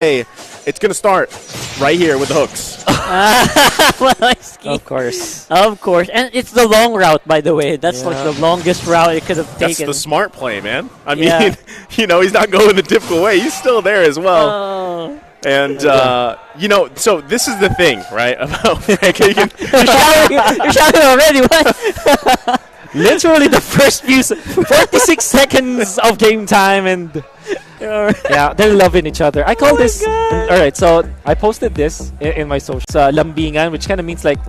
Hey, it's going to start right here with the hooks. Of course. Of course. And it's the long route, by the way. That's like the longest route it could have taken. That's the smart play, man. I mean, you know, he's not going the difficult way. He's still there as well. And, you know, so this is the thing, right? About Frank Hagen. You're shouting already. What? Literally the first few 46 seconds of game time, and yeah, they're loving each other. I call this. All right, so I posted this in my social. Lambingan, which kind of means like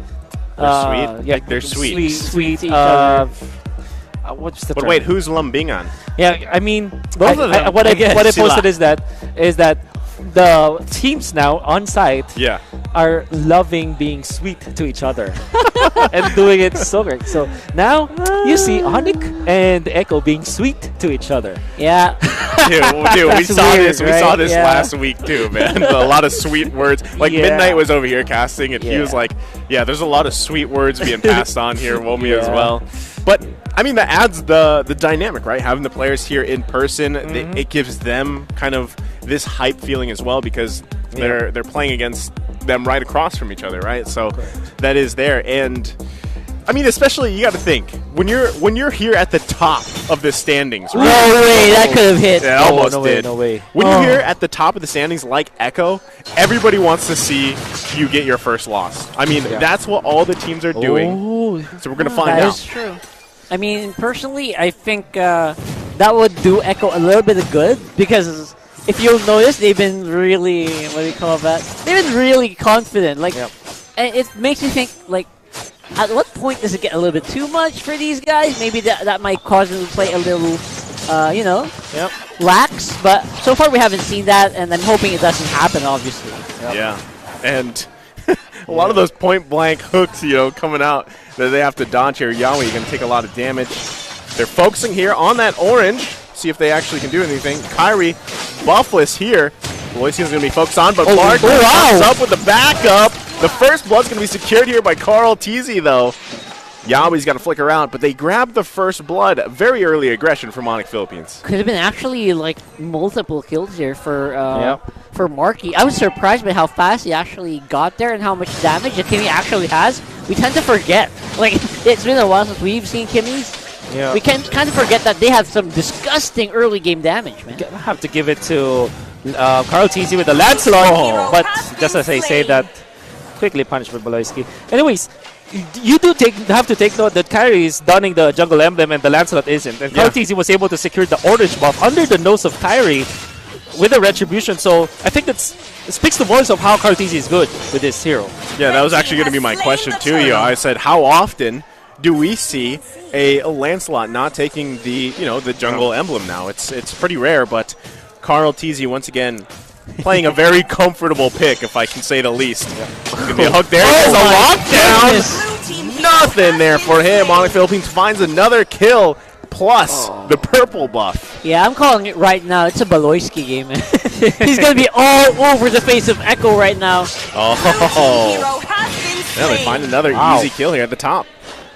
they're sweet. Yeah, like they're sweet. Sweet. What's the But term? wait, who's Lambingan? Yeah, I mean, both of them. What I posted is that the teams now on site are loving being sweet to each other and doing it so great. So now you see Onyx and Echo being sweet to each other. Yeah. Dude, we saw weird, this. right? We saw this last week too, man. A lot of sweet words. Like Midnight was over here casting, and he was like, "Yeah, there's a lot of sweet words being passed on here." Womi as well. But I mean, that adds the dynamic, right? Having the players here in person, it gives them kind of this hype feeling as well, because they're playing against them right across from each other, right? So that is there. And I mean, especially you got to think when you're here at the top of the standings. Right? No way, that could have hit. Yeah, almost did. No way. When you're here at the top of the standings, like Echo, everybody wants to see you get your first loss. I mean, that's what all the teams are doing. So we're gonna find out. That is true. I mean, personally, I think that would do Echo a little bit of good, because if you'll notice, they've been really, what do you call that? They've been really confident. Like, and it makes me think, like, at what point does it get a little bit too much for these guys? Maybe that might cause them to play a little, you know, lax. But so far we haven't seen that, and I'm hoping it doesn't happen, obviously. Yeah, and a lot of those point-blank hooks, you know, coming out that they have to dodge here. Yawi, you're going to take a lot of damage. They're focusing here on that orange. See if they actually can do anything. Kyrie, buffless here. Loisian's going to be focused on, but Clark comes up with the backup. The first blood's going to be secured here by Carl Teasy, though. Yawi's got to flicker out, but they grab the first blood. Very early aggression from Onyx Philippines. Could have been actually like multiple kills here for Marky. I was surprised by how fast he actually got there and how much damage the Kimmy actually has. We tend to forget. Like, it's been a while since we've seen Kimmy's. Yeah. We can kind of forget that they have some disgusting early game damage, man. I have to give it to Carl Teasy with the Lancelot, but just as I say that, quickly punished by Baloyski. Anyways, you do have to take note that Kyrie is donning the jungle emblem and the Lancelot isn't. And Carl Teasy was able to secure the orange buff under the nose of Kyrie with a retribution. So I think it speaks the voice of how Carl Teasy is good with this hero. Yeah, that was actually going to be my question to you. I said, how often do we see a Lancelot not taking the jungle emblem now? It's pretty rare, but Carl Teasy once again playing a very comfortable pick, if I can say the least. Gonna be a hook there. There's a lockdown. Nothing there for him. Onyx Philippines finds another kill plus the purple buff. Yeah, I'm calling it right now. It's a Baloyski game. He's gonna be all over the face of Echo right now. Yeah, they find another easy kill here at the top.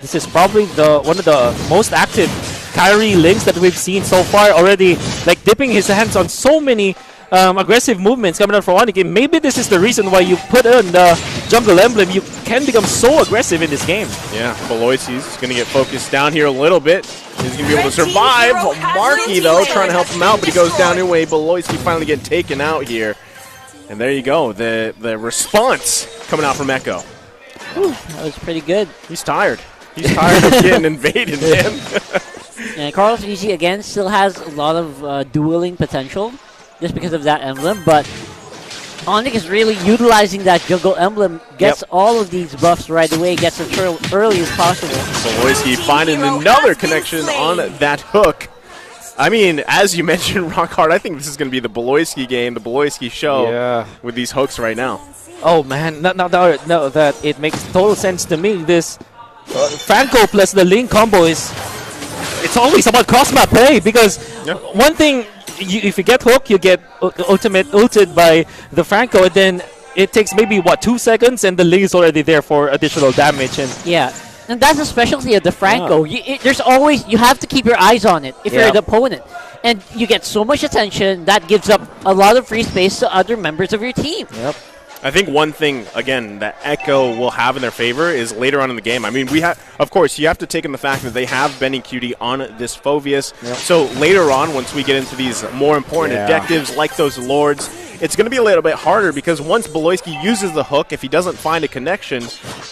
This is probably one of the most active Kyrie links that we've seen so far already, like dipping his hands on so many aggressive movements coming out from one game. Maybe this is the reason why you put on the jungle emblem. You can become so aggressive in this game. Yeah, Baloysi's going to get focused down here a little bit. He's going to be able to survive. Marky, though, trying to help him out, but he goes down anyway. Baloysi finally getting taken out here. And there you go, the response coming out from Echo. Whew, that was pretty good. He's tired. He's tired of getting invaded, man. And Carl Teasy, again, still has a lot of dueling potential just because of that emblem, but Onyx is really utilizing that jungle emblem, gets all of these buffs right away, gets it early as possible. Baloyski finding another connection on that hook. I mean, as you mentioned, Rock Hard, I think this is going to be the Baloyski game, the Baloyski show with these hooks right now. Oh, man. Now that it makes total sense to me. This Franco plus the Link combo it's always about cross-map play, because one thing, if you get hooked, you get ulted by the Franco, and then it takes maybe, 2 seconds, and the Link is already there for additional damage. And And that's a specialty of the Franco. There's always, you have to keep your eyes on it if you're the opponent. And you get so much attention, that gives up a lot of free space to other members of your team. Yep. I think one thing, again, that Echo will have in their favor is later on in the game. I mean, of course, you have to take in the fact that they have Benny Cutie on this Phoveus. Yep. So later on, once we get into these more important objectives like those Lords, it's going to be a little bit harder because once Beloyski uses the hook, if he doesn't find a connection,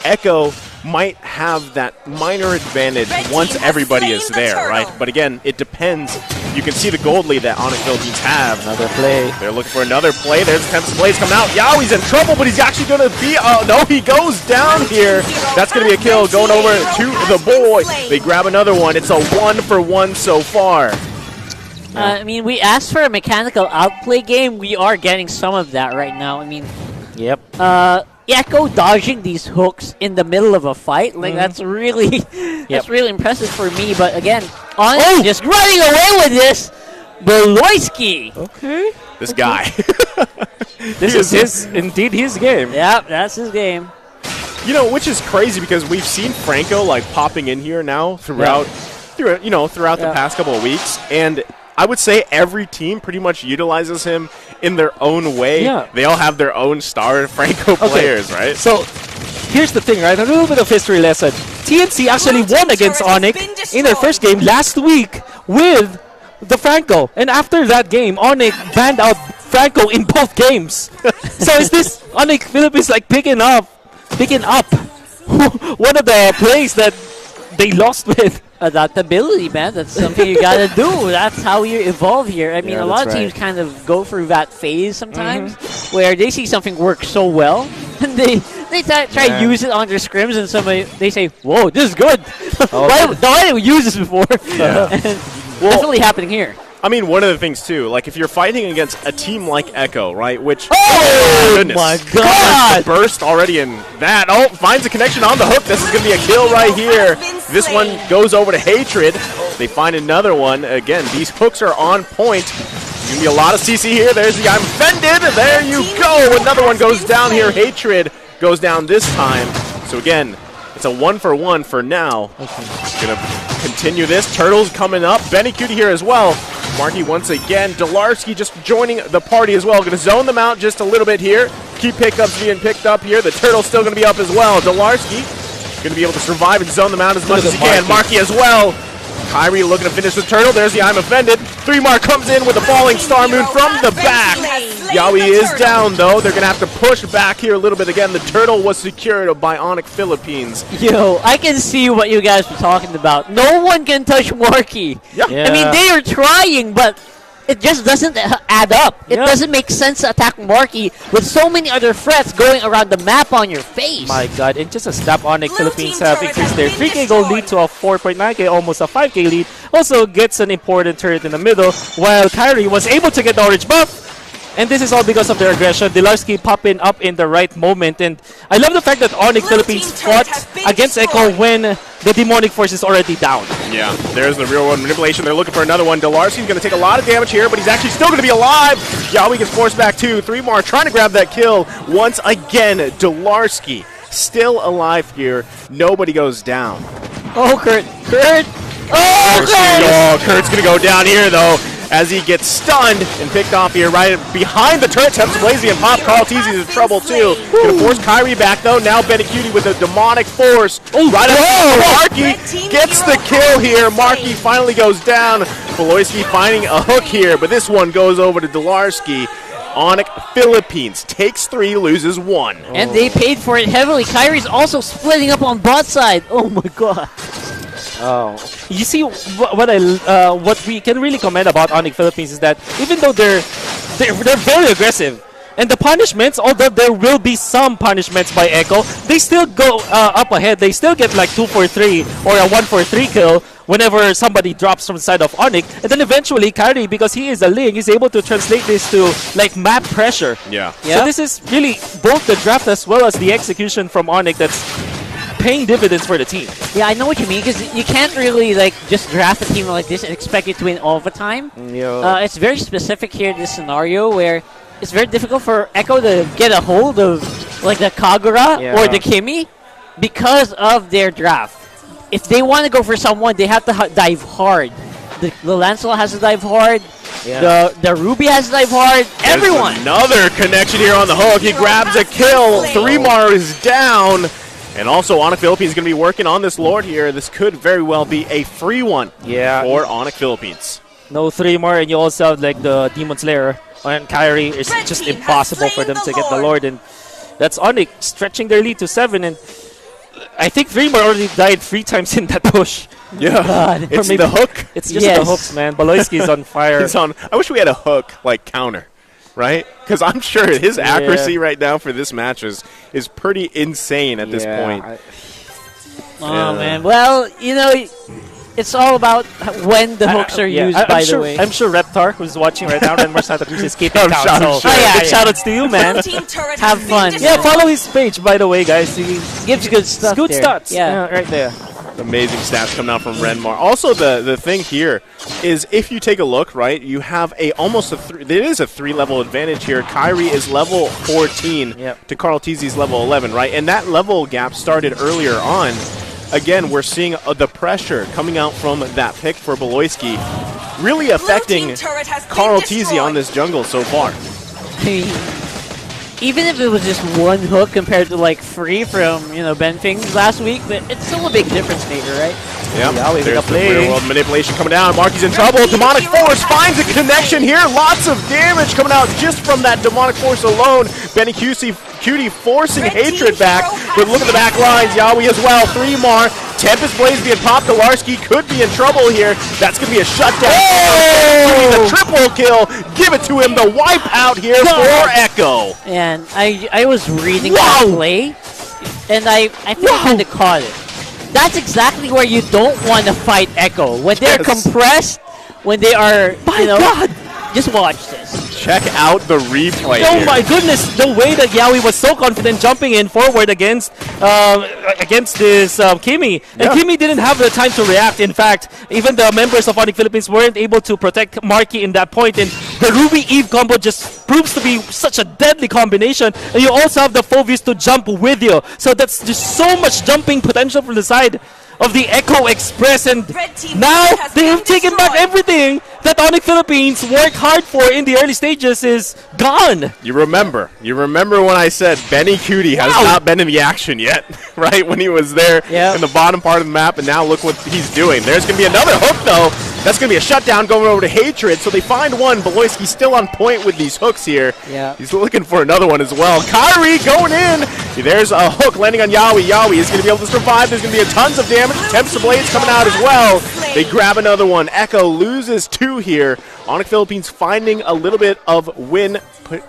Echo might have that minor advantage once everybody is there, right? But again, it depends. You can see the gold lead that Onyx Philippines have. Another play. They're looking for another play. There's attempts plays coming out. Yaoi's in trouble, but he's actually going to be... no, he goes down here. That's going to be a kill. Going over to the boy. They grab another one. It's a 1-for-1 so far. I mean, we asked for a mechanical outplay game. We are getting some of that right now. I mean... Yep. Echo dodging these hooks in the middle of a fight, like that's really really impressive for me. But again, just running away with this, Beloyski. Okay. This guy. This is indeed his game. Yep, that's his game. You know, which is crazy because we've seen Franco like popping in here now throughout the past couple of weeks, and I would say every team pretty much utilizes him in their own way. Yeah. They all have their own star Franco players, right? So, here's the thing, right? A little bit of history lesson. TNC actually won against Onyx in their first game last week with the Franco. And after that game, Onyx banned out Franco in both games. So is this Onyx Philippines like picking up one of the plays that they lost with? Adaptability, man. That's something you gotta do. That's how you evolve here. I mean, a lot of teams kind of go through that phase sometimes where they see something work so well and they try to use it on their scrims, and they say, "Whoa, this is good." Why didn't we use this before? Definitely happening here. I mean, one of the things, too, like if you're fighting against a team like Echo, right, which... Oh, goodness. my God. Burst already in that. Oh, finds a connection on the hook. This is going to be a kill right here. This one goes over to Hatred. They find another one. Again, these hooks are on point. There's going to be a lot of CC here. There's the I'm offended. There you go. Another one goes down here. Hatred goes down this time. So, again, it's a 1-for-1 for now. Going to continue this. Turtle's coming up. Benny Cutie here as well. Marky once again. Dolarski just joining the party as well. Going to zone them out just a little bit here. Key pickups being picked up here. The Turtle's still going to be up as well. Dolarski going to be able to survive and zone them out as much as he can. Marky as well. Kyrie looking to finish the Turtle. There's the I'm offended. 3-Mark comes in with a falling Star Moon from the back. Yaoi is down, though. They're going to have to push back here a little bit again. The Turtle was secured by Onyx Philippines. Yo, I can see what you guys were talking about. No one can touch Marky. Yep. I mean, they are trying, but it just doesn't add up. It doesn't make sense to attack Marky with so many other threats going around the map on your face. My God, in just a snap, Onyx Philippines have increased their 3K gold lead to a 4.9K, almost a 5K lead. Also gets an important turret in the middle, while Kyrie was able to get the orange buff. And this is all because of their aggression. Dilarski popping up in the right moment. And I love the fact that Onyx Philippines fought against Echo when the demonic force is already down. Yeah, there's the real one manipulation. They're looking for another one. Dilarski's going to take a lot of damage here, but he's actually still going to be alive. Yaoi gets forced back too. 3-Mar trying to grab that kill. Once again, Dilarski still alive here. Nobody goes down. Oh, Kurt. Oh, Kurt's going to go down here, though, as he gets stunned and picked off here right behind the turret. Temps Blazy and Pop. Carl Teasy's in trouble, too. Going to force Kyrie back, though. Now Benny Cutie with a demonic force. Right up. Marky gets the kill here. Marky finally goes down. Beloyski finding a hook here, but this one goes over to Dilarski. Onyx Philippines takes 3, loses 1. And they paid for it heavily. Kyrie's also splitting up on bot side. Oh, my God. Oh, you see what we can really comment about Onyx Philippines is that even though they're very aggressive, and the punishments, although there will be some punishments by Echo, they still go up ahead. They still get like 2 for 3 or a 1 for 3 kill whenever somebody drops from the side of Onyx, and then eventually Kyrie, because he is a Ling, is able to translate this to like map pressure. Yeah. So this is really both the draft as well as the execution from Onyx that's paying dividends for the team. Yeah, I know what you mean, because you can't really like just draft a team like this and expect it to win all the time. It's very specific here in this scenario where it's very difficult for Echo to get a hold of like the Kagura or the Kimi because of their draft. if they want to go for someone, they have to dive hard. The Lancelot has to dive hard. Yeah. The Ruby has to dive hard. Everyone. Another connection here on the hook. He grabs a kill. 3mar is down. And also, Onyx Philippines is going to be working on this Lord here. This could very well be a free one for Onyx Philippines. No 3mar, and you also have like the Demon Slayer on Kyrie. It's just impossible for them to get the Lord. And that's Onyx stretching their lead to 7. And I think 3mar already died 3 times in that push. Yeah, God. it's the hook. It's just the hooks, man. Baloyski is on fire. He's on. I wish we had a hook like counter, right? Because I'm sure his accuracy right now for this match is pretty insane at this point. Oh man, well, you know, it's all about when the hooks are used. By the way, I'm sure Reptar, who's watching right now, Renmar Santa Cruz is keeping count. Shoutouts to you, man. Have fun. Yeah, follow his page, by the way, guys. He gives good stuff. Good stats. Yeah, right there. Amazing stats coming out from Renmar. Also, the thing here is if you take a look, right, you have it is a 3-level advantage here. Kyrie is level 14 to Carl Tizzi's level 11, right? And that level gap started earlier on. Again, we're seeing the pressure coming out from that pick for Baloyski really affecting Carl Tizzi on this jungle so far. Even if it was just one hook compared to like free from Ben Fing's last week, but it's still a big difference maker, right? Yeah, there's the real world manipulation coming down. Marky's in trouble. Demonic Force finds a connection here. Lots of damage coming out just from that Demonic Force alone. Benny Cutie forcing Hatred back, but look at the back lines. Yawi as well. 3mar. Tempest Blaze being popped. Kolarski could be in trouble here. That's going to be a shutdown. The triple kill. Give it to him. The wipe out here for Echo. And I was reading that play, and I think I kind of caught it. That's exactly where you don't want to fight Echo. When they're compressed, when they are, God. Just watch this. Check out the replay Oh my goodness, the way that Yawi was so confident jumping in forward against this Kimi. And Kimi didn't have the time to react. In fact, even the members of Onyx Philippines weren't able to protect Marky in that point. And the Ruby Eve combo just proves to be such a deadly combination. And you also have the Phobius to jump with you. So that's just so much jumping potential from the side of the Echo Express, and now they have taken back everything that Onyx Philippines worked hard for in the early stages is gone. You remember when I said Benny Cutie has not been in the action yet, right? When he was there in the bottom part of the map, and now look what he's doing. There's going to be another hook, though. That's going to be a shutdown going over to Hatred, so they find one. Baloyski's still on point with these hooks here. Yeah. He's looking for another one as well. Kyrie going in. There's a hook landing on Yawi. Yawi is going to be able to survive. There's going to be tons of damage. Tempest Blades coming out as well. They grab another one. Echo loses 2 here. Onyx Philippines finding a little bit of win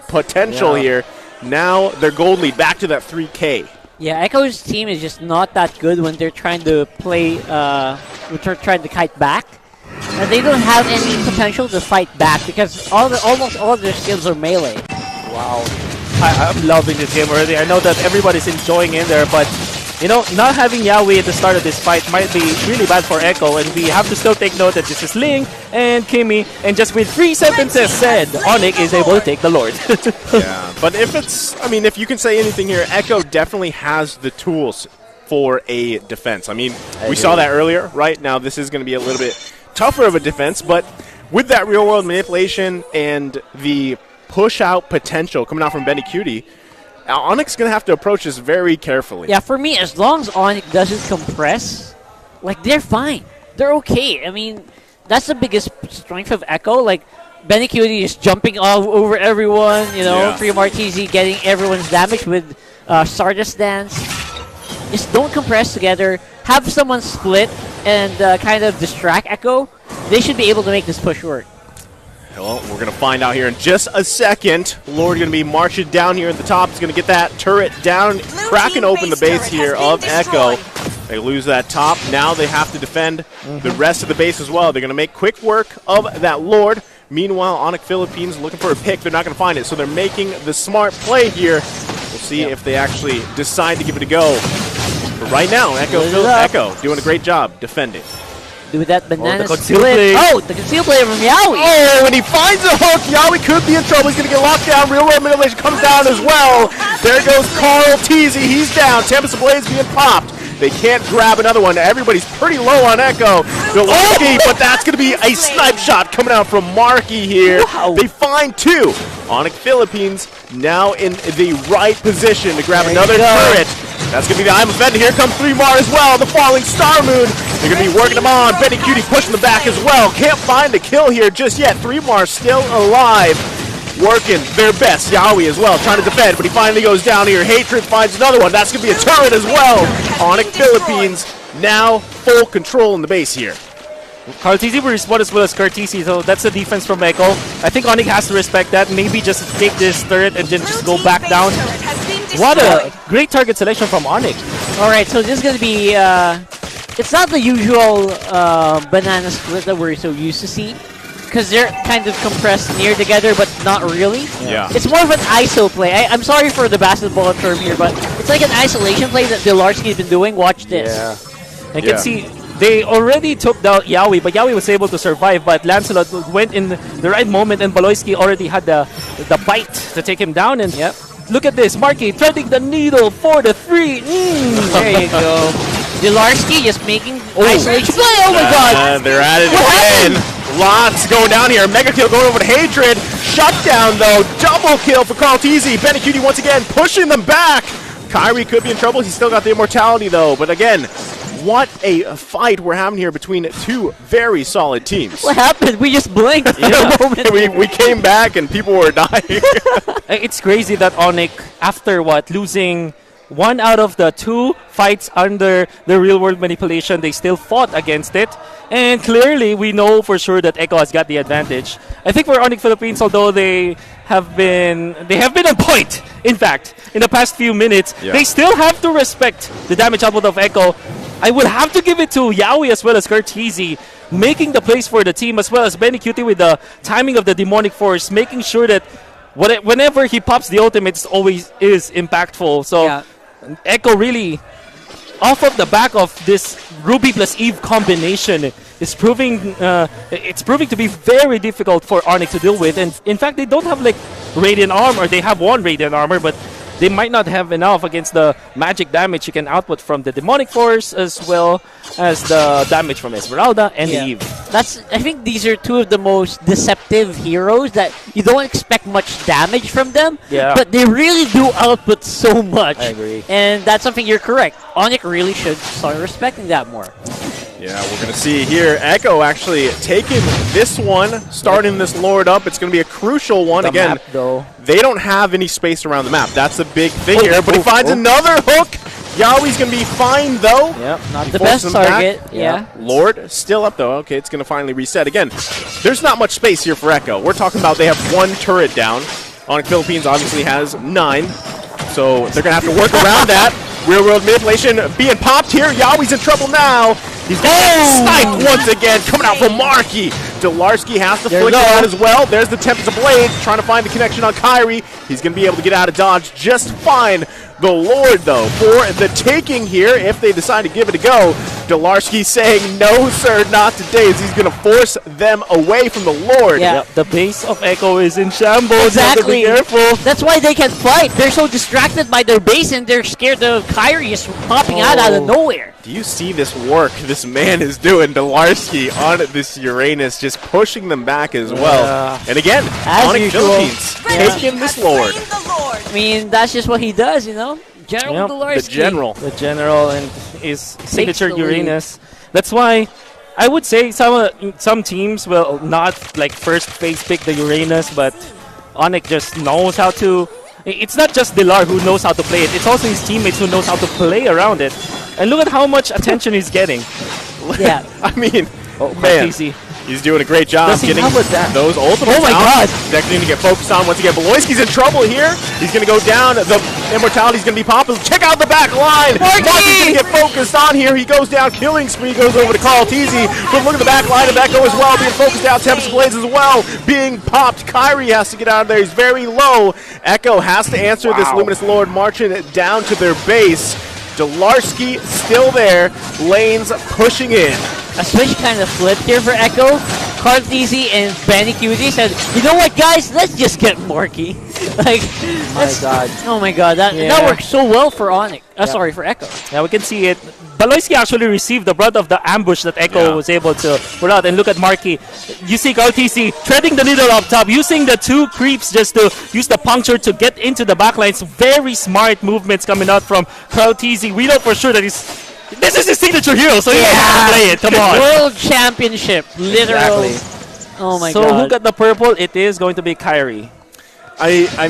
potential here. Now their gold lead back to that 3K. Yeah, Echo's team is just not that good when they're trying to play, trying to kite back. And they don't have any potential to fight back because almost all of their skills are melee. Wow. I'm loving this game already. I know that everybody's enjoying in there, but not having Yawi at the start of this fight might be really bad for Echo, and we have to still take note that this is Ling and Kimi, and just with 3 sentences said, Onyx is able to take the Lord. Yeah, but if you can say anything here, Echo definitely has the tools for a defense. I mean, we saw that earlier, right? Now this is going to be a little bit tougher of a defense, but with that real-world manipulation and the push-out potential coming out from Benny Cutie, Onyx is going to have to approach this very carefully. Yeah, for me, as long as Onyx doesn't compress, they're fine. They're okay. I mean, that's the biggest strength of Echo. Benny Cutie is jumping all over everyone, Free Martisi getting everyone's damage with Stardust Dance. Just don't compress together. Have someone split and kind of distract Echo. They should be able to make this push work. Well, we're going to find out here in just a second. Lord going to be marching down here at the top. He's going to get that turret down, cracking open the base here of Echo. They lose that top. Now they have to defend the rest of the base as well. They're going to make quick work of that Lord. Meanwhile, Onyx Philippines looking for a pick. They're not going to find it, so they're making the smart play here. We'll see if they actually decide to give it a go. But right now, Echo doing a great job defending. Do that banana the split. The conceal play from Yawi. Oh, and he finds a hook. Yawi could be in trouble. He's going to get locked down. Real world manipulation comes down as well. There goes Carl Tizzi. He's down. Tempest Blades being popped. They can't grab another one. Everybody's pretty low on Echo. But that's going to be a snipe shot coming out from Marky here. Wow. They find 2. Onyx Philippines now in the right position to grab another turret. That's going to be the I'm Offended. Here comes 3-Mar as well. The Falling Star Moon. They're going to be working them on. Benny Cutie pushing them back as well. Can't find a kill here just yet. 3-Mar still alive. Working their best. Yowie as well, trying to defend, but he finally goes down here. Hatred finds another one. That's going to be a turret as well. Onyx Philippines now full control in the base here. Cartesi will respond as well as Cartesi, so that's the defense from Echo. I think Onyx has to respect that. Maybe just take this turret and then just go back down. What a great target selection from Onyx. Alright, so this is going to be... it's not the usual banana split that we're so used to see. Because they're kind of compressed near together, but not really. Yeah. It's more of an ISO play. I'm sorry for the basketball term here, but it's like an isolation play that Delarski's been doing. Watch this. Yeah. You can see they already took down Yowie, but Yowie was able to survive. But Lancelot went in the right moment, and Baloyski already had the bite to take him down. And look at this, Marky threading the needle for the 3. There you go. Delarski just making isolation play. Oh my god! They're at it again. Lots going down here. Mega kill going over to Hatred. Shut down though. Double kill for Carl Teasy. Benny Cutie once again pushing them back. Kyrie could be in trouble. He's still got the immortality though. But again, what a fight we're having here between 2 very solid teams. What happened? We just blinked for a moment. we came back and people were dying. It's crazy that Onyx, after losing 1 out of the 2 fights under the real world manipulation, they still fought against it. And clearly, we know for sure that Echo has got the advantage. I think for Onyx Philippines, although they have been on point, in fact, in the past few minutes, they still have to respect the damage output of Echo. I would have to give it to Yowie as well as Cartesi, making the plays for the team, as well as Benny Cutie with the timing of the Demonic Force, making sure that whenever he pops the ultimate, it always is impactful. So Echo really, off of the back of this Ruby plus Eve combination, is proving to be very difficult for Onyx to deal with. And in fact, they don't have Radiant Armor. They have 1 Radiant Armor, but they might not have enough against the magic damage you can output from the Demonic Force, as well as the damage from Esmeralda and Eve. I think these are 2 of the most deceptive heroes that you don't expect much damage from them, but they really do output so much. I agree. And that's something you're correct. Onyx really should start respecting that more. Yeah, we're going to see here Echo actually taking this one, starting this Lord up. It's going to be a crucial one. Again, map, though. They don't have any space around the map. That's the big thing here. But he finds another hook. Yowie's going to be fine, though. Yep, not the best target. Yeah. Lord still up, though. Okay, it's going to finally reset. Again, there's not much space here for Echo. We're talking about they have 1 turret down. Onyx Philippines obviously has 9. So they're going to have to work around that. Real world manipulation being popped here. Yowie's in trouble now. He's going to get sniped once again. Coming out from Marky. Delarski has to flick out as well. There's the Tempest of Blades trying to find the connection on Kyrie. He's going to be able to get out of dodge just fine. The Lord, though, for the taking here, if they decide to give it a go. Delarski saying, no, sir, not today, as he's going to force them away from the Lord. Yeah. The base of Echo is in shambles. Exactly. Be careful. That's why they can fight. They're so distracted by their base, and they're scared of Kyrie just popping out of nowhere. Do you see this work this man is doing? Delarski on this Uranus, just pushing them back as well. And again, Onyx Philippines taking this Lord. I mean, that's just what he does, you know? General Delarski. The general and his signature Uranus. That's why I would say some teams will not first phase pick the Uranus, but Onyx just knows how to. It's not just Delar who knows how to play it. It's also his teammates who knows how to play around it. And look at how much attention he's getting. Yeah. I mean, man. He's doing a great job getting those ultimates out. Next thing to get focused on once again. Baloyski's in trouble here. He's going to go down. The immortality's going to be popping. Check out the back line. Marky's going to get focused on here. He goes down. Killing spree goes over to Carl Teasy. But look at the back line of Echo as well. Being focused out. Tempest Blades as well. Being popped. Kyrie has to get out of there. He's very low. Echo has to answer this Luminous Lord marching down to their base. Delarski still there. Lanes pushing in. A switch kind of flipped here for Echo. Carteasy and Benny Cutie said, you know what, guys? Let's just get Marky. Oh my god, that works so well for Onyx. Sorry, for Echo. Yeah, we can see it. Baloyski actually received the brunt of the ambush that Echo was able to put out. And look at Marky. You see KarlTzy treading the needle up top, using the 2 creeps just to use the puncture to get into the backlines. Very smart movements coming out from KarlTzy. We know for sure that this is his signature hero, so he has to play it. Come on. World Championship, literally. Exactly. Oh my so god. who got the purple? It is going to be Kyrie. I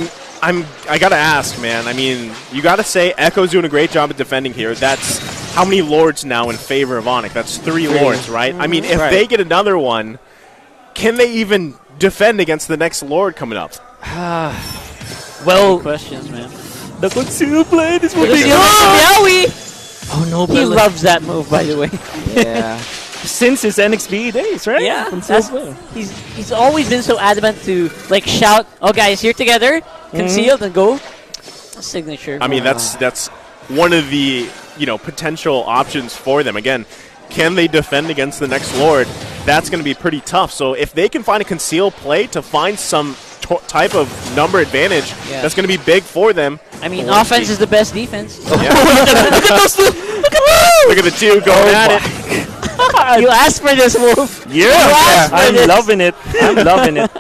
gotta ask, man. I mean, you gotta say Echo's doing a great job at defending here. That's how many lords now in favor of Onyx? That's 3 lords, right? I mean, if they get another one, can they even defend against the next lord coming up? Well, Good questions, man. the conceal blade is moving. Oh no, He loves that move, by the way. Yeah. Since his NXB days, right? Yeah, Conceal blade. he's always been so adamant to like shout, "Oh guys, here together, concealed and go." Signature. I mean, that's one of the potential options for them. Again, can they defend against the next lord? That's going to be pretty tough. So if they can find a concealed play to find some type of number advantage, that's going to be big for them. I mean, offense is the best defense. Look at those 2! Look at the 2 going at it. You asked for this move. I'm loving it. I'm loving it.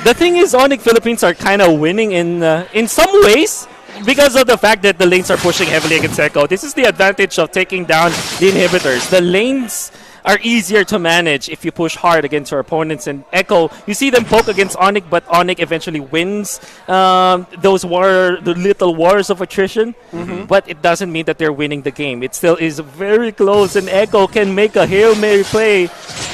The thing is, Onyx Philippines are kind of winning in some ways because of the fact that the lanes are pushing heavily against Echo. This is the advantage of taking down the inhibitors. The lanes are easier to manage if you push hard against your opponents. And Echo, you see them poke against Onyx, but Onyx eventually wins the little wars of attrition. But it doesn't mean that they're winning the game. It still is very close, and Echo can make a Hail Mary play.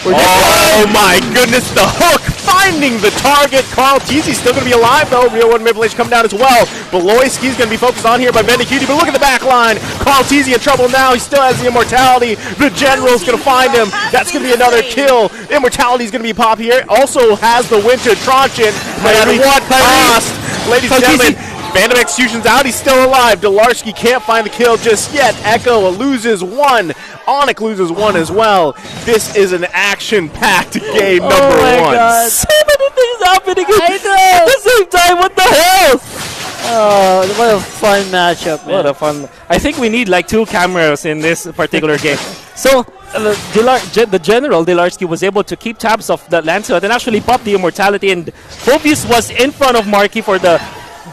Oh my goodness, the hook finding the target. KarlTzy still going to be alive though. Real one manipulation coming down as well. Baloyski's going to be focused on here by Benikuti, but look at the back line. KarlTzy in trouble now. He still has the immortality. The general's going to find him. That's going to be another kill. Immortality's going to be pop here. Also has the winter Tronchin. But at what cost? Ladies and gentlemen, Band of Execution's out. He's still alive. Delarski can't find the kill just yet. Echo loses 1. Onyx loses 1 as well. This is an action-packed game number 1. God. So many things happening at the same time. What the hell? Oh, what a fun matchup, man. What a fun. I think we need like 2 cameras in this particular game. So, the general, Delarski, was able to keep tabs of the Lancelot and actually pop the immortality. And Phobius was in front of Marky for the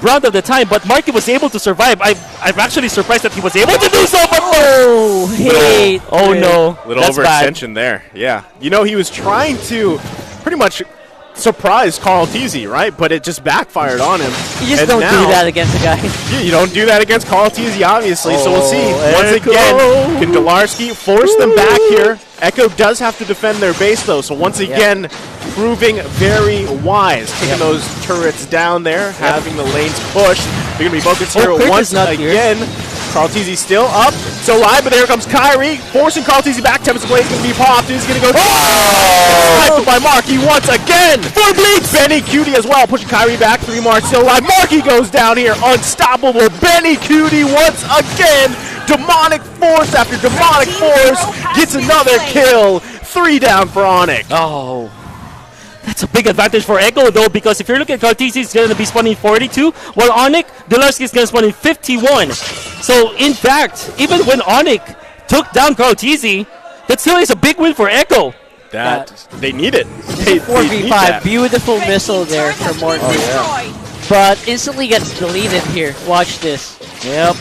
brunt of the time, but Marky was able to survive. I'm actually surprised that he was able to do so, but no. Little overextension there. Yeah. He was trying to pretty much surprise KarlTzy, right? But it just backfired on him. You just don't do that against a guy. You don't do that against KarlTzy, obviously. So we'll see. Once again, can Delarski force them back here? Echo does have to defend their base, though. So once again, proving very wise. Taking those turrets down there, having the lanes pushed. They're going to be focused here once again. KarlTzy still up, still alive, but there comes Kyrie, forcing KarlTzy back. Tempest Blade is going to be popped. He's going to go sniped by Marky once again. 4 bleeds. Benikuti as well, pushing Kyrie back. 3 Marks still alive. Marky goes down here, unstoppable. Benikuti once again. Demonic Force after Demonic Force gets another kill. 3 down for Onyx. Oh. That's a big advantage for Echo, though, because if you're looking at KarlTzy, he's going to be spawning 42, while Onyx, Delarski is going to spawn in 51. So, in fact, even when Onyx took down KarlTzy, that still is a big win for Echo. They need it. They 4v5, beautiful missile there for Morton. But instantly gets deleted here. Watch this. Yep.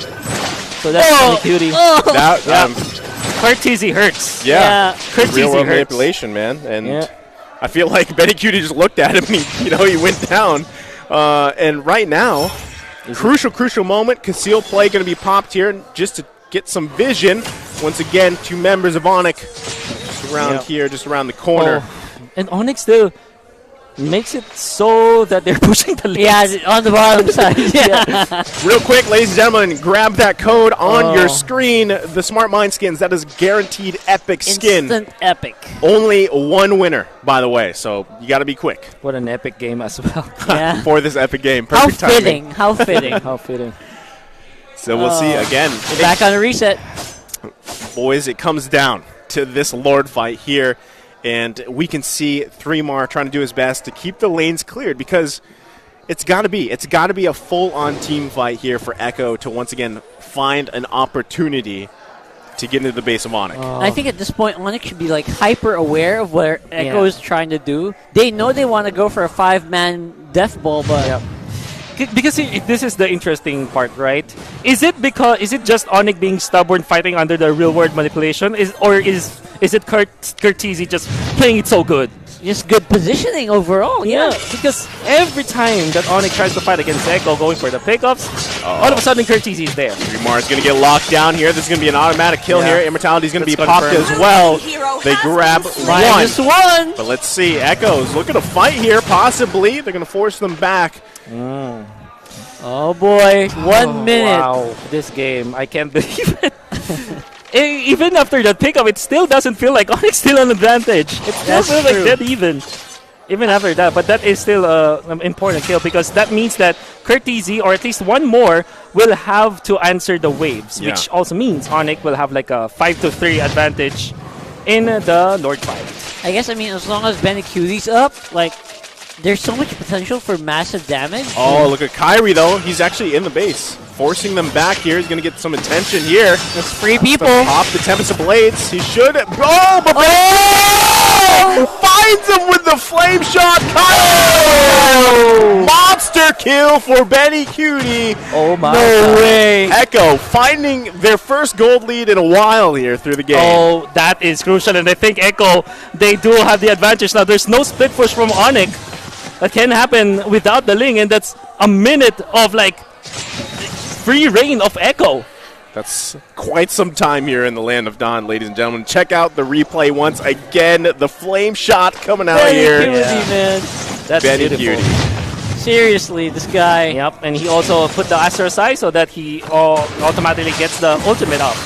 So that's really cutie. KarlTzy hurts. Real world manipulation, man. And I feel like Benikuti just looked at him and he went down. And right now, crucial moment. Conceal play going to be popped here just to get some vision. Once again, 2 members of Onyx just around here, just around the corner. And Onyx still makes it so that they're pushing the lanes. Yeah, on the bottom side. Real quick, ladies and gentlemen, grab that code on your screen. The Smart Mind skins, that is guaranteed epic skin. Instant epic. Only 1 winner, by the way, so you got to be quick. What an epic game as well. For this epic game. Perfect timing. How fitting. How fitting. So we'll see again. We're back on a reset. Boys, it comes down to this Lord fight here. And we can see 3mar trying to do his best to keep the lanes cleared because it's got to be a full-on team fight here for Echo to once again find an opportunity to get into the base of Onyx. I think at this point, Onyx should be like hyper aware of what Echo is trying to do. They know they want to go for a 5-man death ball, but because this is the interesting part, right? Is it just Onyx being stubborn, fighting under the real world manipulation, or is it Curtisi just playing it so good? just good positioning overall. Yeah, because every time that Onyx tries to fight against Echo, going for the pickups, all of a sudden Curtisi is there. Remar's going to get locked down here. This is going to be an automatic kill here. Immortality is going to be popped as well. They grab one. But let's see. Echo's looking to fight here, possibly. They're going to force them back. Oh boy, 1 minute. Wow, this game, I can't believe it. Even after that pickup, it still doesn't feel like Onyx still an advantage. It still feels like dead even after that. But that is still an important kill because that means that Curtisi, or at least one more, will have to answer the waves, which also means Onyx will have like a 5-3 advantage in the Lord fight. I guess, I mean, as long as Benny Cutie's up, like, there's so much potential for massive damage. Oh, look at Kyrie, though. He's actually in the base. Forcing them back here. He's going to get some attention here. That's 3 people. Pop the Tempest of Blades. He should. Oh, but finds him with the flame shot. Kyrie! Monster kill for Benny Cutie. Oh, my No way. Echo finding their first gold lead in a while here through the game. Oh, that is crucial. And I think Echo, they do have the advantage now. There's no split push from Onyx. That can happen without the Ling, and that's a minute of like free reign of Echo. That's quite some time here in the land of Dawn, ladies and gentlemen. Check out the replay once again. The flame shot coming out here. Cutie, man. That's Benny beautiful. Cutie. Seriously, this guy. Yep, and he also put the Astro aside so that he automatically gets the ultimate up.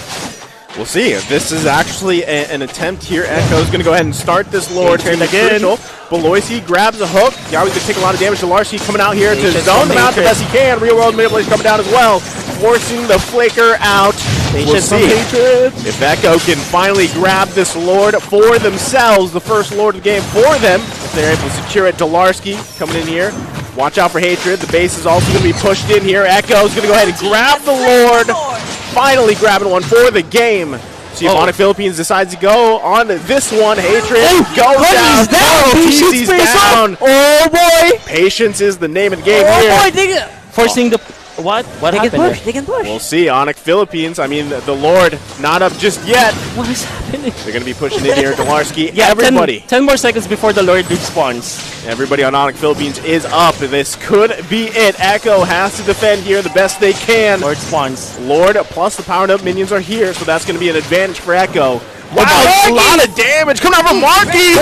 We'll see. This is actually an attempt here. Echo's going to go ahead and start this Lord. Turn again. Beloisi grabs a hook. Yahweh's going to take a lot of damage. Delarski coming out here to zone them out the best he can. Real World Manipulation coming down as well. Forcing the Flicker out. We'll see if Echo can finally grab this Lord for themselves. The first Lord of the game for them. If they're able to secure it. Delarski coming in here. Watch out for Hatred. The base is also going to be pushed in here. Echo's going to go ahead and grab the Lord. Finally grabbing one for the game. See if Onyx Philippines decides to go on this one. Hatred goes down. He's down. Oh boy! Patience is the name of the game here. Oh boy! Forcing the... What happened? They can push. We'll see. Onyx Philippines. I mean, the Lord not up just yet. What is happening? They're going to be pushing in here. Delarski. Everybody. 10 more seconds before the Lord respawns. Everybody on Onyx Philippines is up. This could be it. Echo has to defend here the best they can. Lord spawns. Lord plus the powered up minions are here, so that's going to be an advantage for Echo. Wow, a lot of damage coming out from Marky.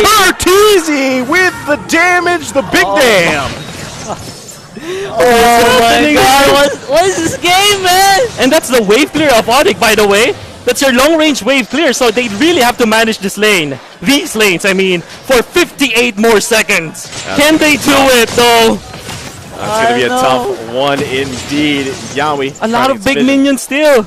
Curtisi with the damage, the big damn. Oh my god, what is this game, man? And that's the wave clear of Onyx, by the way. That's your long-range wave clear, so they really have to manage this lane. These lanes, I mean, for 58 more seconds. Can they do it, though? That's going to be a tough one indeed. Yahweh. A lot of big minions still.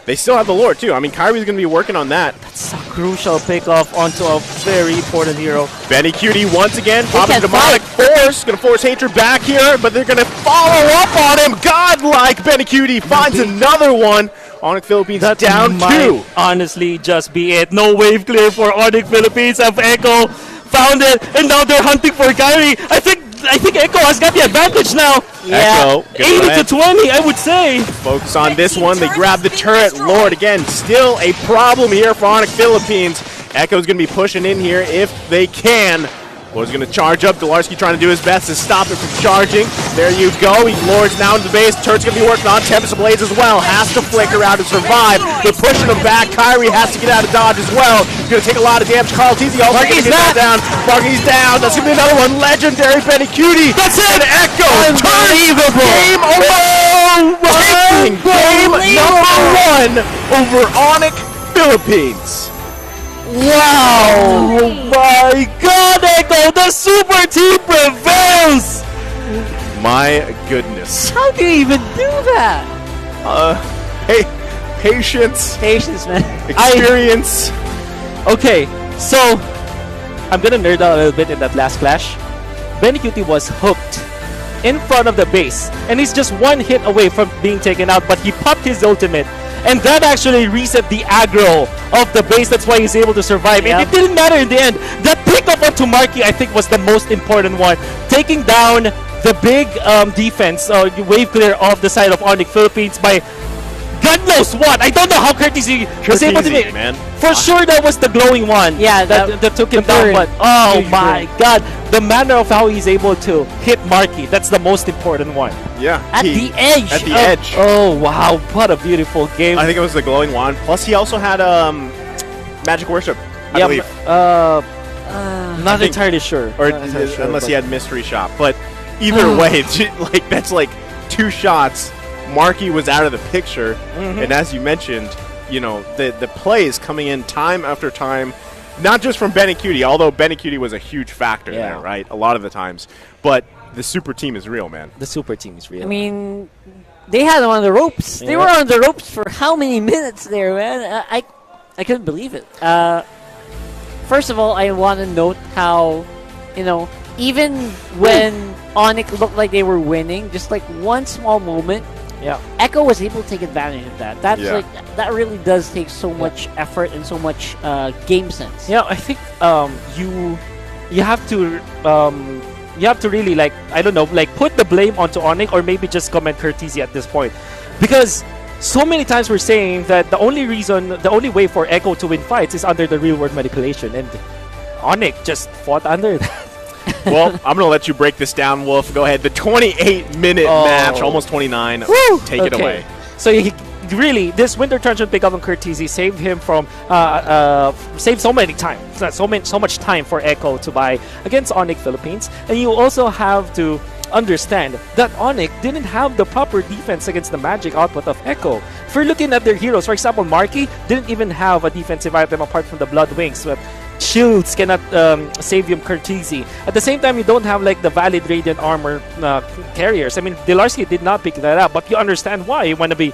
They still have the Lord, too. I mean, Kyrie's going to be working on that. That's a crucial pick-off onto a very important hero. Benny Cutie once again, popping Demonic Force. Going to force Hatred back here, but they're going to follow up on him. Godlike Benny Cutie finds another one. Onyx Philippines down 2. Honestly, just be it. No wave clear for Onyx Philippines. Have Echo found it, and now they're hunting for Kyrie. I think Echo has got the advantage now. Yeah. Echo, 80-20, I would say. Focus on this one. They grab the turret. Lord again, still a problem here for Onyx Philippines. Echo's going to be pushing in here if they can. Lord's going to charge up. Delarski trying to do his best to stop it from charging. There you go. Lord's now into the base. Turret's going to be working on Tempest of Blades as well. Has to flicker out and survive. They're pushing him back. Kyrie has to get out of dodge as well. Going to take a lot of damage. Carl Tizzy also going to get down. Marky's down. That's going to be another one. Legendary Benny Cutie. That's it. And Echo. Unbelievable. Game over. Taking game number 1 over Onyx Philippines. Wow! Oh my god, Echo! The super team prevails! My goodness. How do you even do that? Hey, patience, man. experience. Okay, so I'm gonna nerd out a little bit in that last clash. Benny Cutie was hooked in front of the base, and he's just one hit away from being taken out, but he popped his ultimate. and that actually reset the aggro of the base. That's why he's able to survive. And it didn't matter in the end. That pickup onto Marky, I think, was the most important one. Taking down the big defense, wave clear off the side of Onyx Philippines by God knows what. I don't know how Courtesy was able to make. Man. For sure, that was the glowing one. Yeah, that took him down. But oh my God, the manner of how he's able to hit Marky, that's the most important one. Yeah. At the edge. At the edge. Oh wow, what a beautiful game. I think it was the glowing wand. Plus, he also had Magic Worship, I believe. Not entirely sure. Or unless he had Mystery Shop. But either way, like that's like 2 shots. Marky was out of the picture, and as you mentioned, you know, the plays coming in time after time, not just from Ben and Cutie, although Ben and Cutie was a huge factor there, right? A lot of the times. But the super team is real, man. The super team is real. I mean, they had them on the ropes. They were on the ropes for how many minutes there, man? I couldn't believe it. First of all, I want to note how, you know, even when Onyx looked like they were winning, just like one small moment, Echo was able to take advantage of that. That's like that really does take so much effort and so much game sense. Yeah, I think you have to really, like, I don't know, like put the blame onto Onyx or maybe just comment Courtesy at this point, because so many times we're saying that the only way for Echo to win fights is under the real world manipulation, and Onyx just fought under that. Well, I'm going to let you break this down, Wolf. Go ahead. The 28-minute match, almost 29. Woo! Take it away. So he really, this Winter Truncheon pickup on Courtesy saved him from saved so many time, so much time for Echo to buy against Onyx Philippines. And you also have to understand that Onyx didn't have the proper defense against the magic output of Echo. If you're looking at their heroes, for example, Marky didn't even have a defensive item apart from the Blood Wings. But shields cannot save you Courtesy. At the same time, you don't have like the valid Radiant Armor carriers. I mean, Delarski did not pick that up, but you understand why. You want to be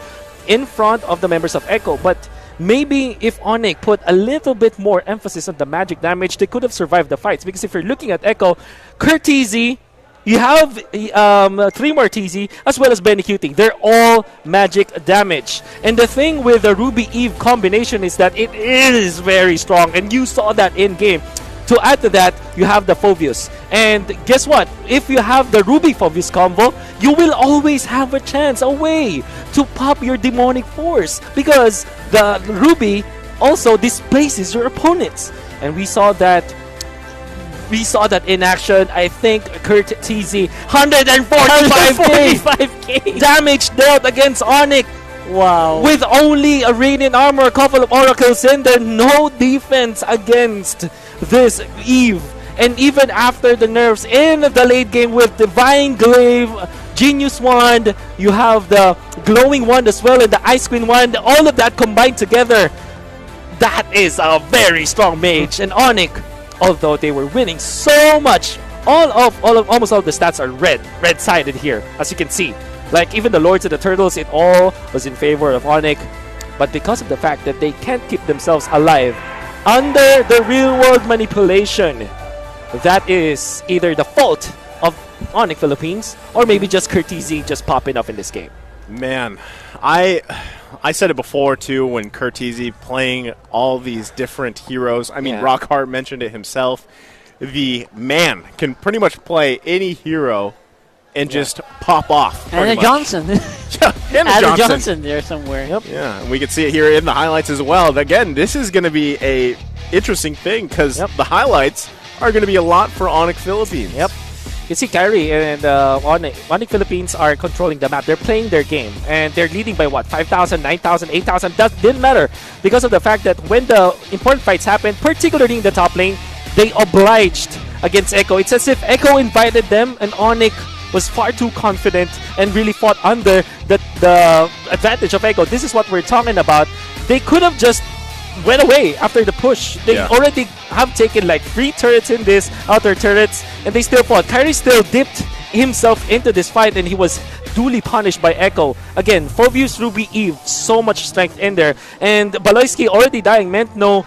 in front of the members of Echo. But maybe if Onyx put a little bit more emphasis on the magic damage, they could have survived the fights. Because if you're looking at Echo, Courtesy, you have 3 more TZ as well as Benecuting. They're all magic damage. And the thing with the Ruby Eve combination is that it is very strong. And you saw that in game. To add to that, you have the Phobius. And guess what? If you have the Ruby Phobius combo, you will always have a chance, a way to pop your Demonic Force. Because the Ruby also displaces your opponents. And we saw that in action. I think Courtesy 145k damage dealt against Onyx. Wow. With only a Radiant Armor, a couple of Oracles in there, no defense against this Eve. And even after the nerfs in the late game with Divine Glaive, Genius Wand, you have the Glowing Wand as well and the Ice Queen Wand, all of that combined together, that is a very strong mage. And Onyx, although they were winning so much, almost all the stats are red-sided here, as you can see. Like even the Lords of the Turtles, it all was in favor of Onyx. But because of the fact that they can't keep themselves alive under the real-world manipulation, that is either the fault of Onyx Philippines or maybe just Courtesy just popping up in this game. Man, I said it before too when Courtesy playing all these different heroes. I mean, Rockhart mentioned it himself. The man can pretty much play any hero and just pop off. And a Johnson. And a Johnson there somewhere. Yep. Yeah, and we can see it here in the highlights as well. Again, this is going to be a interesting thing because the highlights are going to be a lot for Onyx Philippines. Yep. You see Kyrie and Onyx Philippines are controlling the map. They're playing their game. And they're leading by what? 5,000, 9,000, 8,000? That didn't matter. Because of the fact that when the important fights happen, particularly in the top lane, they obliged against Echo. It's as if Echo invited them and Onyx was far too confident and really fought under the advantage of Echo. This is what we're talking about. They could have just went away after the push. They already have taken like 3 turrets in this, outer turrets, and they still fought. Kyrie still dipped himself into this fight and he was duly punished by Echo. Again, Phobius, Ruby, Eve, so much strength in there. And Baloyski already dying meant no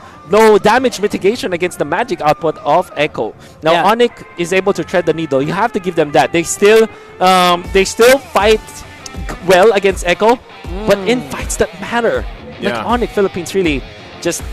damage mitigation against the magic output of Echo. Now Onyx is able to thread the needle. You have to give them that. They still fight well against Echo, But in fights that matter, like Onyx Philippines really just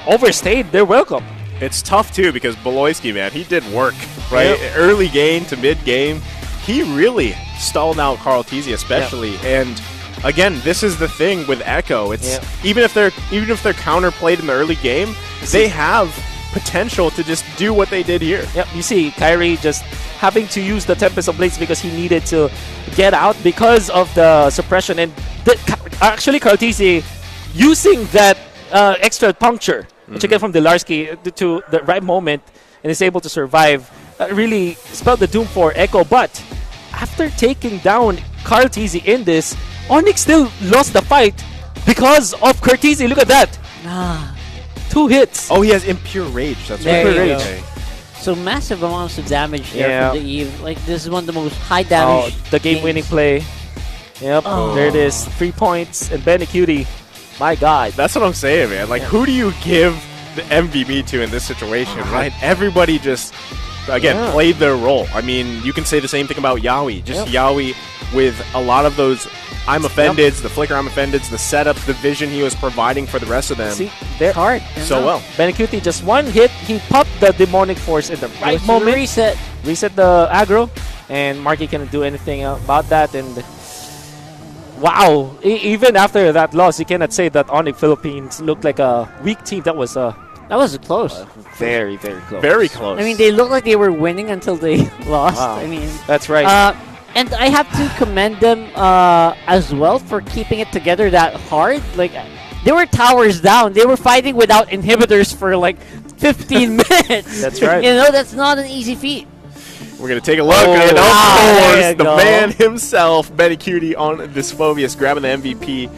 overstayed their welcome. It's tough too because Beloyski, man, he did work, right? Yep. Early game to mid game, he really stalled out Carl Tizzi especially. And again, this is the thing with Echo. It's even if they're counterplayed in the early game, they have potential to just do what they did here. Yep, you see Kyrie just having to use the Tempest of Blades because he needed to get out because of the suppression, and actually Carl Tizzi using that extra puncture that you get from Delarski to the right moment and is able to survive, really spelled the doom for Echo. But after taking down Carl Tizzi in this, Onyx still lost the fight because of Cartesi. Look at that. 2 hits. Oh, he has Impure Rage. That's There right. you go. Okay. So massive amounts of damage there from the Eve. Like, this is one of the most high damage. The game-winning play. Yep, there it is. 3 points. And Benny Cutie, my God. That's what I'm saying, man. Like, who do you give the MVP to in this situation, right? Everybody just, again, played their role. I mean, you can say the same thing about Yaoi. Just Yaoi with a lot of those I'm Offended, the Flicker I'm Offended, the setups, the vision he was providing for the rest of them. See, they're hard. So well. Benecuti just 1 hit, he popped the Demonic Force in the right moment. Reset the aggro, and Marky cannot do anything about that. And wow, even after that loss, you cannot say that Onyx Philippines looked like a weak team. That was close. Very, very close. Very close. I mean, they looked like they were winning until they lost. Wow. I mean, that's right. And I have to commend them as well for keeping it together that hard. Like, they were towers down. They were fighting without inhibitors for like 15 minutes. That's right. You know, that's not an easy feat. We're going to take a look. Oh, And wow. of course, the man himself, Benny Cutie on this Phobius, grabbing the MVP.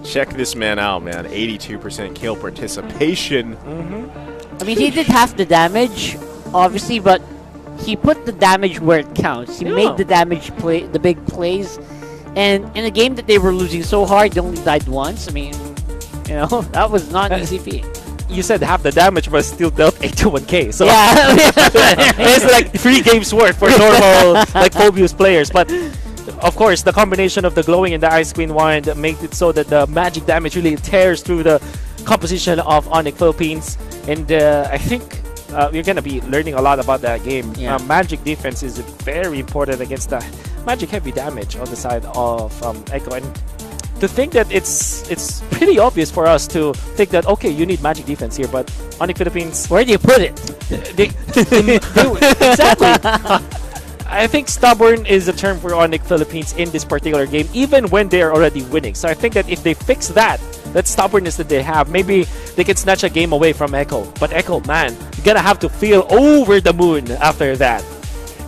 Check this man out, man. 82% kill participation. I mean, he did half the damage, obviously, but he put the damage where it counts. He made the damage play, the big plays. And in a game that they were losing so hard, they only died once. I mean, you know, that was not an easy feat. You said half the damage, but still dealt 81k. So Yeah. it's like 3 games worth for normal like Phobius players. But of course, the combination of the glowing and the Ice Queen wand made it so that the magic damage really tears through the composition of Onyx Philippines. And I think you're going to be learning a lot about that game. Yeah. Magic defense is very important against the magic heavy damage on the side of Echo. And to think that it's pretty obvious for us to think that, okay, you need magic defense here, but Onyx Philippines... Where do you put it? Exactly. I think stubborn is the term for Onyx Philippines in this particular game, even when they are already winning. So I think that if they fix that stubbornness that they have, maybe they can snatch a game away from Echo. But Echo, man, you're going to have to feel over the moon after that.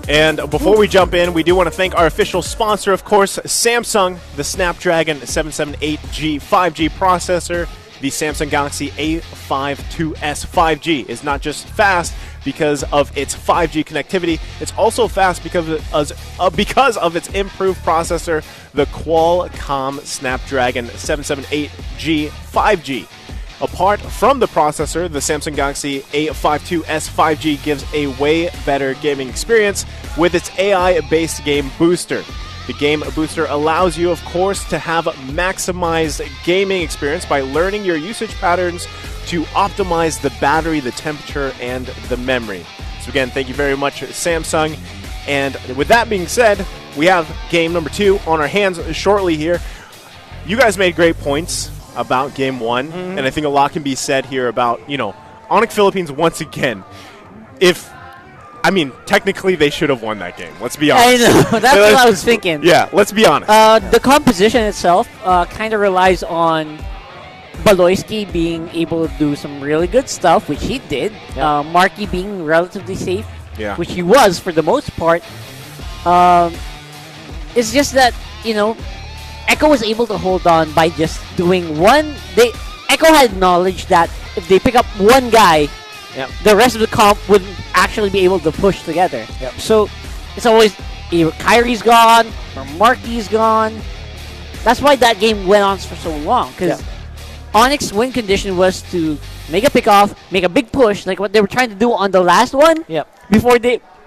And before we jump in, we do want to thank our official sponsor, of course, Samsung, the Snapdragon 778G 5G processor. The Samsung Galaxy A52s 5G is not just fast because of its 5G connectivity, it's also fast because of its improved processor, the Qualcomm Snapdragon 778G 5G. Apart from the processor, the Samsung Galaxy A52s 5G gives a way better gaming experience with its AI-based game booster. The game booster allows you, of course, to have maximized gaming experience by learning your usage patterns to optimize the battery, the temperature, and the memory. So again, thank you very much, Samsung. And with that being said, we have game number 2 on our hands shortly here. You guys made great points about game 1, and I think a lot can be said here about, Onyx Philippines once again. Technically they should have won that game. Let's be honest. I know. That's what I was thinking. Yeah, let's be honest. The composition itself kind of relies on Baloyski being able to do some really good stuff, which he did. Yeah. Marky being relatively safe, Yeah. which he was for the most part. It's just that, Echo was able to hold on by just doing one. Echo had knowledge that if they pick up one guy, the rest of the comp would actually be able to push together. So it's always either Kyrie's gone or Marky's gone. That's why that game went on for so long, because Onyx's win condition was to make a pick-off, make a big push, like what they were trying to do on the last one. Yep. Before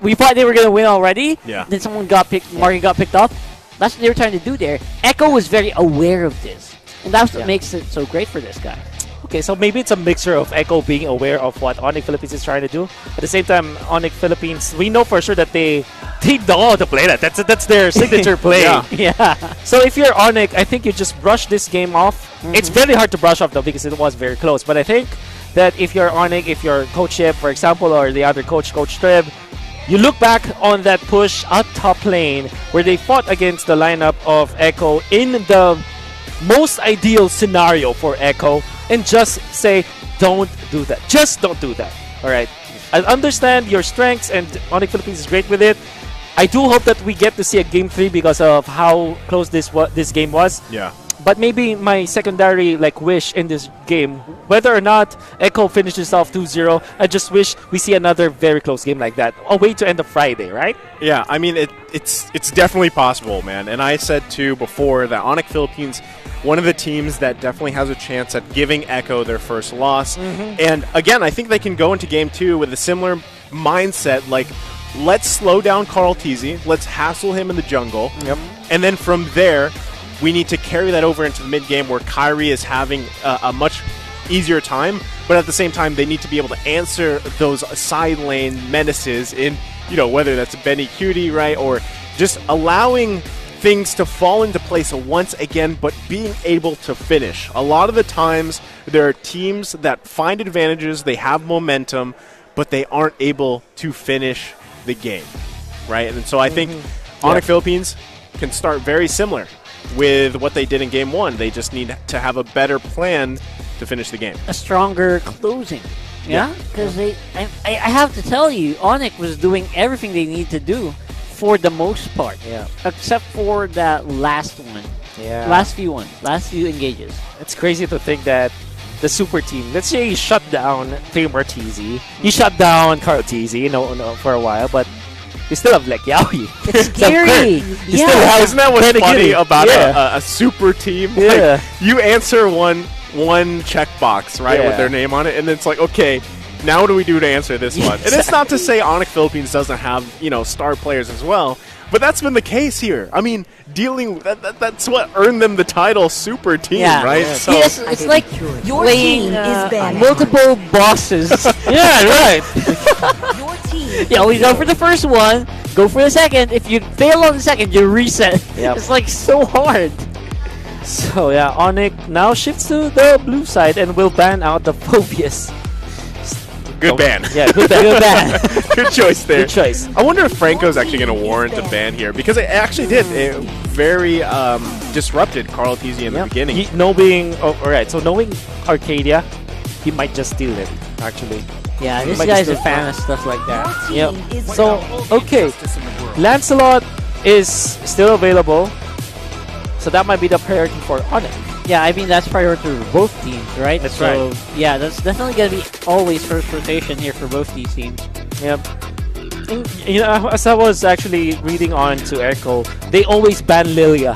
we thought they were going to win already. Yeah. Then someone got picked, Marky got picked up. That's what they were trying to do there. Echo was very aware of this. And that's what makes it so great for this guy. Okay, so maybe it's a mixture of Echo being aware of what Onyx Philippines is trying to do. At the same time, Onyx Philippines, we know for sure that they know how to play that. That's their signature play. Yeah. So if you're Onyx, I think you just brush this game off. It's very hard to brush off though because it was very close. But I think that if you're Onyx, if you're Coach Chip, for example, or the other coach, Coach Treb, you look back on that push out top lane where they fought against the lineup of Echo in the most ideal scenario for Echo, and just say, don't do that. Just don't do that. All right. I understand your strengths, and Onyx Philippines is great with it. I do hope that we get to see a game 3 because of how close this game was. Yeah. But maybe my secondary wish in this game, whether or not Echo finishes off 2-0, I just wish we see another very close game like that. A way to end the Friday, right? Yeah, I mean, it's definitely possible, man. And I said, too, before that Onyx Philippines, one of the teams that definitely has a chance at giving Echo their first loss. And, again, I think they can go into Game 2 with a similar mindset, like, let's slow down Carl Teasy, let's hassle him in the jungle, and then from there, we need to carry that over into the mid-game where Kyrie is having a much easier time, but at the same time, they need to be able to answer those side lane menaces in, whether that's Benny Cutie, right, or just allowing things to fall into place once again, but being able to finish. A lot of the times, there are teams that find advantages, they have momentum, but they aren't able to finish the game, right? And so I think Onyx Philippines can start very similar with what they did in Game 1. They just need to have a better plan to finish the game. A stronger closing. Yeah? Because I have to tell you, Onyx was doing everything they need to do for the most part. Yeah. Except for that last one. Yeah. Last few engages. It's crazy to think that the super team, let's say you shut down Trey Martese, you shut down Carl Teasy, for a while, but you still have Yaoi. It's scary. Isn't that what's funny about a super team? Yeah. Like, you answer one checkbox, right, with their name on it, and it's like, okay, now what do we do to answer this one? And it's not to say Onyx Philippines doesn't have, star players as well, but that's been the case here. I mean, that's what earned them the title super team, right? Yeah. So Yes, it's like Your playing team is banned. multiple bosses. Yeah, right. Your team. Yeah, we go for the first one, go for the second. If you fail on the second, you reset. Yep. It's like so hard. So yeah, Onyx now shifts to the blue side and will ban out the Phobius. good ban. Yeah, good ban. Good ban. Good choice there. Good choice. I wonder if Franco's actually going to warrant a ban here, because it actually did. It very disrupted Carl Teasy in the beginning. Knowing Arcadia, he might just steal it, actually. Yeah, this Might guy's just a fan of stuff like that. Yep. So, okay. Lancelot is still available. So that might be the priority for Onyx. Yeah, I mean, that's priority for both teams, right? That's so, right. Yeah, that's definitely going to be always first rotation here for both these teams. Yep. And, as I was actually reading on to Echo, they always ban Lilia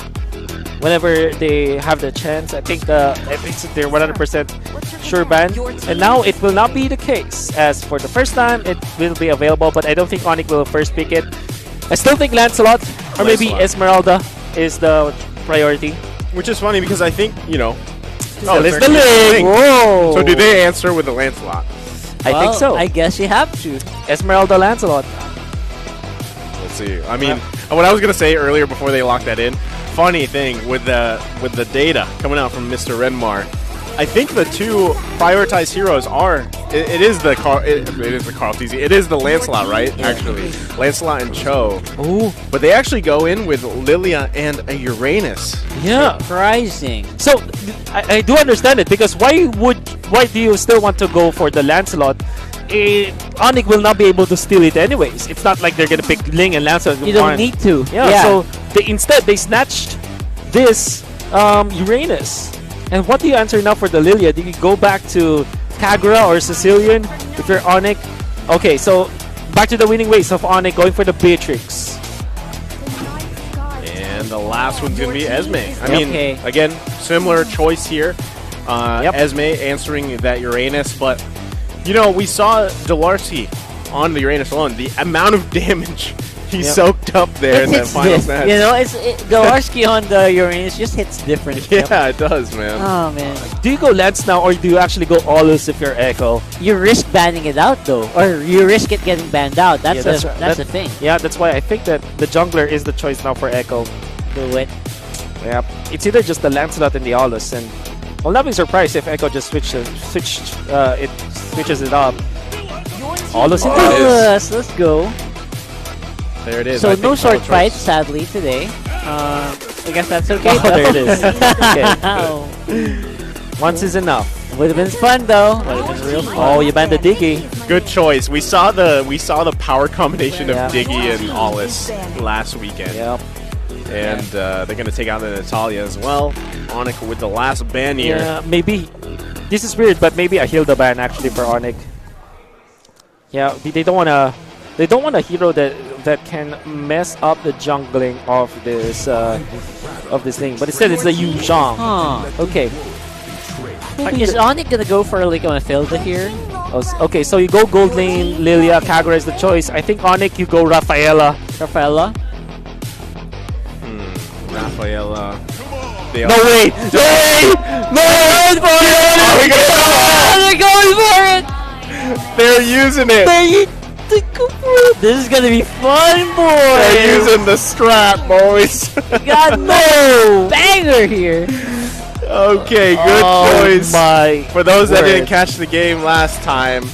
whenever they have the chance. I think they're 100% sure ban. And now it will not be the case. As for the first time, it will be available, but I don't think Onyx will first pick it. I still think Lancelot or maybe Esmeralda is the priority. Which is funny because I think, Oh, it's the link! Whoa! So do they answer with the Lancelot? I think so. I guess you have to. Esmeralda Lancelot. Let's see. I mean, what I was gonna say earlier before they locked that in, funny thing with the data coming out from Mr. Renmar, I think the two prioritized heroes are it is the Carl Teasy. It is the Lancelot, right? Actually, Lancelot and Cho. Ooh. But they actually go in with Lilia and a Uranus. Yeah. Surprising. So I do understand it, because why do you still want to go for the Lancelot? Onyx will not be able to steal it anyways. It's not like they're gonna pick Ling and Lancelot. You don't need to. Yeah. So instead they snatched this Uranus. And what do you answer now for the Lilia? Do you go back to Kagura or Sicilian if you're Onyx? Okay, so back to the winning ways of Onyx, going for the Beatrix. And the last one's going to be Esme. I mean, again, similar choice here. Esme answering that Uranus, but, we saw Delarcy on the Uranus alone. The amount of damage He's soaked up there It in that hits final diff, match. you know, the Arski on the Uranus just hits different. Yeah, it does, man. Oh man, Do you go Lance now, or do you actually go Olus if you're Echo? you risk banning it out though, or you risk it getting banned out. That's right. that's the thing. Yeah, that's why I think that the jungler is the choice now for Echo. Do it. Yeah, it's either just the Lancelot and the Olus, and I'll not be surprised if Echo just switches it up. Olus into Let's go. There it is. So I no think sword Choice- fight, sadly today. I guess that's okay. Oh, there it is. Okay. Oh. Once is enough. Would have been fun though. Would have been real fun. Oh, you banned the Diggy. Good choice. We saw the power combination of Yeah. Diggy and Ollis last weekend. Yep. And they're going to take out the Natalia as well. Onyx with the last ban here. Yeah, maybe. This is weird, but maybe a Hilda ban actually for Onyx. Yeah, they don't want to. They don't want a hero that can mess up the jungling of this thing. But instead, it's the Yu Zhang. Huh. Okay. Is Onyx gonna go for like a Mathilda here? Okay, so you go Gold Lane, Lilia, Kagura is the choice. I think Onyx, you go Rafaela. Rafaela? Rafaela. No way! No way! No! They're going for it! They're using it. This is gonna be fun, boys! They're using the strap, boys. Got no banger here. Okay, good choice. My For those that word. didn't catch the game last time,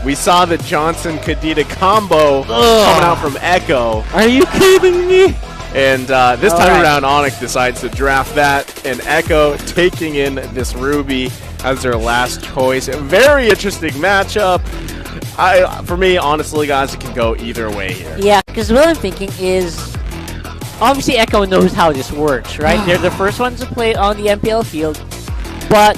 we saw the Johnson-Kadita combo coming out from Echo. Are you kidding me? And this time Alright. around, Onyx decides to draft that, and Echo taking in this Ruby as their last choice. A very interesting matchup. For me, honestly, guys, it can go either way here. Yeah, because what I'm thinking is, obviously Echo knows how this works, right? They're the first ones to play on the MPL field, but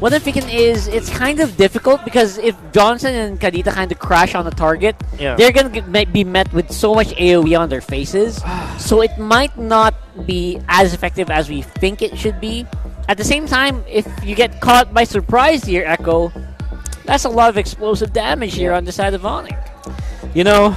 what I'm thinking is it's kind of difficult because if Johnson and Kadita kind of crash on the target, Yeah. they're going to be met with so much AoE on their faces, so it might not be as effective as we think it should be. At the same time, if you get caught by surprise here, Echo, that's a lot of explosive damage here on the side of Onyx. You know,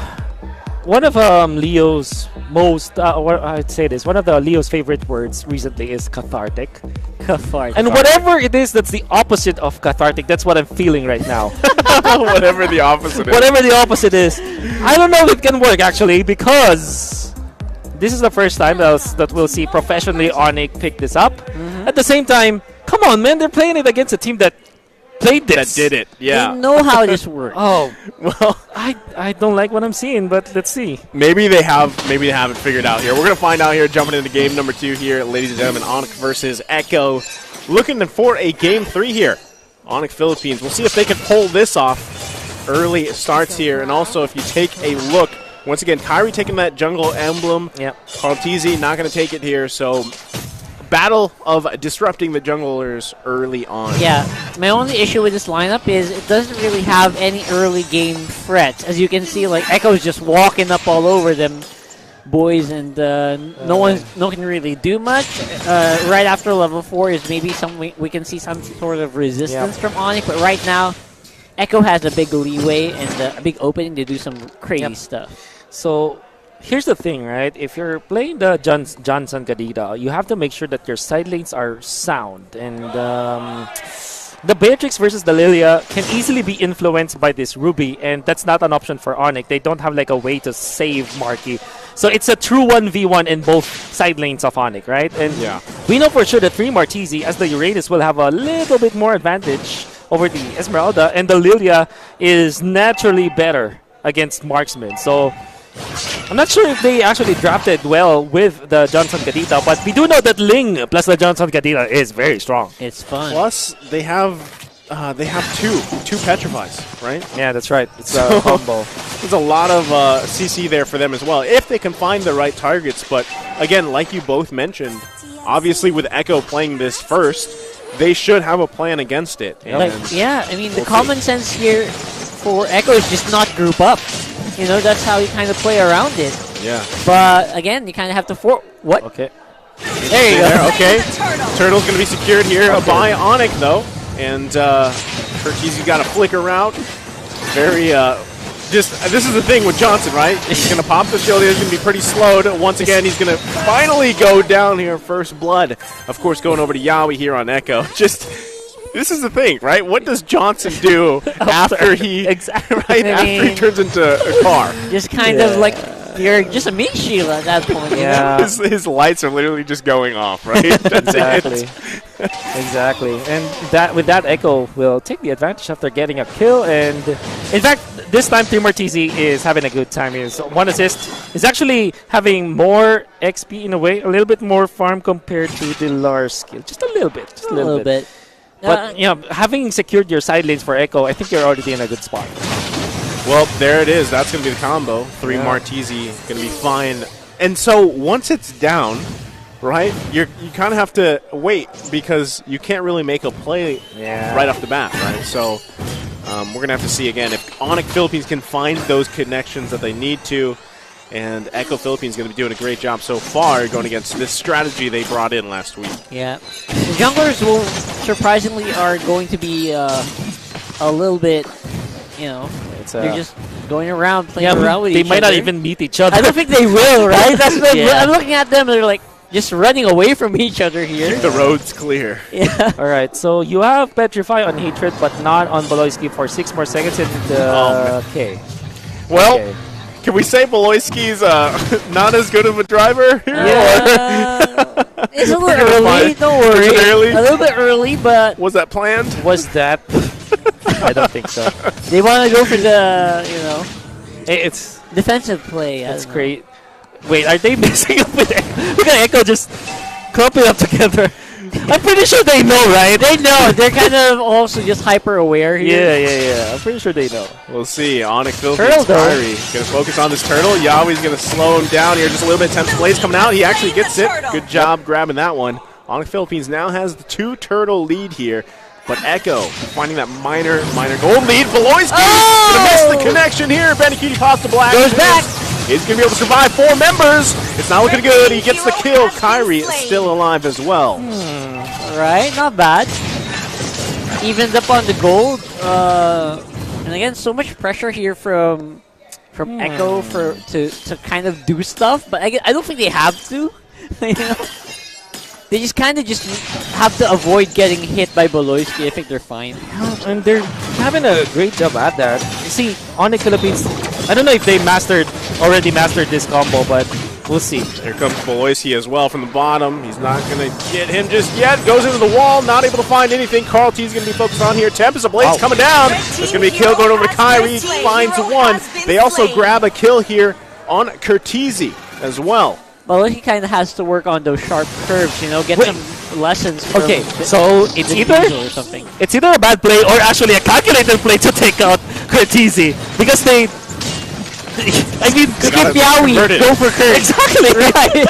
one of Leo's most, I'd say this, one of the Leo's favorite words recently is cathartic. Cathartic. And whatever it is that's the opposite of cathartic, that's what I'm feeling right now. Whatever the opposite is. Whatever the opposite is. I don't know if it can work actually, because this is the first time that we'll see professionally Onyx pick this up. At the same time, come on man, they're playing it against a team that played this. That did it, yeah. They know how this works. Oh, Well, I don't like what I'm seeing, but let's see. maybe they haven't figured out here. We're gonna find out here, jumping into game number 2 here, ladies and gentlemen. Onyx versus Echo, looking for a game 3 here. Onyx Philippines. We'll see if they can pull this off. Early starts here, and also if you take a look, once again, Kyrie taking that jungle emblem. Yep. Carl TZ not gonna take it here. So, battle of disrupting the junglers early on. Yeah, my only issue with this lineup is it doesn't really have any early game threats. As you can see, like Echo's just walking up all over them boys, and no one can really do much. Right after level 4 is maybe we can see some sort of resistance from Onyx, but right now Echo has a big leeway and a big opening to do some crazy stuff. So here's the thing, right? If you're playing the Johnson Kadita, you have to make sure that your side lanes are sound. And the Beatrix versus the Lilia can easily be influenced by this Ruby, and that's not an option for Onyx. They don't have like a way to save Marky. So it's a true 1v1 in both side lanes of Onyx, right? And Yeah. we know for sure that 3 Martizi as the Uranus will have a little bit more advantage over the Esmeralda, and the Lilia is naturally better against marksmen. So I'm not sure if they actually drafted well with the Johnson Kadita, but we do know that Ling plus the Johnson Kadita is very strong. It's fun. Plus, they have two petrifies, right? Yeah, that's right. It's So- a combo. There's a lot of CC there for them as well, if they can find the right targets. But again, like you both mentioned, obviously with Echo playing this first, they should have a plan against it. And Yeah, I mean, the we'll common sense here for Echo is just not group up. You know, that's how you kind of play around it. yeah. But again, you kind of have to What? Okay. There you go. There, okay. Turtle's going to be secured here by Onyx, though. And Kurtiz got a flicker route. Very Just this is the thing with Johnson, right? He's going to pop the shield. He's going to be pretty slowed. Once again, he's going to finally go down here. First blood. Of course, going over to Yaoi here on Echo. Just this is the thing, right? What does Johnson do after he exactly after he turns into a car? Just kind of like you're just a meat shield at that point. Yeah. His lights are literally just going off, right? That's Exactly. it. Exactly. And that with that, Echo will take the advantage after getting a kill. And in fact, this time Team TZ is having a good time. Is one assist. Is actually having more XP in a way, a little bit more farm compared to the Lars skill. Just a little bit. Just A little bit. But you know, having secured your side lanes for Echo, I think you're already in a good spot. Well, there it is. That's going to be the combo. 3 Martizi going to be fine. And so once it's down, right, you kind of have to wait because you can't really make a play right off the bat, right? So we're going to have to see again if Onyx Philippines can find those connections that they need to. And Echo Philippines is going to be doing a great job so far going against this strategy they brought in last week. Yeah. The junglers will surprisingly are going to be a little bit, you know, they're just going around, playing around with each other. They might not even meet each other. I don't think they will, right? That's what I'm looking at them, they're like just running away from each other here. The road's clear. Yeah. Alright, so you have Petrify on Hatred, but not on Boloyski for 6 more seconds in the K. Well, Okay. can we say Beloyski's not as good of a driver here? Yeah. It's a little We're gonna early, find- don't worry. Is it early? A little bit early, but Was that planned? Was that? I don't think so. they want to go for the, you know, It's defensive play. That's great. Wait, are they mixing up with Look at Echo just clumping up together. I'm pretty sure they know, right? They know. They're kind of also just hyper aware here. Yeah. I'm pretty sure they know. We'll see. Onyx Turtle, Philippines though. Kyrie going to focus on this turtle. Yaoi's going to slow him down here just a little bit. Temps Blaze coming out. He actually gets it. Good job grabbing that one. Onyx Philippines now has the 2 turtle lead here. But Echo finding that minor gold lead. Beloyski going to miss the connection here. Benikini pops the black. Goes back. He's going to be able to survive 4 members. It's not looking good. He gets the kill. Kyrie is still alive as well. Right, not bad. Evens up on the gold. And again, so much pressure here from Echo to kind of do stuff, but I don't think they have to. You know? They just kind of just have to avoid getting hit by Boloyski. I think they're fine. And they're having a great job at that. You see, Onyx Philippines, I don't know if they already mastered this combo, but we'll see. Here comes Beloyski as well from the bottom. He's not going to get him just yet. Goes into the wall, not able to find anything. Carl T is going to be focused on here. Tempest Blaze coming down. There's going to be a kill going over to Kyrie. Finds one. They also grab a kill here on Curtizi as well. Well, he kind of has to work on those sharp curves, you know, get some lessons from Okay, so it's the either diesel or something. it's either a bad play or actually a calculated play to take out Curtizi because they. I mean, gotta skip Yaoi, convert it. go for Kurt. exactly Right.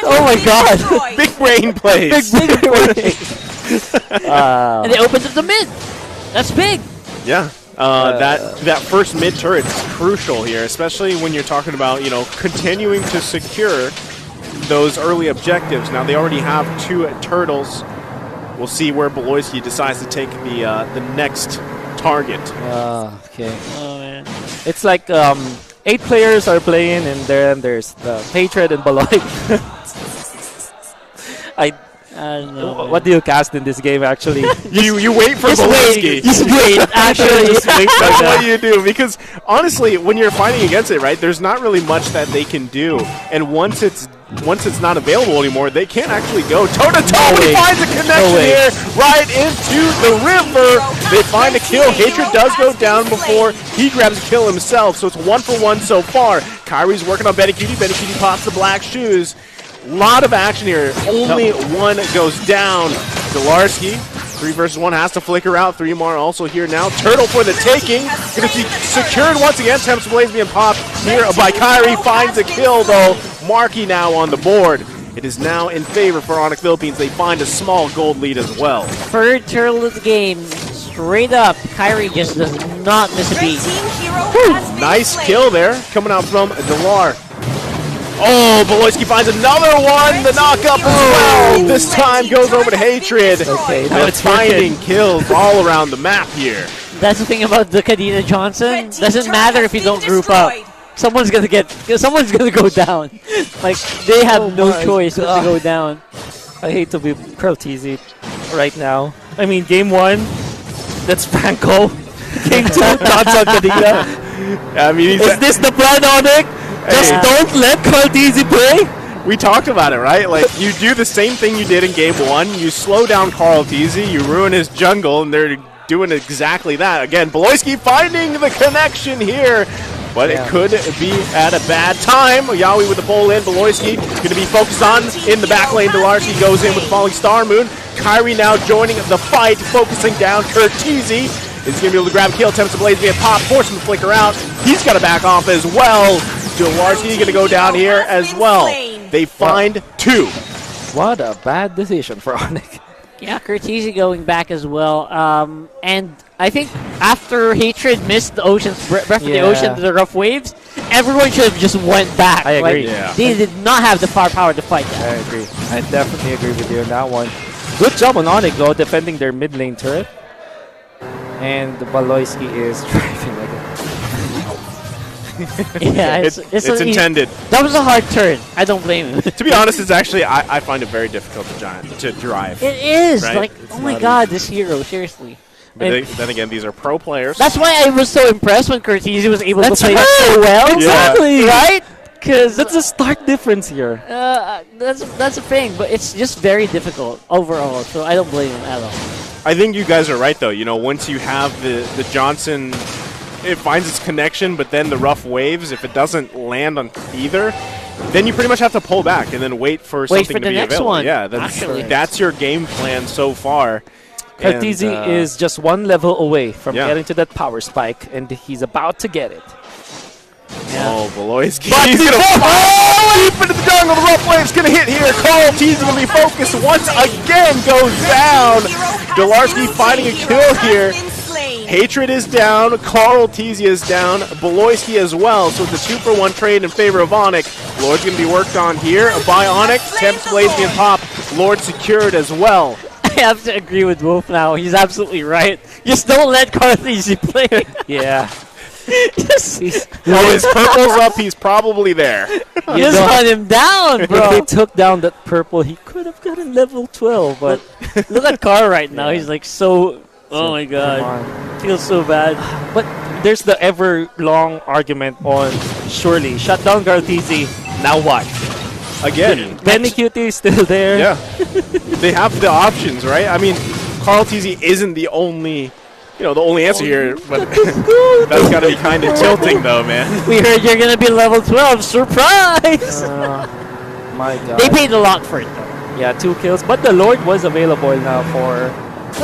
Oh my god. Big brain plays. Big play. And it opens up the mid. That's big. Yeah. That first mid turret is crucial here, especially when you're talking about, you know, continuing to secure those early objectives. Now they already have 2 turtles. We'll see where Beloyski decides to take the next target. Okay. Oh man. It's like 8 players are playing, and then there's the Hatred and Beloy. I don't know. What do you cast in this game, actually? You wait for Just Beloyski. wait. Just wait. Actually, Just wait for That's that. what you do, because honestly, when you're fighting against it, right, there's not really much that they can do. And once it's not available anymore, they can't actually go toe-to-toe. He finds a connection here right into the river. They find a kill. Hatred does go down before he grabs a kill himself, so it's 1 for 1 so far. Kyrie's working on Benikini. Benikini pops the black shoes. Lot of action here. Only one goes down. Delarski, 3 versus 1, has to flicker out. 3 more also here now. Turtle for the taking. Going to be secured once again. Temps Blaze being popped here by Kyrie. Finds a kill though. Marky now on the board. It is now in favor for Onyx Philippines. They find a small gold lead as well. third turtle of the game. Straight up, Kyrie just does not miss a beat. Nice kill there. Coming out from Delar. Oh, Beloyski finds another one. The knockup as well. This time goes over to Hatred. Okay, now They're it's finding kills all around the map here. That's the thing about the Kadena Johnson. Red team's Doesn't turret matter has if you been don't group up. destroyed. Someone's gonna go down. Like they have Oh no my choice but to God. go down. I hate to be Curl-TZ right now. I mean, game 1, that's Franco. Game 2, Johnson Kadena. I mean, Is this the plan, Onic? Just Hey. don't let Curl-TZ play? we talked about it, right? Like, you do the same thing you did in game 1. You slow down Carl Teasy, you ruin his jungle, and they're doing exactly that. Again, Beloyski finding the connection here, but it could be at a bad time. Yawi with the pull in. Beloyski going to be focused on in the back lane. Delarski goes in with the falling star moon. Kyrie now joining the fight, focusing down. Curtizi is going to be able to grab a kill. Attempts to blaze me at pop, force him to flicker out. He's got to back off as well. Delarski going to go down here as well. They find 2. What a bad decision for Onic. Yeah, Curtizi going back as well. And I think after Hatred missed the Ocean's Breath of the Ocean to the rough waves, everyone should have just went back. I agree. Like, Yeah. They did not have the firepower to fight that. I agree. I definitely agree with you on that one. Good job on Onic, though, defending their mid lane turret. And Baloyski is driving like a... Yeah, It's intended. That was a hard turn. I don't blame him. To be honest, it's actually, I find it very difficult to drive. It is Right? like, oh my god, this hero, seriously. But then again, these are pro players. That's why I was so impressed when Curtizi was able to That's play right. that so well. Exactly. Right? Because That's a stark difference here. that's the thing, but it's just very difficult overall. So I don't blame him at all. I think you guys are right, though. You know, once you have the Johnson, it finds its connection, but then the rough waves, if it doesn't land on either, then you pretty much have to pull back and then wait for something for to the be next available. one, Yeah, actually. that's your game plan so far. Curtizi And, is just 1 level away from Yeah. getting to that power spike, and he's about to get it. Oh, Beloyski. He's going to fall deep into the jungle. The rough wave's going to hit here. Carl T's going to be focused once again. Goes down. Delarski finding a kill here. Hatred is down. Carl Teasy is down. Beloyski as well. So it's a 2-for-1 trade in favor of Onic. Lord's going to be worked on here by Onic. Temps Blaze and pop. Lord secured as well. I have to agree with Wolf now. He's absolutely right. Just don't let Curtizi play. Yeah. Just Well, his purple's up. He's probably there. just run him down, If bro. they took down that purple, he could have gotten level 12, but Look at Carl right now. He's like so. Oh my come god. on. Feels so bad. But there's the ever long argument on surely shut down Gartizi. Now what? Again. Benny Cutie is still there. Yeah. They have the options, right? I mean, Carl Teasy isn't the only, the only answer here, but that's got to be kind of tilting, though, man. We heard you're gonna be level 12. Surprise! My God. They paid a lot for it though. Yeah, 2 kills, but the Lord was available now for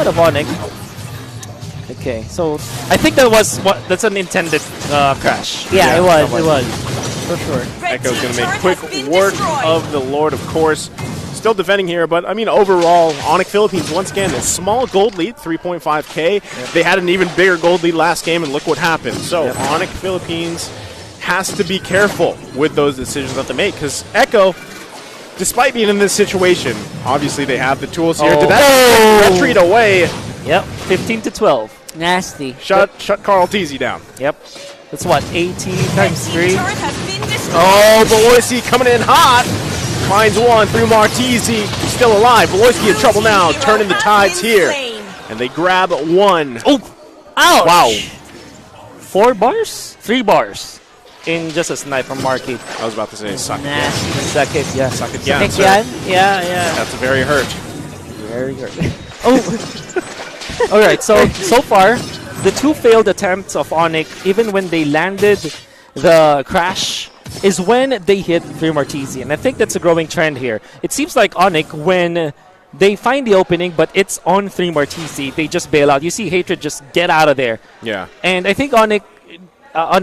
Onic. Okay, so I think that's an intended crash. Yeah, Yeah, it was. someone- It was for sure. Echo's going to make quick work of the Lord, of course. Still defending here, but I mean, overall, Onic Philippines, once again, a small gold lead, 3.5K. They had an even bigger gold lead last game, and look what happened. So, Onic Philippines has to be careful with those decisions that they make, because Echo, despite being in this situation, obviously they have the tools here. Did that retreat away? Yep, 15 to 12. Nasty. Shut Carl Teasy down. Yep. That's what, 18 times 3? Oh, Beloyski coming in hot. Finds one through Martisi. Still alive. Beloyski in trouble now. Turning the tides here. And they grab one. Oh! Ouch! Wow. 4 bars? 3 bars. In just a snipe from Marky. I was about to say suck. Nasty. Second, yeah. Suck it Think down, sir. yan? Yeah. That's very hurt. Very good. Alright, so far, the 2 failed attempts of Onic, even when they landed the crash, is when they hit 3 Martisi. And I think that's a growing trend here. It seems like Onic, when they find the opening, but it's on 3 Martisi, they just bail out. You see Hatred just get out of there. Yeah. And I think Onic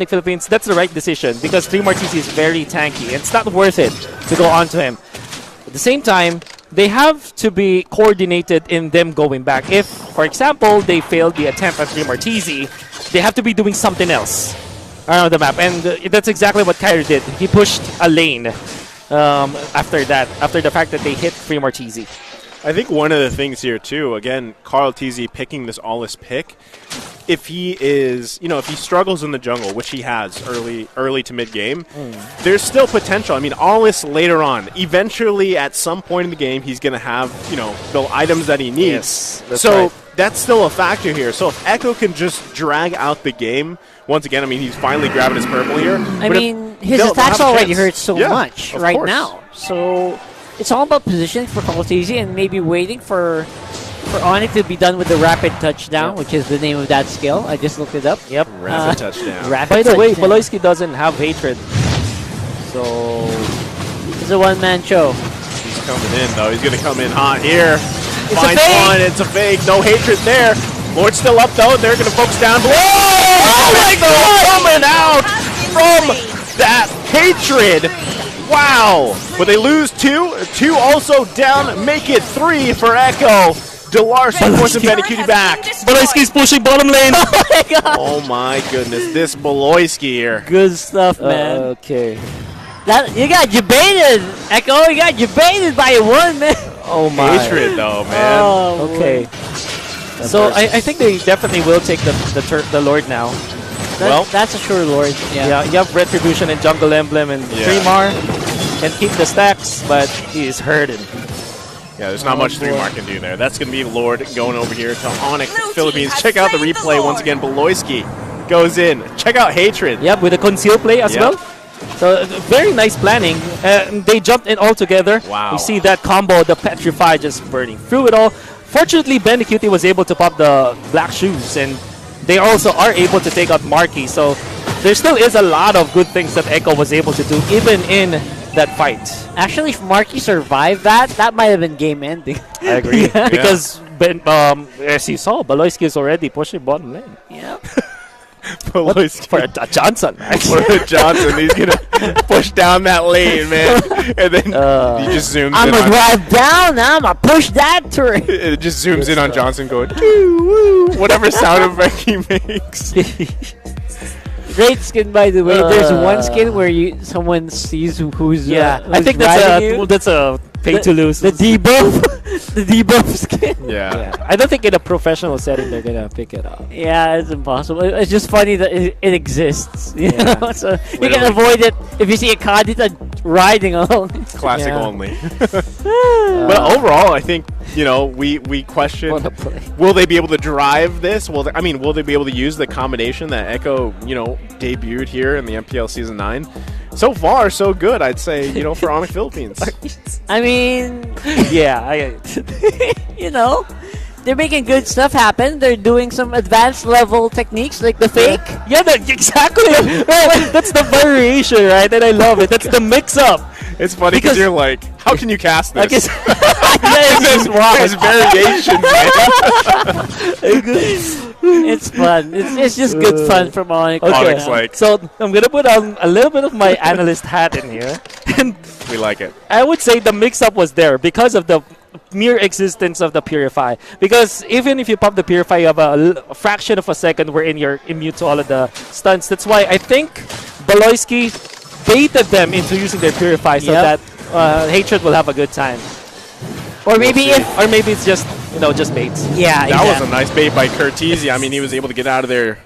Philippines, that's the right decision because 3 Martisi is very tanky. And it's not worth it to go onto him. At the same time, they have to be coordinated in them going back. If, for example, they failed the attempt at 3 Martisi, they have to be doing something else around the map. And that's exactly what Kyrie did. He pushed a lane after that, after the fact that they hit 3 Martisi. I think one of the things here, too, again, Carl TZ picking this Allis pick, if he is, if he struggles in the jungle, which he has early to mid-game, there's still potential. I mean, Allis later on, eventually at some point in the game, he's going to have, the items that he needs. Yes, so right. that's still a factor here. So if Echo can just drag out the game, once again, I mean, he's finally grabbing his purple here. I mean, his attacks already hurt so much right now. So it's all about positioning for Carl TZ and maybe waiting for Onyx to be done with the rapid touchdown, which is the name of that skill. I just looked it up. Yep. Rapid touchdown. By the way, Baloyski doesn't have hatred. So it's a one-man show. He's coming in, though. He's going to come in hot here. It's Finds a fake. one. It's a fake. No hatred there. Lord's still up, though. They're going to focus down below. Oh, my God! Coming out from that hatred. Wow. But they lose 2. 2 also down. Make it 3 for Echo. Delarson forcing Benecutie back. Baloyski's pushing bottom lane. Oh my God! Oh my goodness, this Baloyski here. Good stuff, man. Okay. You got debated, Echo. You got debated by one, man. Oh my. Hatred though, man. Oh, Okay. So I think they definitely will take the Lord now. That's a sure Lord. Yeah, you have Retribution and Jungle Emblem and Fremar can keep the stacks, but he's hurting. Yeah, there's not much 3-Mark can do there. That's going to be Lord going over here to Onyx Philippines. Check out the replay once again. Baloyski goes in. Check out Hatred. Yep, with a conceal play as well. So very nice planning. They jumped in all together. Wow. We see that combo, the Petrify just burning through it all. Fortunately, Benecutie was able to pop the black shoes, and they also are able to take out Marky. So there still is a lot of good things that Echo was able to do, even in that fight. Actually, if Marky survived that might have been game ending. I agree. Because as you saw, Baloyski is already pushing bottom lane. Yeah. Baloyski. For a Johnson, For a Johnson, he's going to push down that lane, man. And then he just zooms I'm in. gonna drive down. I'm gonna push that turret. It just zooms in on Johnson going, woo, whatever sound effect he makes. Great skin, by the way. There's one skin where someone sees who's I think riding that's a pay to lose. the debuff, the debuff skin. Yeah. I don't think in a professional setting they're gonna pick it up. Yeah, it's impossible. It's just funny that it exists. You Yeah. know? So you can avoid it if you see a Kadita riding along. Classic only. But overall, I think, we question, What a play. will they be able to drive this? Will they be able to use the combination that Echo, debuted here in the MPL Season 9? So far, so good, I'd say, for Onyx Philippines. I mean, Yeah, they're making good stuff happen. They're doing some advanced level techniques like the fake. yeah, exactly. That's the variation, right? And I love it. That's the mix-up. It's funny because you're like, how can you cast this? There's There's variations, man. It's fun. It's just good fun from Onyx. Okay. Onyx, like, So I'm gonna put on a little bit of my analyst hat in here, and we like it. I would say the mix-up was there because of the mere existence of the Purify. Because even if you pop the Purify, you have a fraction of a second wherein you're immune to all of the stunts. That's why I think Baloyski baited them into using their Purify so that Hatred will have a good time. Or maybe it's just just baits. Yeah, That was a nice bait by Curtisi. I mean, he was able to get out of there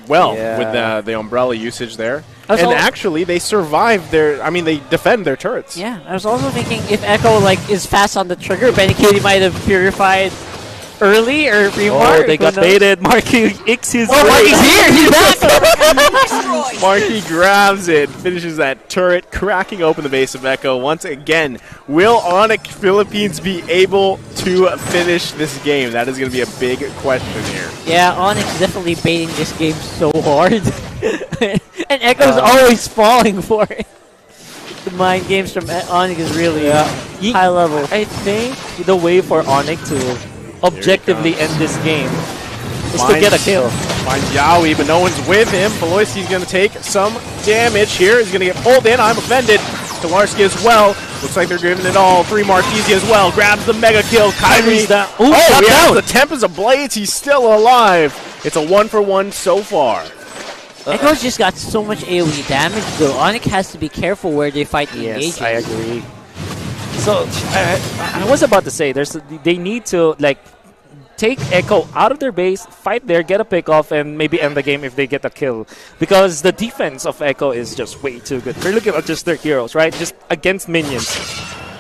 with the umbrella usage there. And actually, they survived they defend their turrets. Yeah, I was also thinking if Echo is fast on the trigger, Benecutie might have purified early or Oh, they got baited. Marky X is Marky's here. He's back. Marky grabs it, finishes that turret, cracking open the base of Echo once again. Will Onyx Philippines be able to finish this game? That is going to be a big question here. Yeah, Onyx definitely baiting this game so hard. And Echo's always falling for it. The mind games from Onyx is really high level. I think the way for Onyx to objectively end this game is to get a kill. Finds Yaoi, but no one's with him. Baloyski's going to take some damage here. He's going to get pulled in. I'm offended. Delarski as well. Looks like they're giving it all. 3-Mark easy as well. Grabs the mega kill. Kyrie's down. Down. The Tempest of Blades. He's still alive. It's a 1-for-1 so far. Echo's just got so much AoE damage, though. Onyx has to be careful where they fight the engagement. Yes, I agree. So I was about to say they need to like take Echo out of their base, fight there, get a pick off, and maybe end the game if they get a kill. Because the defense of Echo is just way too good. We're looking at just their heroes, right? Just against minions.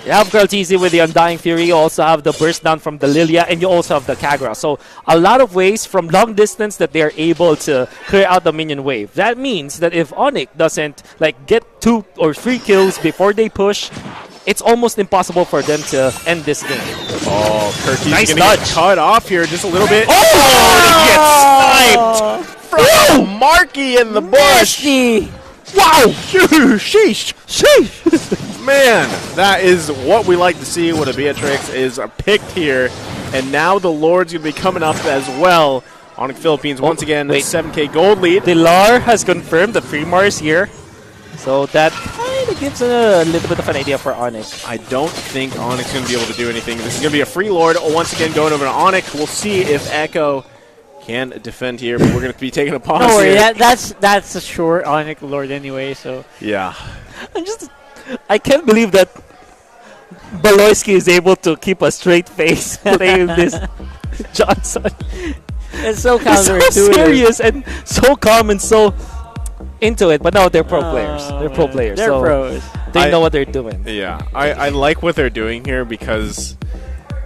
You have Girl TZ with the Undying Fury, you also have the burst down from the Lilia, and you also have the Kagura. So a lot of ways from long distance that they are able to clear out the minion wave. That means that if Onyx doesn't like get 2 or 3 kills before they push, it's almost impossible for them to end this game. Oh, Kirky's Nice gonna get cut off here just a little bit. Oh, he gets sniped from Marky in the bush. Wow! Sheesh! Sheesh! Man, that is what we like to see when a Beatrix is picked here. And now the Lord's going to be coming up as well. Onyx Philippines, once again, 7K gold lead. Dilar has confirmed that Fremar is here. So that kind of gives a little bit of an idea for Onyx. I don't think Onyx is going to be able to do anything. This is going to be a free Lord. Once again, going over to Onyx. We'll see if Echo can defend here, but we're going to be taking a pause. Don't worry, here. that's a short Onyx Lord anyway. So yeah, I can't believe that Baloyski is able to keep a straight face playing this Johnson. It's so He's counterintuitive. so serious and so calm and so into it. But no, they're pro players. They're pro players. They're so pros. They know what they're doing. Yeah, I like what they're doing here because,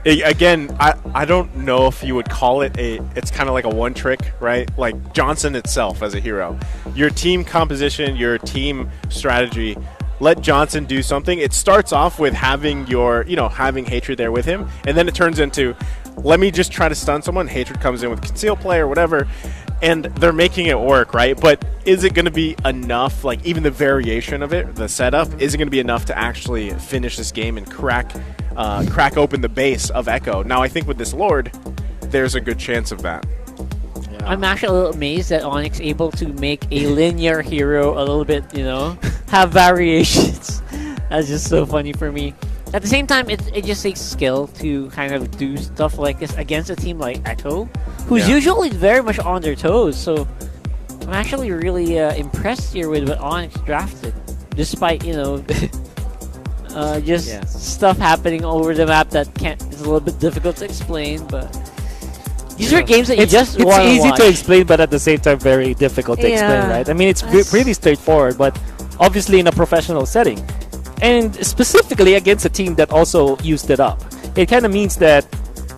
again, I don't know if you would call it it's kind of like a one trick, right? Like Johnson itself as a hero. Your team composition, your team strategy, let Johnson do something. It starts off with having having Hatred there with him, and then it turns into, let me just try to stun someone. Hatred comes in with conceal play or whatever, and they're making it work, right? But is it going to be enough, like even the variation of it, the setup, is it going to be enough to actually finish this game and crack open the base of Echo? Now, I think with this Lord, there's a good chance of that. I'm actually a little amazed that Onyx able to make a linear hero a little bit, have variations. That's just so funny for me. At the same time, it just takes skill to kind of do stuff like this against a team like Echo, who's usually very much on their toes. So I'm actually really impressed here with what Onyx drafted, despite stuff happening over the map that is a little bit difficult to explain. But these are games that you just want to watch. It's easy to explain, but at the same time, very difficult to explain, right? I mean, it's pretty straightforward, but obviously in a professional setting. And specifically against a team that also used it up. It kind of means that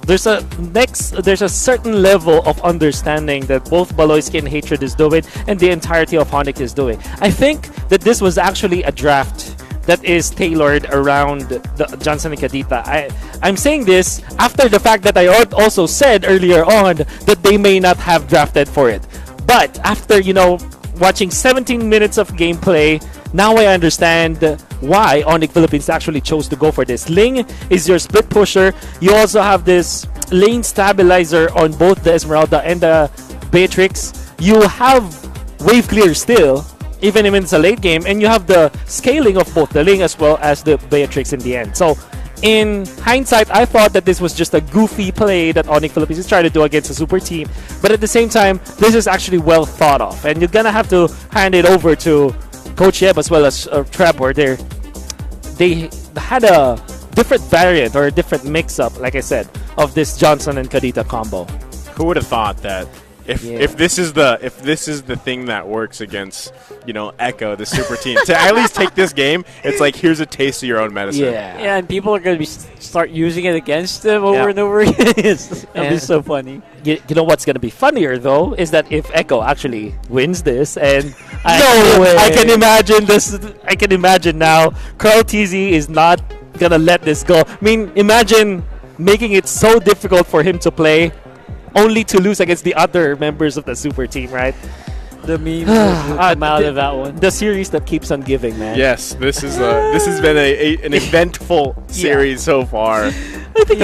there's a certain level of understanding that both Baloyski and Hatred is doing and the entirety of Onyx is doing. I think that this was actually a draft that is tailored around the Johnson and Kadita. I'm saying this after the fact that I also said earlier on that they may not have drafted for it. But after, watching 17 minutes of gameplay, now I understand why Onyx Philippines actually chose to go for this. Ling is your split pusher. You also have this lane stabilizer on both the Esmeralda and the Beatrix. You have wave clear still, even if it's a late game, and you have the scaling of both the Ling as well as the Beatrix in the end. So in hindsight, I thought that this was just a goofy play that Onyx Philippines is trying to do against a super team. But at the same time, this is actually well thought of. And you're going to have to hand it over to Coach Yeb as well as Trevor. They had a different variant or a different mix-up, like I said, of this Johnson and Kadita combo. Who would have thought that if this is the thing that works against Echo, the super team, to at least take this game, it's like, here's a taste of your own medicine. Yeah, and people are going to start using it against them over and over again. It'll be so funny. You know what's going to be funnier though is that if Echo actually wins this, and I can imagine this. I can imagine now, Carl TZ is not gonna let this go. I mean, imagine making it so difficult for him to play, only to lose against the other members of the super team, right? The memes come out of that one. The series that keeps on giving, man. Yes, this has been an eventful series so far. I think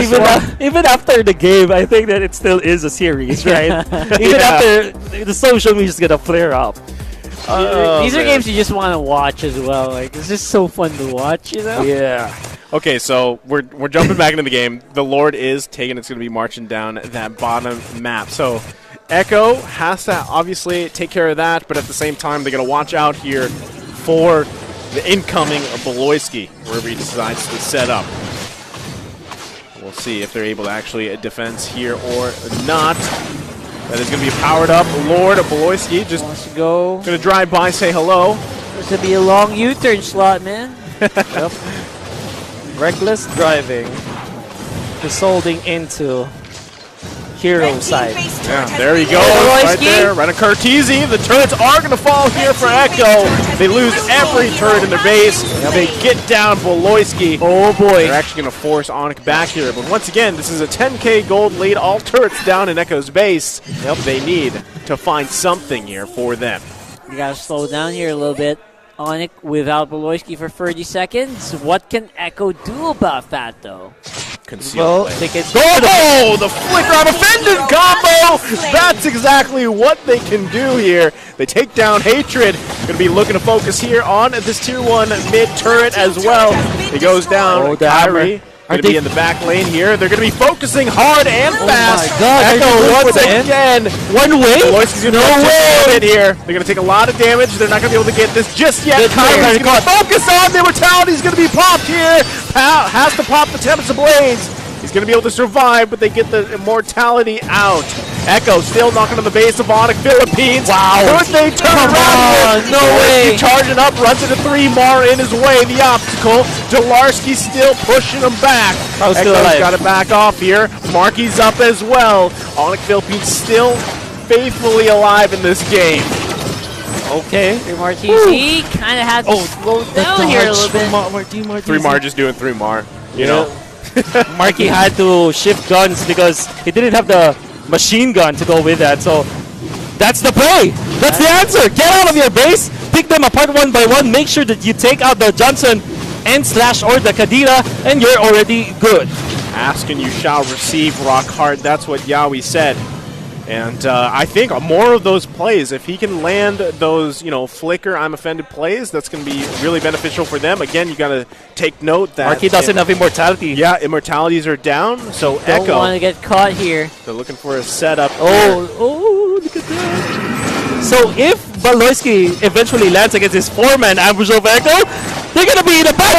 even after the game, I think that it still is a series, right? Even after the social media is gonna flare up. These are games you just want to watch as well. Like, it's just so fun to watch, Yeah. Okay, so we're jumping back into the game. The Lord is taking. It's going to be marching down that bottom map. So Echo has to obviously take care of that, but at the same time, they're going to watch out here for the incoming Beloyski, wherever he decides to set up. We'll see if they're able to actually defense here or not. That is going to be powered up. Lord Beloyski just Wants to go. going to drive by, say hello. This would be a long U-turn slot, man. Yep. Reckless driving. Resulting into hero side. Yeah, there he goes, Beloyski. right there, right on Cartesi. The turrets are going to fall here for Echo. They lose every turret in their base. They get down Beloyski. Oh boy. They're actually going to force Onyx back here. But once again, this is a 10k gold lead. All turrets down in Echo's base. Yep, they need to find something here for them. You gotta slow down here a little bit. Onyx without Beloyski for 30 seconds. What can Echo do about that, though? Conceal They can Oh, the flicker on offended combo! That's exactly what they can do here. They take down Hatred. Going to be looking to focus here on this tier 1 mid turret as well. He goes down. Oh, the Kyrie hammer. going to be in the back lane here. They're going to be focusing hard and fast. my God, Echo they're once going for the again. One way? Beloyski's going to participate here. They're going to take a lot of damage. They're not going to be able to get this just yet. Kyrie's going to focus on the immortality. He's going to be popped here. Has to pop the Tempest Blades. He's going to be able to survive, but they get the immortality out. Echo still knocking on the base of Onyx Philippines. Wow. Could they turn around? No way. Charging up, runs into 3. Mar in his way, the obstacle. Delarski still pushing him back. Echo's got to back off here. Marky's up as well. Onyx Philippines still faithfully alive in this game. Okay. 3 kind of had to slow down here a little bit. 3 Mar just doing 3 Mar. You know? Marky had to shift guns because he didn't have the machine gun to go with that. So that's the play. That's the answer. Get out of your base. Pick them apart one by one. Make sure that you take out the Johnson and slash or the Kadira, and you're already good. Ask and you shall receive, rock hard. That's what Yaoi said. And I think more of those plays, if he can land those, flicker, I'm offended plays, that's going to be really beneficial for them. Again, you got to take note that Marky doesn't have immortality. Yeah, immortalities are down. So Don't Echo, want to get caught here. they're looking for a setup. Oh, look at that. So if Beloyski eventually lands against his 4-man ambush of Echo, they're going to be in a bad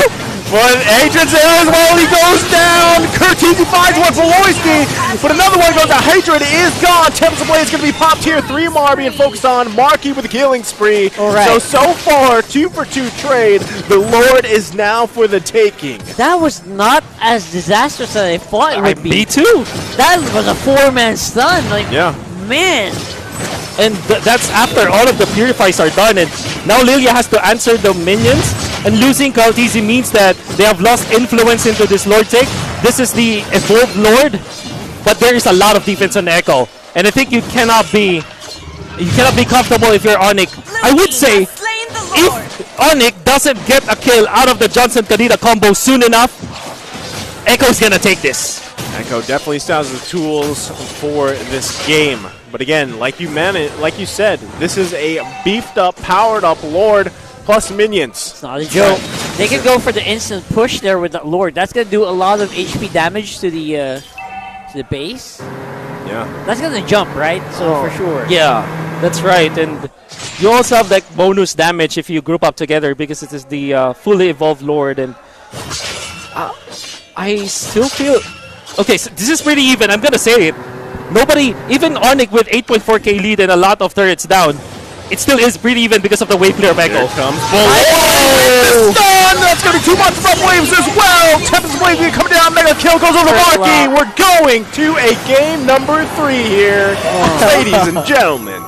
spot. But Hatred's there as well. He goes down. Curtisi finds one for Beloyski, but another one goes down. Hatred is gone. Tempest Blade is going to be popped here. 3 Mar being focused on. Marky with a killing spree. All right. So far, 2 for 2 trade. The Lord is now for the taking. That was not as disastrous as I thought it would be. Me too. That was a 4-man stun. Like, Yeah. man. And that's after all of the purifies are done. And now Lilia has to answer the minions. And losing Kaltizi means that they have lost influence into this Lord take. This is the evolved Lord. But there is a lot of defense on Echo. And I think you cannot be comfortable if you're Onyx. I would say if Onyx doesn't get a kill out of the Johnson Kadira combo soon enough, Echo's gonna take this. Echo definitely still has the tools for this game. But again, like you said, this is a beefed up, powered up Lord plus minions. It's not a joke. They could go for the instant push there with the Lord. That's going to do a lot of HP damage to the base. Yeah. That's going to jump, right? So for sure. Yeah, that's right. And you also have like bonus damage if you group up together because it is the fully evolved Lord. And I still feel... Okay, so this is pretty even. I'm going to say it. Nobody, even Onyx with 8.4k lead and a lot of turrets down, it still is pretty even because of the wave clear of Echo. Here comes the stun! That's going to be too much from Waves as well! Tempest Blade coming down, mega kill goes over Marky! We're going to a game number 3 here, ladies and gentlemen.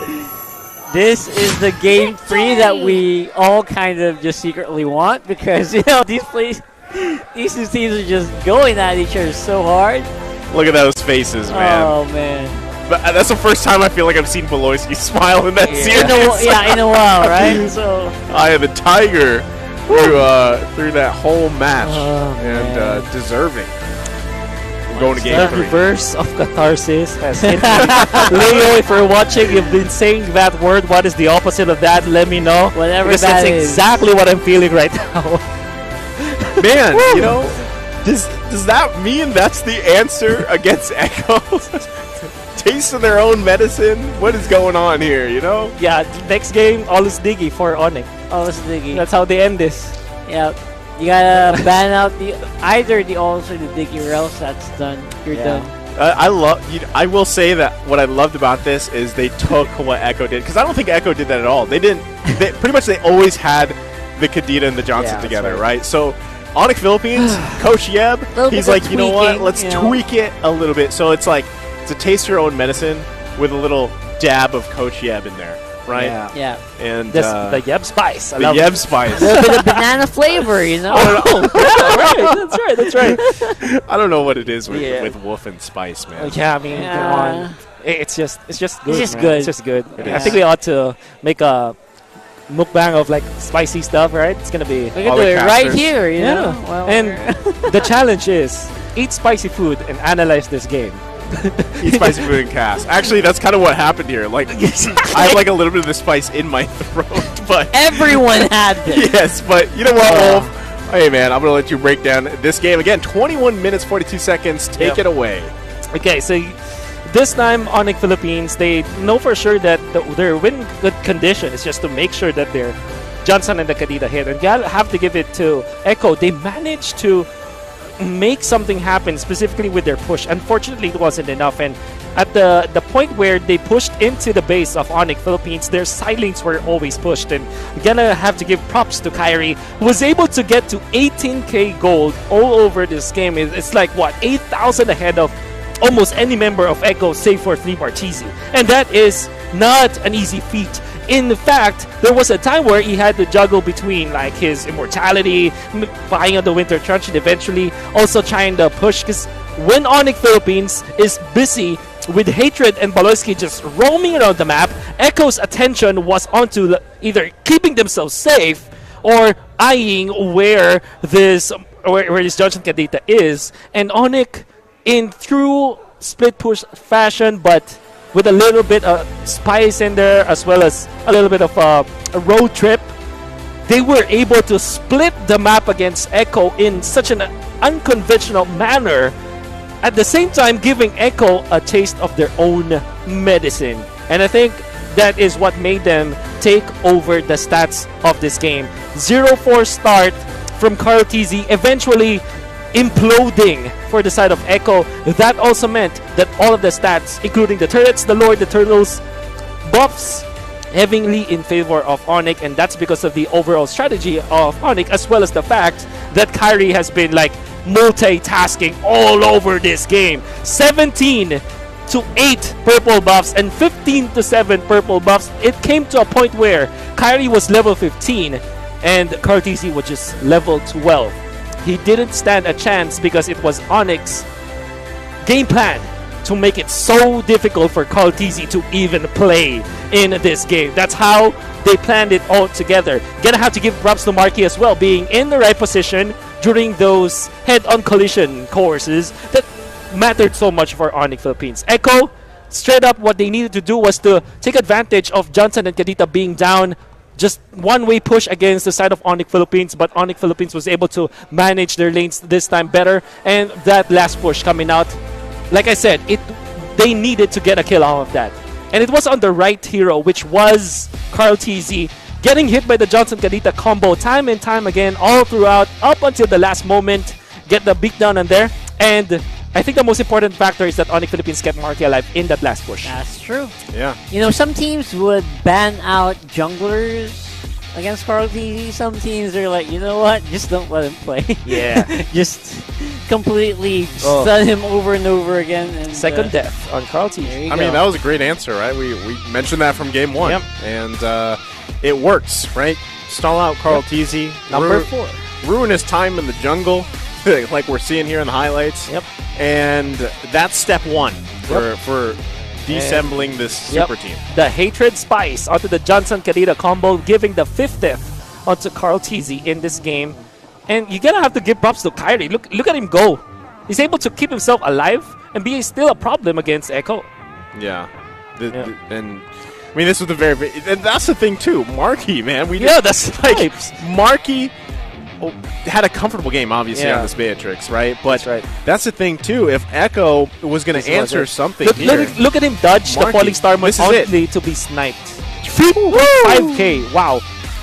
This is the game 3 that we all kind of just secretly want because, these two teams are just going at each other so hard. Look at those faces, man. Oh, man. But that's the first time I feel like I've seen Beloyski smile in that series. In a while, right? So I am the tiger through that whole match, and deserving. We're going to game The 3. reverse of catharsis has hit me. Leo, if you're watching, you've been saying that word. What is the opposite of that? Let me know. Whatever because that that's is. exactly what I'm feeling right now. Man, does that mean that's the answer against Echo? Tasting their own medicine? What is going on here, Yeah, next game, all is diggy for Onyx. Oh, it's Diggy. That's how they end this. Yeah. You gotta ban out either the Alts or the Diggy, or else that's done. You're done. I will say that what I loved about this is they took what Echo did, because I don't think Echo did that at all. They didn't. Pretty much they always had the Kadita and the Johnson together, right? So Onyx Philippines, Coach Yeb, he's like, you know what? Let's tweak it a little bit. So it's like it's a taste your own medicine with a little dab of Coach Yeb in there, right? Yeah. And the Yeb spice. The Yeb spice. A little bit of banana flavor, you know. That's right. I don't know what it is with Wolf and Spice, man. Yeah, I mean, come on. It's just good. It's just man. good. It's just good. I think we ought to make a mukbang of like spicy stuff, right? It's gonna be. We can do it right here, you know. Well, and the challenge is eat spicy food and analyze this game. Eat spicy food and cast. Actually, that's kind of what happened here. Like, I have like a little bit of the spice in my throat, but everyone had this. Yes, but you know what, Wolf? Hey, man, I'm gonna let you break down this game again. 21 minutes, 42 seconds. Take it away. Okay, so this time, Onyx Philippines, they know for sure that their win good condition is just to make sure that their Johnson and the Kadita hit. And you have to give it to Echo. They managed to make something happen, specifically with their push. Unfortunately, it wasn't enough. And at the point where they pushed into the base of Onyx Philippines, their side lanes were always pushed. And you're gonna have to give props to Kyrie, who was able to get to 18k gold all over this game. It's like, what, 8,000 ahead of almost any member of Echo, save for 3 Marchese. And that is not an easy feat. In fact, there was a time where he had to juggle between like his immortality, buying on the Winter Trunch, and eventually also trying to push. Because when Onyx Philippines is busy with Hatred and Baloyski just roaming around the map, Echo's attention was onto either keeping themselves safe or eyeing where this Johnson Kadita is. And Onyx, in true split push fashion, but with a little bit of spice in there, as well as a little bit of a road trip, they were able to split the map against Echo in such an unconventional manner, at the same time giving Echo a taste of their own medicine. And I think that is what made them take over the stats of this game. 0-4 start from Carl TZ, eventually imploding for the side of Echo. That also meant that all of the stats, including the turrets, the lord, the turtles, buffs heavily in favor of Onyx, and that's because of the overall strategy of Onyx, as well as the fact that Kyrie has been like multitasking all over this game. 17 to 8 purple buffs and 15 to 7 purple buffs. It came to a point where Kyrie was level 15 and Cartesi was just level 12. He didn't stand a chance because it was Onyx game plan to make it so difficult for Cartesi to even play in this game. That's how they planned it all together. Gonna have to give props to Marky as well, being in the right position during those head-on collision courses that mattered so much for Onyx Philippines. Echo, straight up what they needed to do was to take advantage of Johnson and Kadita being down. Just one-way push against the side of Onyx Philippines, but Onyx Philippines was able to manage their lanes this time better. And that last push coming out, like I said, they needed to get a kill out of that. And it was on the right hero, which was Carl TZ, getting hit by the Johnson Kadita combo time and time again, all throughout, up until the last moment, get the beatdown on there. And I think the most important factor is that Onyx Philippines kept Marky alive in that last push. That's true. Yeah. You know, some teams would ban out junglers against Carl TZ. Some teams are like, you know what? Just don't let him play. Yeah. Just completely stun him over and over again. And, second death on Carl TZ. I mean, that was a great answer, right? We mentioned that from game one. Yep. And it works, right? Stall out Carl TZ. Number 4. Ruin his time in the jungle, like we're seeing here in the highlights. Yep. And that's step one for deassembling this super team. The Hatred Spice onto the Johnson Kadita combo, giving the 5th death onto Carl TZ in this game. And you're gonna have to give props to Kyrie. Look at him go. He's able to keep himself alive and be still a problem against Echo. Yeah. And I mean, this was the very, and that's the thing too. Marky, man, that's like Marky had a comfortable game, obviously, on this Beatrix, right? But that's the thing too. If Echo was going to answer something look at him dodge Marky, the falling star only to be sniped. 5k, wow.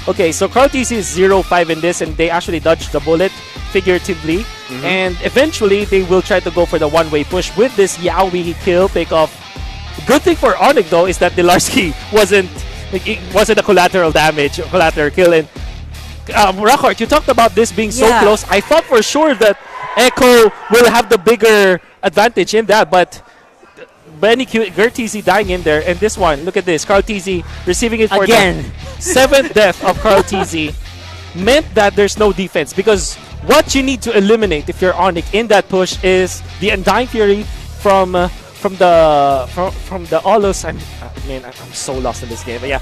Okay, so Carl TC is 0-5 in this, and they actually dodged the bullet figuratively. And eventually, they will try to go for the one-way push with this Yaoi kill pick-off. Good thing for Onyx, though, is that Dilarski wasn't a collateral damage, or collateral kill. And Rockhart, you talked about this being so close. I thought for sure that Echo will have the bigger advantage in that, but Benny TZ dying in there, and this one, look at this, Carl TZ receiving it for Again. the 7th death of Carl TZ meant that there's no defense, because what you need to eliminate if you're Onyx in that push is the Undying Fury from the Olos. I'm so lost in this game, but yeah.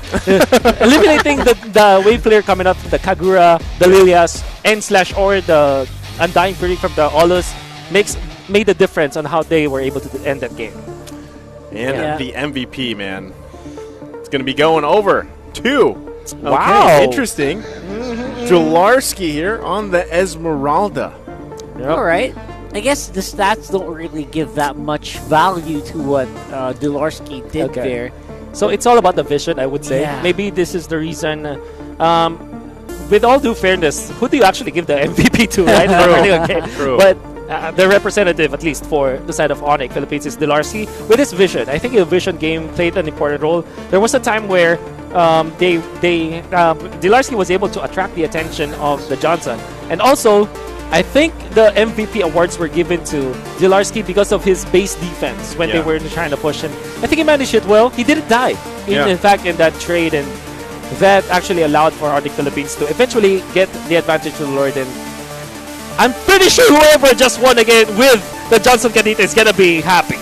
Eliminating the wave player coming up, the Kagura, the Lilias, and/or the Undying Fury from the Olos made the difference on how they were able to end that game. And the MVP, man. It's going to be going over 2. Wow. Okay, interesting. Dilarski here on the Esmeralda. Yep. All right. I guess the stats don't really give that much value to what Dilarski did there. So it's all about the vision, I would say. Yeah. Maybe this is the reason. With all due fairness, who do you actually give the MVP to, right? True. But the representative, at least for the side of Onyx Philippines, is Dilarski with his vision. I think the vision game played an important role. There was a time where Dilarski was able to attract the attention of the Johnson, and also I think the MVP awards were given to Dilarski because of his base defense when they were trying to push him. I think he managed it well. He didn't die, in fact, in that trade, and that actually allowed for Onyx Philippines to eventually get the advantage to the Lord. And I'm pretty sure whoever just won again with the Johnson Canita is gonna be happy.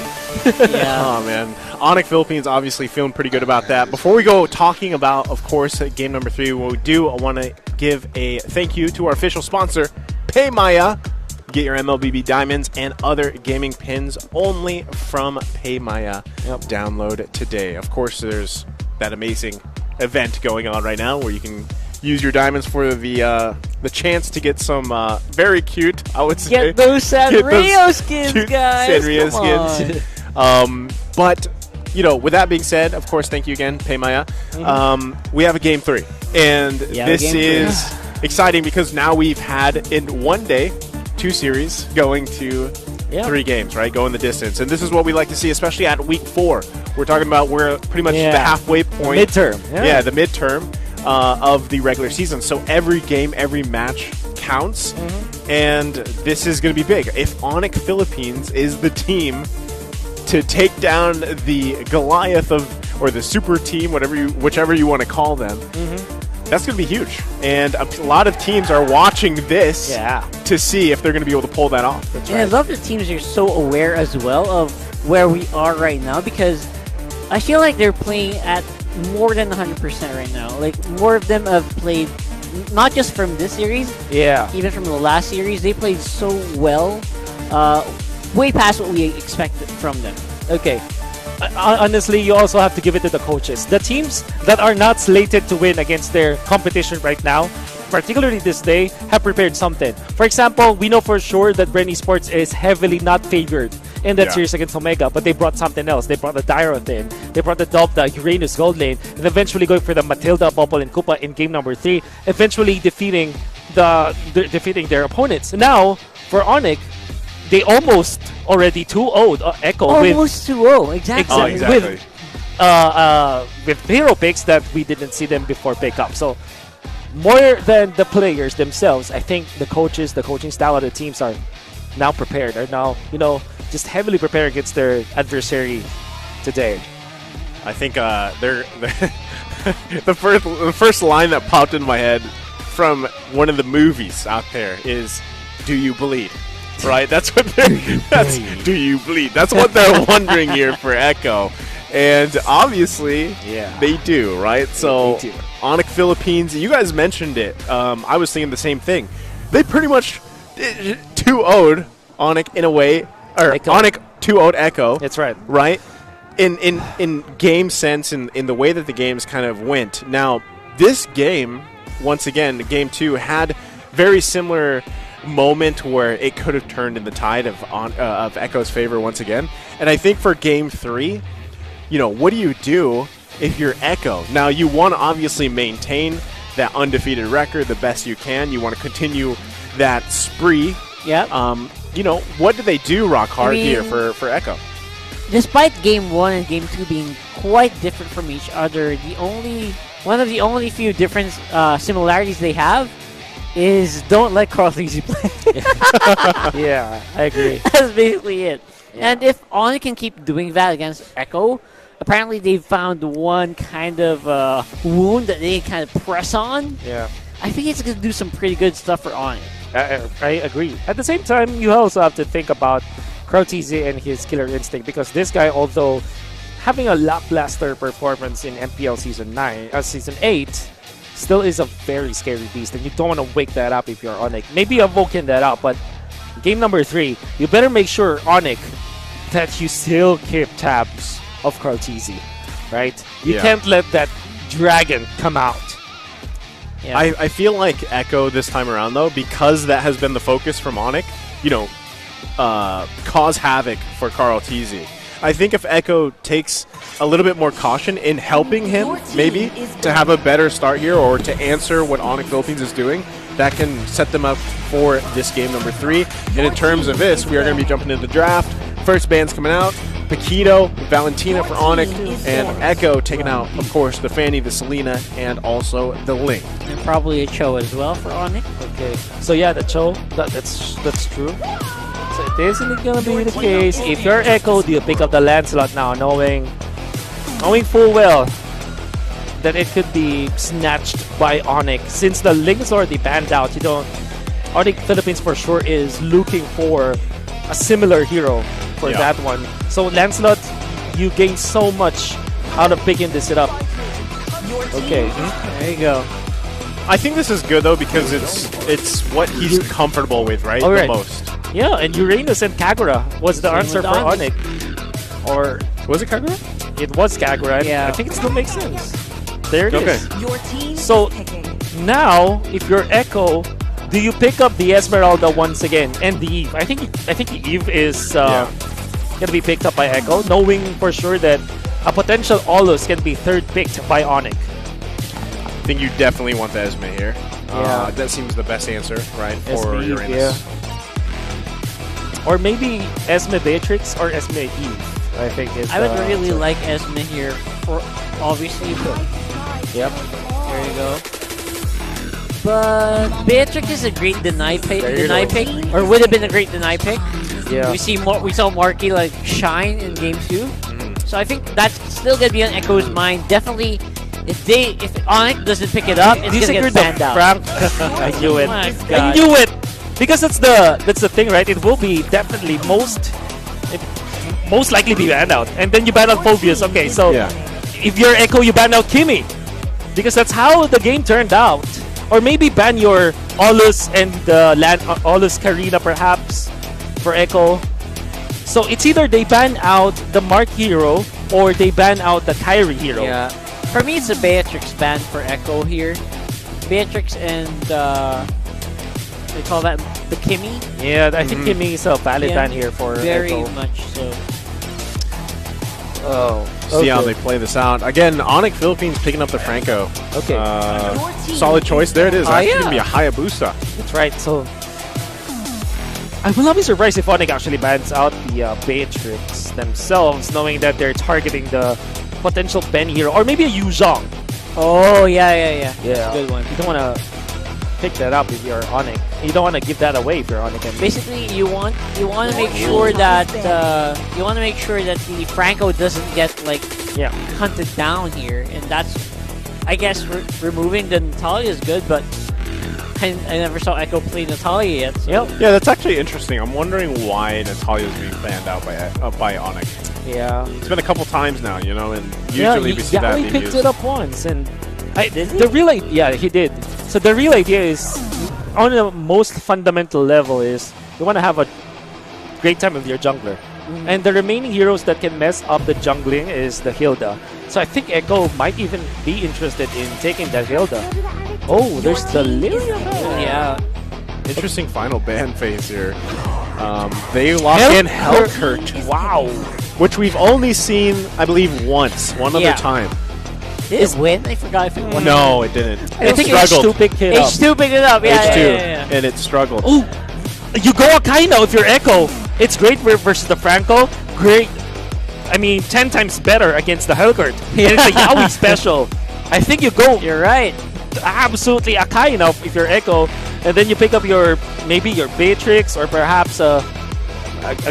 Oh man, Onyx Philippines obviously feeling pretty good about that. Before we go talking about, of course, game number 3, what we do, I want to give a thank you to our official sponsor, PayMaya. Get your MLBB diamonds and other gaming pins only from PayMaya. Download today. Of course, there's that amazing event going on right now where you can use your diamonds for the chance to get some very cute, I would say. Get those Sanrio skins, guys. Sanrio skins. But, with that being said, of course, thank you again, PayMaya. We have a game 3. And this is exciting because now we've had in one day 2 series going to 3 games, right? Going the distance. And this is what we like to see, especially at week 4. We're talking about we're pretty much the halfway point. Midterm. Yeah, the midterm of the regular season. So every game, every match counts. And this is going to be big. If Onyx Philippines is the team to take down the Goliath or the super team, whichever you want to call them, that's going to be huge. And a lot of teams are watching this to see if they're going to be able to pull that off. And I love the teams are so aware as well of where we are right now, because I feel like they're playing at more than 100% right now. Like, more of them have played, not just from this series, even from the last series. They played so well, way past what we expected from them. Okay. Honestly, you also have to give it to the coaches. The teams that are not slated to win against their competition right now, particularly this day, have prepared something. For example, we know for sure that Bren Esports is heavily not favored in that series against Omega, but they brought something else. They brought the Dairoth in. They brought the Delta, Uranus Gold Lane, and eventually going for the Matilda, Popol, and Koopa in game number 3, eventually defeating their opponents. Now, for Onyx, they almost already 2-0'd Echo. Almost 2-0, exactly. Oh, exactly. With hero picks that we didn't see them before pick up. So, more than the players themselves, I think the coaches, the coaching style of the teams are now prepared. Are now, just heavily prepared against their adversary today. I think they're the first line that popped in my head from one of the movies out there is, "Do you bleed?" Right? That's what do you bleed? That's what they're wondering here for Echo. And obviously, they do, right? So, Onyx Philippines, you guys mentioned it. I was thinking the same thing. They pretty much 2-0'd Onyx in a way, or Onyx 2-0'd Echo. That's right. Right? In game sense, in the way that the games kind of went. Now, this game, once again, game 2 had very similar moment where it could have turned in the tide of Echo's favor once again. And I think for game 3, what do you do if you're Echo? Now, you want to obviously maintain that undefeated record the best you can. You want to continue that spree. Yep. You know, what do they do rock hard mean, here for Echo? Despite Game 1 and Game 2 being quite different from each other, one of the only few different similarities they have is don't let Carl Easy play. Yeah, I agree. That's basically it. Yeah. And if Onyx can keep doing that against Echo, apparently they've found one kind of wound that they kind of press on. Yeah. I think it's going to do some pretty good stuff for Onyx. I agree. At the same time, you also have to think about Krautizi and his killer instinct, because this guy, although having a lackluster performance in MPL Season 8, still is a very scary beast, and you don't want to wake that up if you're Onyx. Maybe you're woken that up, but game number 3, you better make sure, Onyx, that you still keep tabs of Krautizi, right? You can't let that dragon come out. Yeah. I feel like Echo this time around, though, because that has been the focus from Onyx, you know, cause havoc for Carl Tz. I think if Echo takes a little bit more caution in helping him, maybe, to have a better start here or to answer what Onyx Philippines is doing, that can set them up for this game number 3. And in terms of this, we are going to be jumping into the draft. First band's coming out. Paquito, Valentina for Onyx, and Echo taking out, of course, the Fanny, the Selena, and also the Link. And probably a Cho as well for Onyx. Okay. So yeah, the Cho, that's true. So it isn't going to be the case. If you're Echo, do you pick up the Lancelot now, knowing full well that it could be snatched by Onyx? Since the Link is already banned out, Onyx Philippines for sure is looking for a similar hero for that one. So Lancelot, you gain so much out of picking this up. Okay, there you go. I think this is good though because it's what he's comfortable with, right? All right. The most. Yeah, and Uranus and Kagura was the answer for Onyx. Or was it Kagura? It was Kagura. Yeah. I think it still makes sense. There it is. Your team So is picking. now, if you're Echo, do you pick up the Esmeralda once again and the Eve? I think Eve is gonna be picked up by Echo, knowing for sure that a potential Olus can be third picked by Onyx. I think you definitely want the Esme here. Yeah. That seems the best answer, right, for Esme Eve, Uranus. Or maybe Esme Beatrix or Esme Eve. I think is. I would really like Esme here for obviously. Yep. There you go. But Beatrix is a great deny pick, or would have been a great deny pick. Yeah. We saw Marky like shine in game 2, so I think that's still gonna be on Echo's mind. Definitely, if Onyx doesn't pick it up, it's gonna get banned out. Frank. I knew it. My I God. knew it. Because that's the thing, right? It will be definitely most likely be banned out, and then you ban out Phobius. Okay, so if you're Echo, you ban out Kimmy, because that's how the game turned out. Or maybe ban your Olus and Olus Karina perhaps for Echo. So it's either they ban out the Mark hero or they ban out the Kyrie hero. Yeah. For me, it's a Beatrix ban for Echo here. Beatrix and they call that the Kimmy. Yeah, I think Kimmy is a valid ban here for very Echo. much so. Oh, See how they play this out. Again, Onyx Philippines picking up the Franco. Okay. Solid choice. There it is. Actually going to be a yeah. Hayabusa. That's right. So I will not be surprised if Onyx actually bans out the Beatrix themselves, knowing that they're targeting the potential Ben hero, or maybe a Yu Zhong. Oh yeah. Yeah, Good one. You don't want to pick that up if you're Onyx. You don't want to give that away if you're Onyx. Basically, you want to make sure that the Franco doesn't get like hunted down here, and that's, I guess, removing the Natalia is good, but I never saw Echo play Natalia yet. So. Yep. Yeah, that's actually interesting. I'm wondering why Natalia's being banned out by Onyx. Yeah. It's been a couple times now, you know, and usually we see that he being picked used. it up once, and the real idea, he did. So the real idea is, on the most fundamental level, is you want to have a great time with your jungler. And the remaining heroes that can mess up the jungling is the Hilda. So I think Echo might even be interested in taking that Hilda. Oh, there's the Lilia. Yeah. Interesting final ban phase here. They lock in Hellkurt. Wow. Which we've only seen, I believe, one other time. Did it win? I forgot if it won. No, it didn't. I It think struggled. H2 picked it up. H2 picked it up. Yeah, H2, yeah. and it struggled. Ooh, you go Akai now if you're Echo. It's great versus the Franco. Great. I mean, 10 times better against the Helgert. And it's a Yaoi special. I think you go You're right. absolutely Akai now if you're Echo. And then you pick up maybe your Beatrix or perhaps a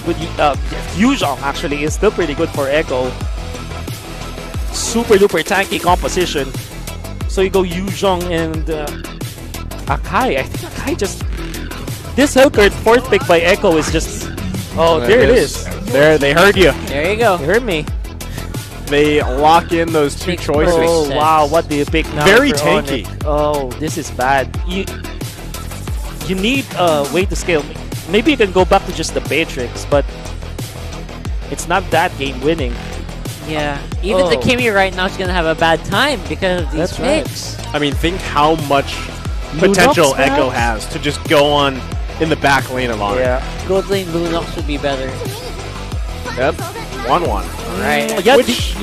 good Yuzhong actually is still pretty good for Echo. Super duper tanky composition. So you go Yuzhong and Akai. I think Akai just... This Helgert 4th pick by Echo is just... Oh, there it is. There, they heard you. There you go. You heard me. They lock in those two Makes choices. Oh, sense. wow. What do you pick now? Very for tanky. Onyx? Oh, this is bad. You need a way to scale. Maybe you can go back to just the Beatrix, but it's not that game winning. Yeah. Even the Kimmy right now is going to have a bad time because of these That's right. picks. I mean, think how much potential Lunox, Echo perhaps? has to just go on in the back lane of Onyx. Yeah. Gold lane Lunox would be better. Yep. 1-1. Right. Yeah, Which-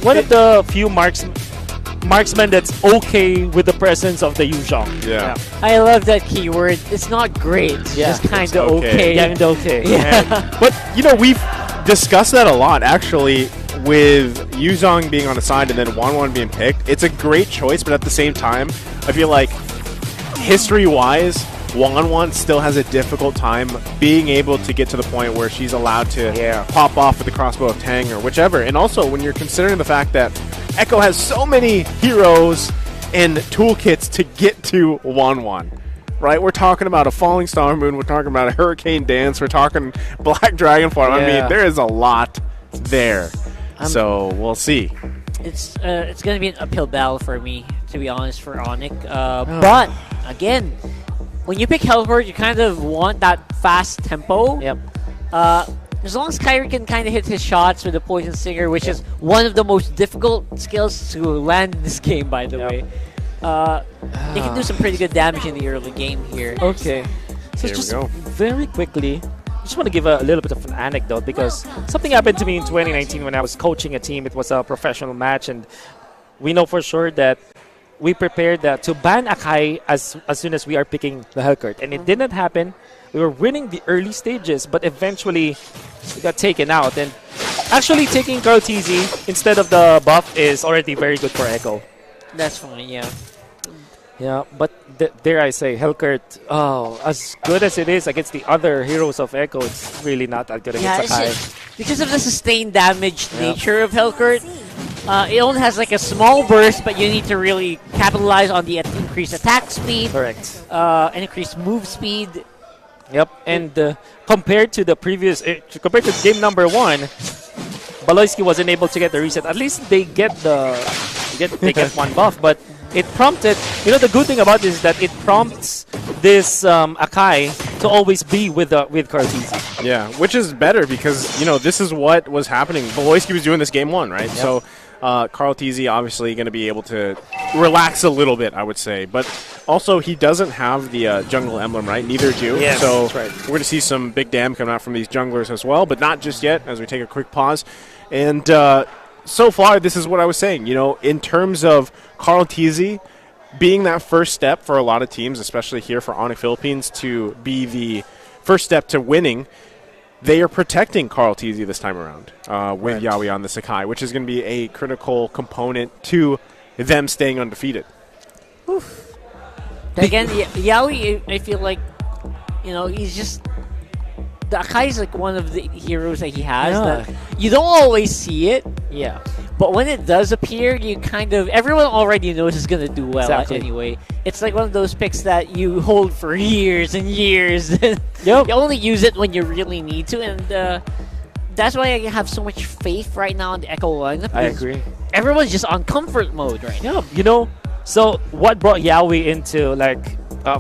one of the few marksmen that's okay with the presence of the Yuzhong. Yeah. I love that keyword. It's not great. It's Yeah. just kind It's of okay. okay. Yeah, and okay. Yeah. But, you know, we've discussed that a lot, actually, with Yuzhong being on the side and then 1-1 being picked. It's a great choice, but at the same time, I feel like history-wise, Wanwan still has a difficult time being able to get to the point where she's allowed to pop off with the crossbow of Tang or whichever. And also, when you're considering the fact that Echo has so many heroes and toolkits to get to Wanwan, right? We're talking about a Falling Star Moon, we're talking about a Hurricane Dance, we're talking Black Dragon Farm. I Yeah. mean, there is a lot there. So, we'll see. It's going to be an uphill battle for me, to be honest, for Onyx. But, again, when you pick Helgert, you kind of want that fast tempo. Yep. As long as Kyrie can kind of hit his shots with the Poison Singer, which is one of the most difficult skills to land in this game, by the way. They can do some pretty good damage in the early game here. Okay. So Here we just go. very quickly, I just want to give a little bit of an anecdote because something happened to me in 2019 when I was coaching a team. It was a professional match, and we know for sure that we prepared to ban Akai as soon as we are picking the Helgert, and it didn't happen. We were winning the early stages, but eventually we got taken out. And actually, taking Carl TZ instead of the buff is already very good for Echo. That's fine, yeah. Yeah, but dare I say, Helgert, as good as it is against the other heroes of Echo, it's really not that good Yeah, against it's Akai. just, because of the sustained damage nature of Helgert, it only has like a small burst, but you need to really capitalize on the increased attack speed, Correct. and increased move speed. Yep, and compared to the previous, compared to game number 1, Baloyski wasn't able to get the reset. At least they get they get one buff, but it prompted. You know, the good thing about this is that it prompts this Akai to always be with Kartizi. Yeah, which is better because, you know, this is what was happening. Beloyski was doing this game 1, right? Yep. So Carl Teasy obviously going to be able to relax a little bit, I would say. But also, he doesn't have the jungle emblem, right? Neither do. Yes, so that's right. we're going to see some big damn coming out from these junglers as well, but not just yet as we take a quick pause. And so far, this is what I was saying. You know, in terms of Carl Teasy being that first step for a lot of teams, especially here for Onyx Philippines, to be the first step to winning, they are protecting Carl Teasy this time around with Yaoi on the Sakai, which is going to be a critical component to them staying undefeated. Again, Yaoi, I feel like, you know, he's just... The Akai is like one of the heroes that he has that you don't always see it. Yeah. But when it does appear, you kind of... Everyone already knows it's going to do well Exactly. anyway. It's like one of those picks that you hold for years and years. Yep. You only use it when you really need to. And that's why I have so much faith right now in the Echo lineup. I because agree. Everyone's just on comfort mode right now. Yeah, you know, so what brought Yaoi into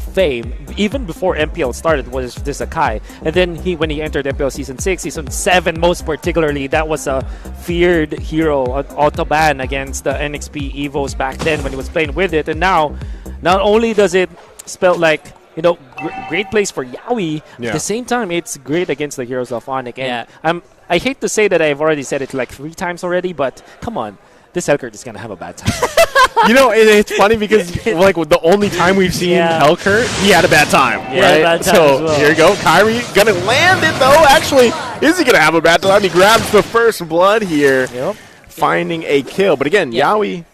fame even before MPL started was this Akai, and then when he entered MPL season 6, season 7 most particularly, that was a feared hero, an autoban against the NXP Evos back then when he was playing with it, and now not only does it spell like, you know, great place for Yaoi, at the same time it's great against the heroes of Onyx. And I hate to say that I've already said it like 3 times already, but come on, this Helgert is gonna have a bad time. You know, it's funny because like the only time we've seen Helker, he had a bad time. Yeah, right? bad time so as well. here you go. Kyrie gonna land it though. Actually, is he gonna have a bad time? He grabs the first blood here, finding a kill. But again, Yaoi.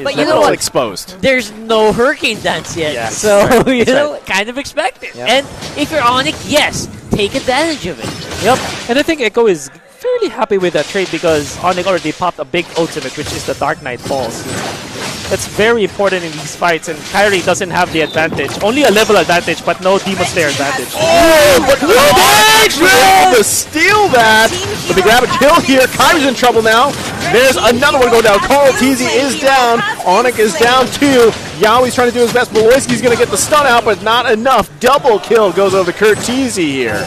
But you know what? Exposed. There's no Hurricane Dance yet, Yes. so That's right. you That's know, right. kind of expect it. Yep. And if you're Onyx, yes, take advantage of it. Yep. And I think Echo is fairly happy with that trade because Onyx already popped a big ultimate, which is the Dark Knight Falls. That's very important in these fights, and Kyrie doesn't have the advantage. Only a level advantage, but no Demon Slayer advantage. Oh, but Onyx able to steal that. But they grab a kill here. Kyrie's in trouble now. There's another one going down. Carl Teasy is down. Onyx is down too. Yaoi's trying to do his best. Beloyski's going to get the stun out, but not enough. Double kill goes over to Kurt Teasy here.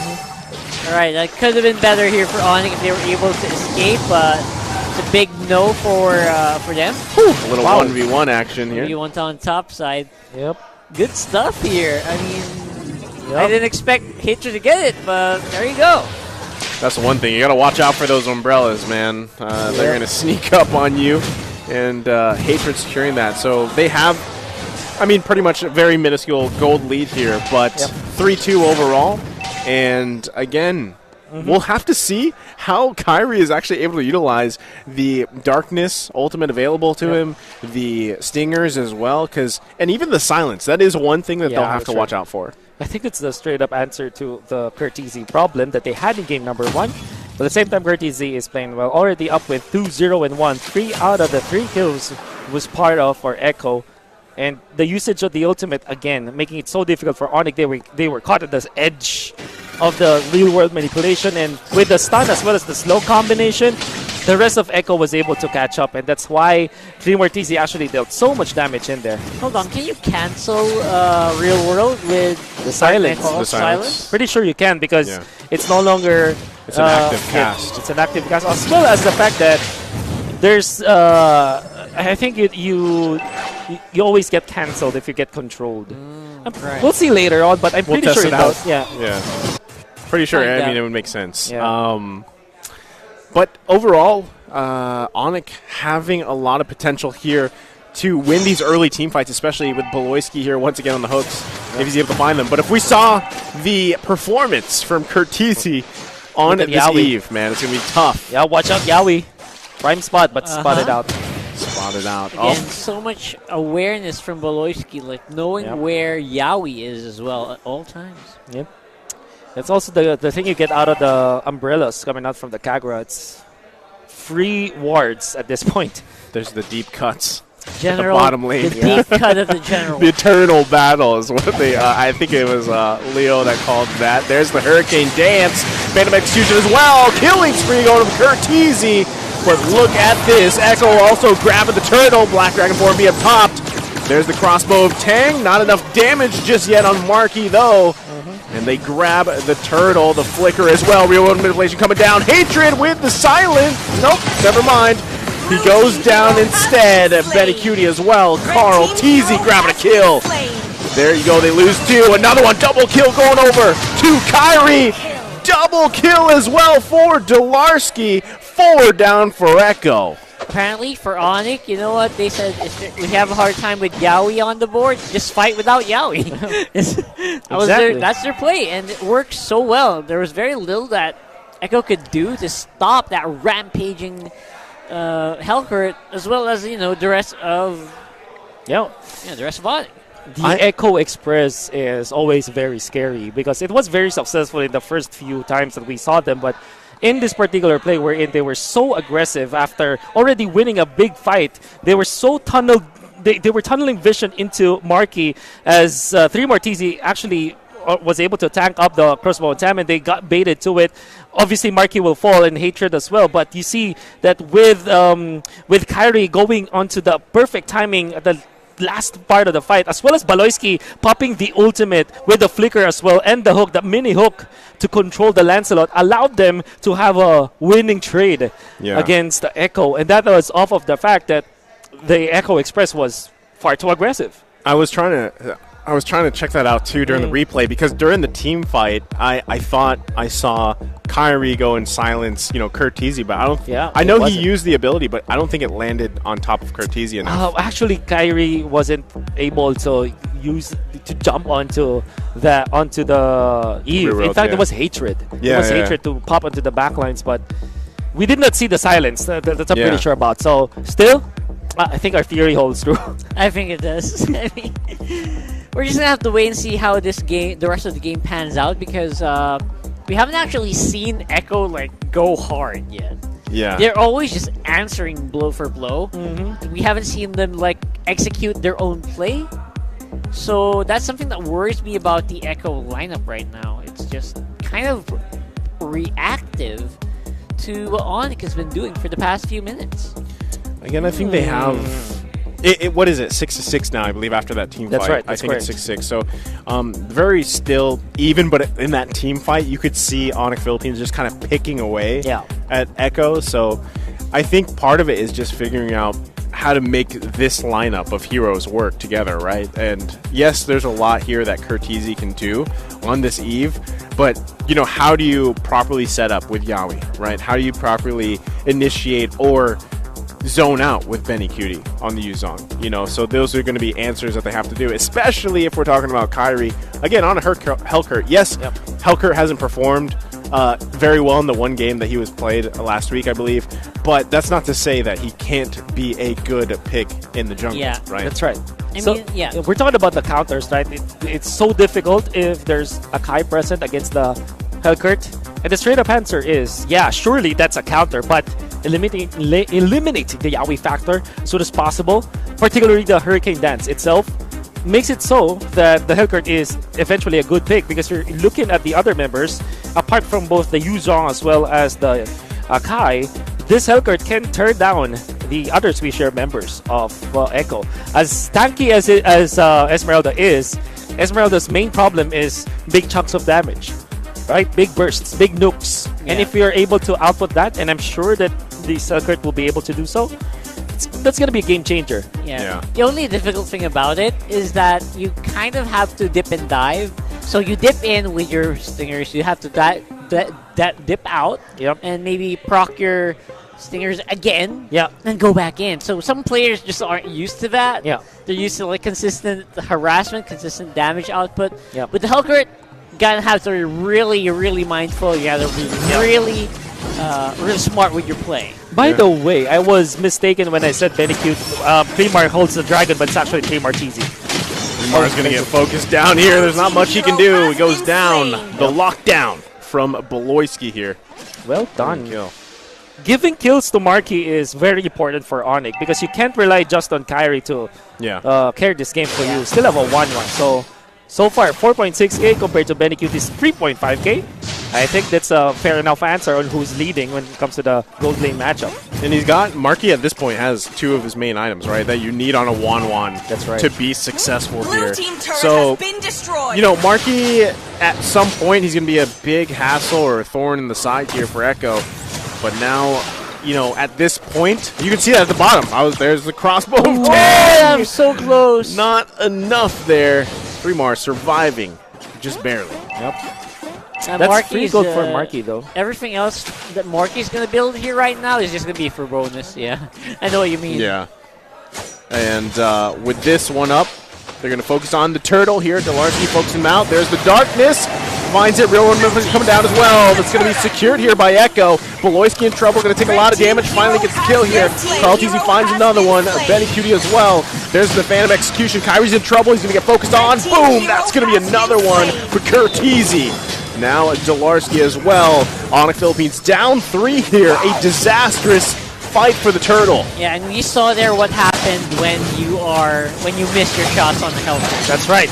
All right, that could have been better here for Onyx if they were able to escape, but it's a big no for them. A little 1v1 action here. You want on top side. Yep. Good stuff here. I mean, I didn't expect Hatred to get it, but there you go. That's the one thing. You got to watch out for those umbrellas, man. They're going to sneak up on you, and Hatred securing that. So they have, I mean, pretty much a very minuscule gold lead here, but 3-2 overall. And again, we'll have to see how Kyrie is actually able to utilize the Darkness ultimate available to him, the Stingers as well, and even the Silence. That is one thing that they'll have to watch out for. I think it's the straight-up answer to the Curtizy problem that they had in game number 1. But at the same time, Curtizy is playing well. Already up with 2-0-1. 3 out of the 3 kills was part of for Echo. And the usage of the ultimate, again, making it so difficult for Onyx. They were caught at the edge of the real-world manipulation. And with the stun as well as the slow combination, the rest of Echo was able to catch up. And that's why Dream Ortiz actually dealt so much damage in there. Hold on, can you cancel Real World with The silence. The silence. Pretty sure you can because it's no longer... It's an active cast. It's an active cast. As well as the fact that there's... I think you always get cancelled if you get controlled. Right. We'll see later on, but I'm We'll pretty test sure it it out. does. Yeah. Pretty sure. Find I mean, out. it would make sense. Yeah. But overall, Onyx having a lot of potential here to win these early team fights, especially with Beloyski here once again on the hooks, if he's able to find them. But if we saw the performance from Curtizy on this Yaoi. eve, man, it's going to be tough. Yeah, watch out, Yaoi. Prime spot, but spotted out. Spotted out. Again, so much awareness from Beloyski, like knowing where Yaoi is as well at all times. Yep. That's also the thing you get out of the umbrellas coming out from the Kagura. It's free wards at this point. There's the deep cuts. General, bottom lane. the deep cut of the general. The eternal battle is what they, I think it was Leo that called that. There's the Hurricane Dance. Phantom Execution as well. Killing spree going to Curtizy. But look at this. Echo also grabbing the turtle. Black Dragon 4B up topped. There's the crossbow of Tang. Not enough damage just yet on Marky, though. And they grab the turtle, the flicker as well. Real world manipulation coming down. Hatred with the silence. Nope, never mind. He goes down instead. Betty Cutie as well. Carl Teasy grabbing a kill. There you go. They lose 2. Another one. Double kill going over to Kyrie. Double kill as well for Dolarski. 4 down for Echo. Apparently, for Onyx, you know what? They said if we have a hard time with Yaoi on the board, just fight without Yaoi. That's their play, and it works so well. There was very little that Echo could do to stop that rampaging Hellcurt, as well as the rest of the rest of Onyx. The Echo Express is always very scary because it was very successful in the first few times that we saw them, but in this particular play wherein they were so aggressive after already winning a big fight, they were so tunneled, they were tunneling vision into Marky as 3 Mortizi actually was able to tank up the crossbow attack, and they got baited to it. Obviously, Marky will fall in Hatred as well, but you see that with Kyrie going onto the perfect timing at the last part of the fight, as well as Beloyski popping the ultimate with the flicker as well, and the hook, the mini hook to control the Lancelot, allowed them to have a winning trade against the Echo, and that was off of the fact that the Echo Express was far too aggressive. I was trying to I was trying to check that out too during the replay because during the team fight, I thought I saw Kyrie go and silence, Curtizi, but I don't. Yeah, I know he wasn't. used the ability, but I don't think it landed on top of Curtizi enough. Actually, Kyrie wasn't able to jump onto the Eve. Reroute, In fact, yeah. it was hatred. Yeah, it was yeah. hatred to pop onto the backlines, but we did not see the silence. That's I'm Yeah. pretty sure about. So still, I think our theory holds true. I think it does. I mean, we're just gonna have to wait and see how the rest of the game pans out because we haven't actually seen Echo go hard yet. Yeah. They're always just answering blow for blow. We haven't seen them execute their own play. So that's something that worries me about the Echo lineup right now. It's just kind of reactive to what Onyx has been doing for the past few minutes. Again, I think they have. What is it? 6-6 now, I believe, after that team That's fight. right, that's I think correct. it's 6-6. So, very still even, but in that team fight, you could see Onyx Philippines just kind of picking away at Echo. So, I think part of it is just figuring out how to make this lineup of heroes work together, right? And yes, there's a lot here that Curtizi can do on this Eve, but how do you properly set up with Yawi, right? How do you properly initiate or zone out with Benny Cutie on the Yuzong? So those are going to be answers that they have to do, especially if we're talking about Kyrie. Again, on a Hellkurt. Yes, Hellkurt hasn't performed very well in the one game that he was played last week, I believe, but that's not to say that he can't be a good pick in the jungle, right? That's right. I So mean, yeah. we're talking about the counters, right? It's so difficult if there's a Kai present against the Hellkurt. And the straight up answer is, surely that's a counter, but eliminate the Yawi factor as soon as possible, particularly the Hurricane Dance itself, makes it so that the Hellkurt is eventually a good pick because you're looking at the other members, apart from both the Yuzong as well as the Kai, this Hellkurt can turn down the other Swisher members of Echo. As tanky as Esmeralda is, Esmeralda's main problem is big chunks of damage. Right? Big bursts, big nukes. And if you're able to output that, and I'm sure that the Hellkurt will be able to do so, that's going to be a game changer. Yeah. The only difficult thing about it is that you kind of have to dip and dive. So you dip in with your stingers, you have to dip out, and maybe proc your stingers again, and go back in. So some players just aren't used to that. Yeah. They're used to consistent harassment, consistent damage output. Yeah. With the Hellkurt, you gotta have to be really, really mindful. You gotta be really smart with your play. By the way, I was mistaken when I said Benecute. Primar holds the dragon, but it's actually Primartizi. Primar's going to get focused down here. There's not much he can do. He goes down. The lockdown from Beloyski here. Well done. Kill. Giving kills to Marky is very important for Onyx because you can't rely just on Kyrie to carry this game for you. Still have a 1-1. So far, 4.6k compared to Benecute's 3.5k. I think that's a fair enough answer on who's leading when it comes to the gold lane matchup. And he's got, Marky at this point has two of his main items, right, that you need on a 1-1 That's right. to be successful Blue here. team turret So, has been destroyed. Marky, at some point, he's going to be a big hassle or a thorn in the side here for Echo. But now, at this point, you can see that at the bottom. There's the crossbow. Oh, I'm so close. Not enough there. Primar surviving, just barely. Yep. And That's pretty Marky's, good for Marky, though. Everything else that Marky's going to build here right now is just going to be for bonus. Yeah, I know what you mean. Yeah. And with this one up, they're going to focus on the turtle here. Delarski focusing him out. There's the darkness. Finds it. Real one coming down as well. That's going to be secured here by Echo. Beloyski in trouble. Going to take a lot of damage. Finally gets the kill here. Carl Teasy finds another one. Benny Cutie as well. There's the Phantom Execution. Kyrie's in trouble. He's going to get focused on. Boom! That's going to be another one for Curtizi. Now Delarski as well. Onyx Philippines down 3 here. A disastrous fight for the turtle. Yeah, and we saw there what happened when you miss your shots on the Hellkurt. That's right.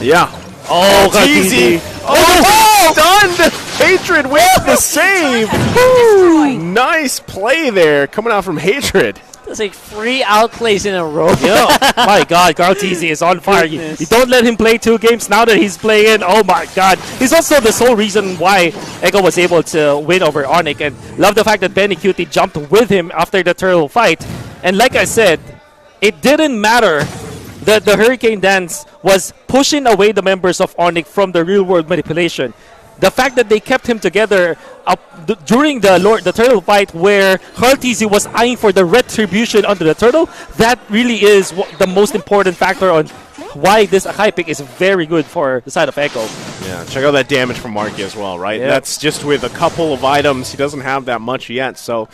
Yeah. Oh, Easy. Oh, stunned! Hatred with the save. Woo. Nice play there coming out from Hatred. That's like 3 outplays in a row. Yeah. My God, Carl Teasy is on fire. You don't let him play 2 games now that he's playing. Oh my God. He's also the sole reason why Echo was able to win over Onyx. And love the fact that Benny Cutie jumped with him after the turtle fight. And like I said, it didn't matter the Hurricane Dance was pushing away the members of Onyx from the real world manipulation. The fact that they kept him together during the turtle fight, where Carl TZ was eyeing for the retribution onto the turtle, that really is the most important factor on why this Akai pick is very good for the side of Echo. Yeah, check out that damage from Marky as well, right? Yep. That's just with a couple of items. He doesn't have that much yet, so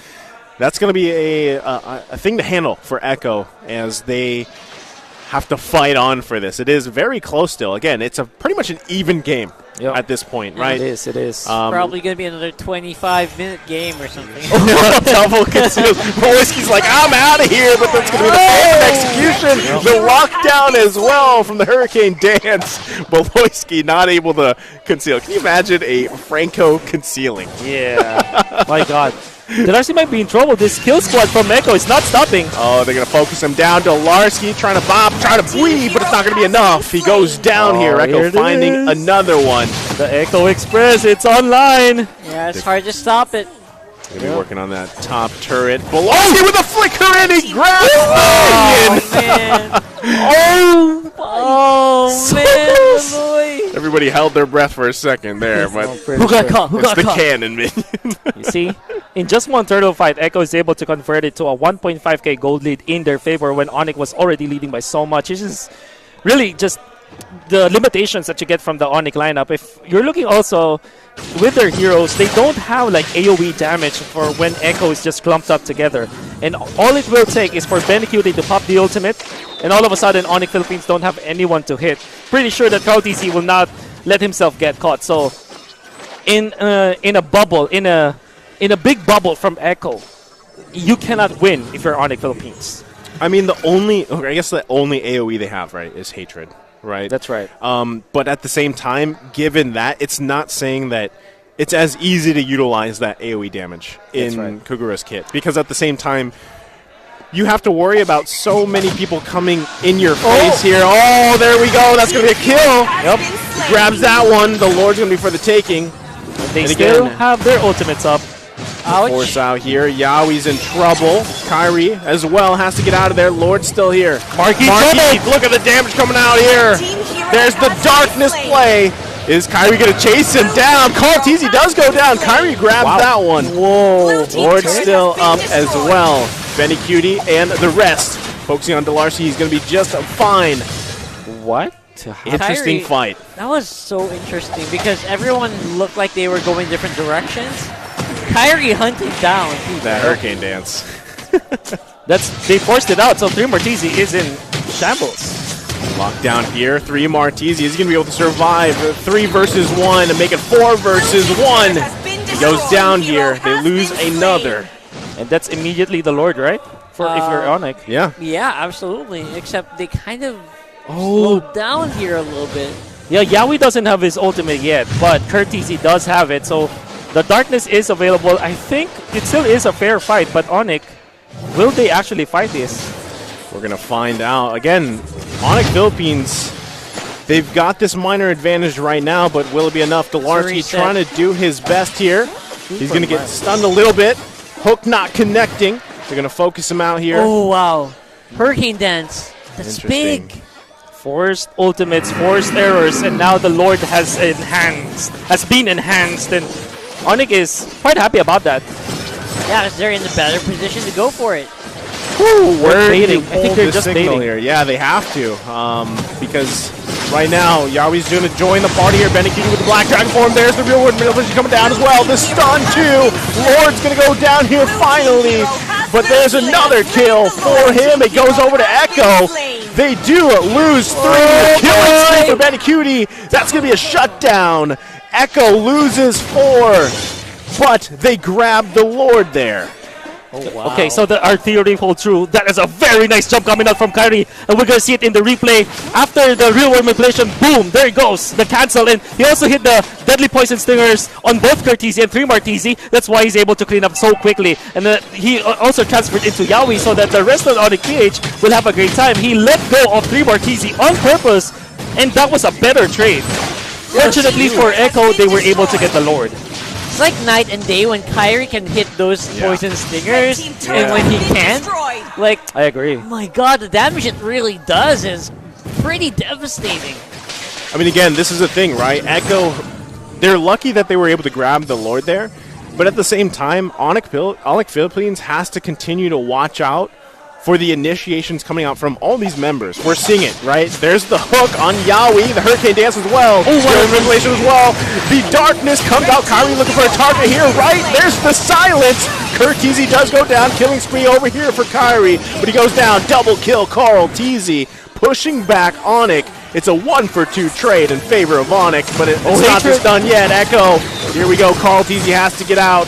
that's going to be a thing to handle for Echo as they have to fight on for this. It is very close still. Again, it's pretty much an even game at this point, right? It is. Probably going to be another 25-minute game or something. Double concealed. Boyski's like, I'm out of here, but that's going to be the execution. The lockdown as well from the Hurricane Dance. Boyski not able to conceal. Can you imagine a Franco concealing? Yeah. My God. Delarcy might be in trouble. This kill squad from Echo is not stopping. Oh, they're going to focus him down. Delarcy trying to bob, trying to bleed, but it's not going to be enough. He goes down here. Echo finding another one. The Echo Express, it's online. Yeah, it's hard to stop it. Going to be working on that top turret. Below with a flicker and he grabs Oh, man. Everybody held their breath for a second there, but Who got caught? it's the cannon minion. You see, in just one turtle fight, Echo is able to convert it to a 1.5k gold lead in their favor when Onyx was already leading by so much. This is really just the limitations that you get from the Onyx lineup. If you're looking also with their heroes, they don't have like AoE damage for when Echo is just clumped up together. And all it will take is for Benecutie to pop the ultimate, and all of a sudden Onyx Philippines don't have anyone to hit. Pretty sure that Carl TC will not let himself get caught. So in a bubble, in a big bubble from Echo, you cannot win if you're Onyx Philippines. I mean, the only AoE they have, right, is Hatred, right? That's right. But at the same time, given that, it's not saying that it's as easy to utilize that AoE damage in Kagura's kit. Because at the same time, you have to worry about so many people coming in your face here. Oh, there we go. That's going to be a kill. Yep. Grabs that one. The Lord's going to be for the taking. They still have their ultimates up. Force out here. Yaoi's in trouble. Kyrie as well has to get out of there. Lord's still here. Marky, look at the damage coming out here. There's the darkness play. Is Kyrie going to chase him down? Carl TZ does go down. Kyrie grabs that one. Whoa. Lord's still up as well. Benecutie and the rest. Focusing on Delarcy. He's going to be just fine. What? Interesting fight. That was so interesting because everyone looked like they were going different directions. Kyrie hunted down that Hurricane Dance. They forced it out, so 3 Martisi is in shambles. Lockdown here, 3 Martisi. Is he going to be able to survive 3 versus 1 and make it 4 versus 1? He goes down here. They lose another. And that's immediately the Lord, right? For if you're Onyx. Yeah. Yeah, absolutely. Except they kind of slowed down here a little bit. Yeah, Yaoi doesn't have his ultimate yet, but Curtisi does have it, so the darkness is available. I think it still is a fair fight, but Onyx, will they actually fight this? We're going to find out. Again, Onyx Philippines, they've got this minor advantage right now, but will it be enough? Delarcy trying to do his best here. He's going to get stunned a little bit. Hook not connecting. They're going to focus him out here. Oh, wow. Hurricane Dance. That's big. Forced ultimates, forced errors, and now the Lord has been enhanced, and Onyx is quite happy about that. Yeah, they're in the better position to go for it. We're baiting. I think they're just baiting here. Yeah, they have to. Because right now, Yaoi's going to join the party here. Benecutie with the Black Dragon form. There's the real world manipulation coming down as well. The stun too. Lord's going to go down here finally. But there's another kill for him. It goes over to Echo. They do lose 3. Killing for Benecutie. That's going to be a shutdown. Echo loses 4. But they grab the Lord there. Oh, wow. Okay, so our theory holds true. That is a very nice jump coming out from Kyrie, and we're going to see it in the replay. After the real world manipulation, boom, there it goes, the cancel, and he also hit the deadly poison stingers on both Curtisi and 3 Martisi. That's why he's able to clean up so quickly. And he also transferred into Yaoi so that the rest of the Onyx PH will have a great time. He let go of 3 Martisi on purpose, and that was a better trade. Fortunately for Echo, they were able to get the Lord. It's like night and day when Kyrie can hit those poison stingers and when he can't. Like, I agree. oh my god, the damage it really does is pretty devastating. I mean, again, this is the thing, right? Echo, they're lucky that they were able to grab the Lord there, but at the same time, Onyx Philippines has to continue to watch out for the initiations coming out from all these members. We're seeing it, right? There's the hook on Yaoi, the Hurricane Dance as well. Oh, Revelation as well. The darkness comes out. Kyrie looking for a target here, right? There's the silence. Curtizi does go down. Killing spree over here for Kyrie, but he goes down. Double kill, Carl Teasy pushing back Onyx. It's a 1-for-2 trade in favor of Onyx, but it's not just done yet. Echo, here we go. Carl Teasy has to get out.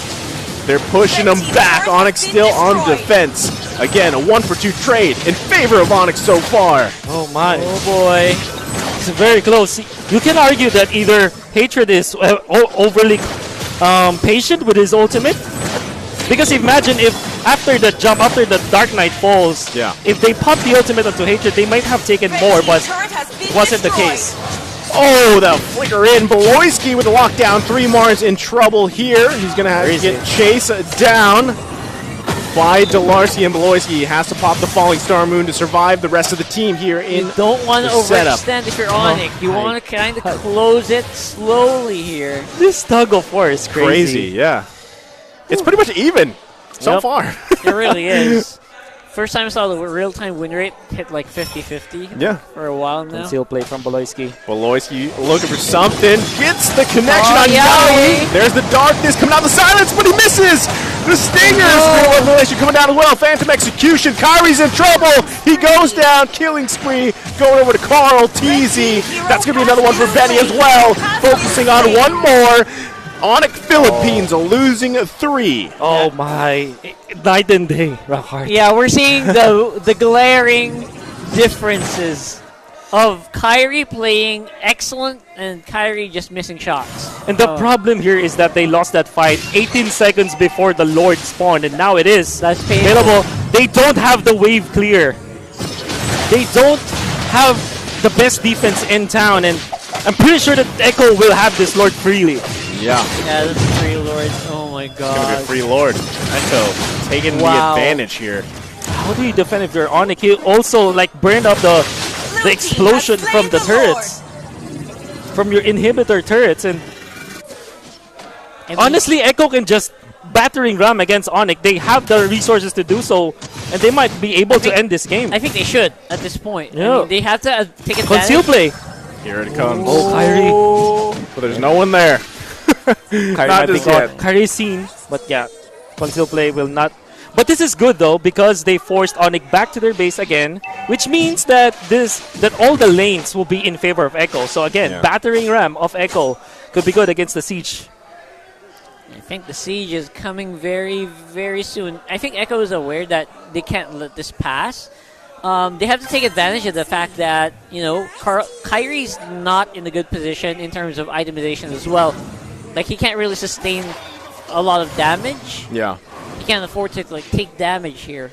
They're pushing him back. Onyx still on defense. Again, a 1-for-2 trade in favor of Onyx so far. Oh my. Oh boy. It's very close. You can argue that either Hatred is overly patient with his ultimate. Because imagine if after the jump, after the Dark Knight falls, if they pop the ultimate onto Hatred, they might have taken more, but wasn't the case. Oh, the flicker in. Beloyski with the lockdown. 3 Mars in trouble here. He's going to have to get Chase down by Delarcy, and Beloyski has to pop the Falling Star Moon to survive the rest of the team here in You don't want to setup. overextend if you're Onyx. You want to kind of close it slowly here. This tug of war is crazy. Yeah. It's pretty much even so far. It really is. First time I saw the real-time win rate hit like 50-50 for a while now. Conceal play from Beloyski. Beloyski looking for something. Gets the connection on Yaoi. Yaoi. There's the darkness coming out of the silence, but he misses. The Stingers. Revelation coming down as well. Phantom Execution. Kyrie's in trouble. He goes down. Killing spree. Going over to Carl Teasy. That's going to be another one for Benny as well. Focusing on one more. Onyx Philippines losing 3. Oh my. Night and day. Rock hard. Yeah, we're seeing the glaring differences of Kyrie playing excellent and Kyrie just missing shots. And the problem here is that they lost that fight 18 seconds before the Lord spawned, and now it is available. They don't have the wave clear. They don't have the best defense in town, and I'm pretty sure that Echo will have this Lord freely. Yeah, that's 3 Lords. Oh my god. It's going to be a free Lord. Echo taking the advantage here. How do you defend if you're Onyx? He also like burned up the explosion from the turrets. From your inhibitor turrets, and honestly Echo can just battering ram against Onyx. They have the resources to do so, and they might be able to end this game. I think they should at this point. Yeah. I mean, they have to take advantage. Conceal play. Here it comes. Oh, Kyrie. But there's no one there. Not just yet. Kyrie's seen, but yeah, conceal play will not. But this is good though, because they forced Onyx back to their base again, which means that all the lanes will be in favor of Echo. So again, battering ram of Echo could be good against the siege. I think the siege is coming very, very soon. I think Echo is aware that they can't let this pass. They have to take advantage of the fact that, you know, Kyrie's not in a good position in terms of itemization as well. Like, he can't really sustain a lot of damage. Yeah. He can't afford to, like, take damage here.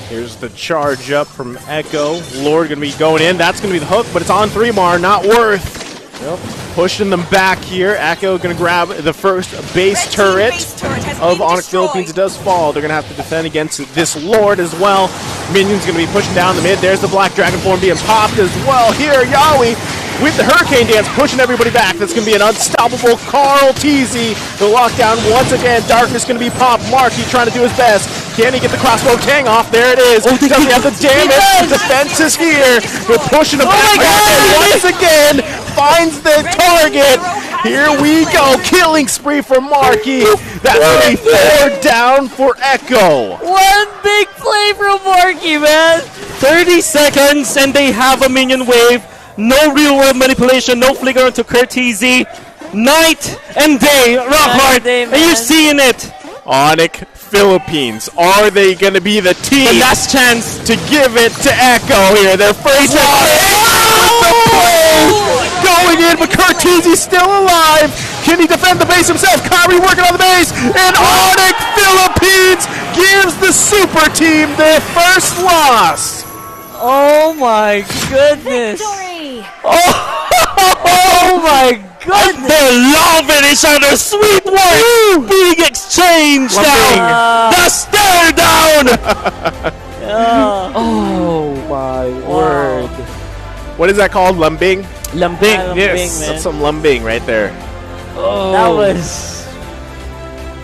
Here's the charge up from Echo. Lord going to be going in. That's going to be the hook, but it's on 3-Mar. Not worth. Pushing them back here. Echo going to grab the first base turret of Onyx Philippines. It does fall. They're going to have to defend against this Lord as well. Minions going to be pushing down the mid. There's the Black Dragon form being popped as well. Here, Yaoi with the Hurricane Dance pushing everybody back. That's going to be an unstoppable Carl Teasy. The lockdown once again. Darkness going to be popped. Marky trying to do his best. Can he get the crossbow tang off? There it is. Doesn't have the damage. The defense is here. They're pushing him back. Once again, finds the target. Here we go. Killing spree for Marky. That's going to be 4 down for Echo. One big play from Marky, man. 30 seconds and they have a minion wave. No real world manipulation. No flicker onto Curtizy. Night and day. Rock hard. And you're seeing it. Onyx Philippines. Are they going to be the team? The last chance to give it to Echo here. Their first going in, but Curtizy's still alive. Can he defend the base himself? Kyrie working on the base, and Onyx Philippines gives the super team their first loss. Oh my goodness. Victory! Oh my goodness! They're loving each other. Sweet words being exchanged now. The stare down. Oh my word. What is that called? Lumbing? Lambing. Lambing, Yes. man. That's some lumbing right there. Oh. That was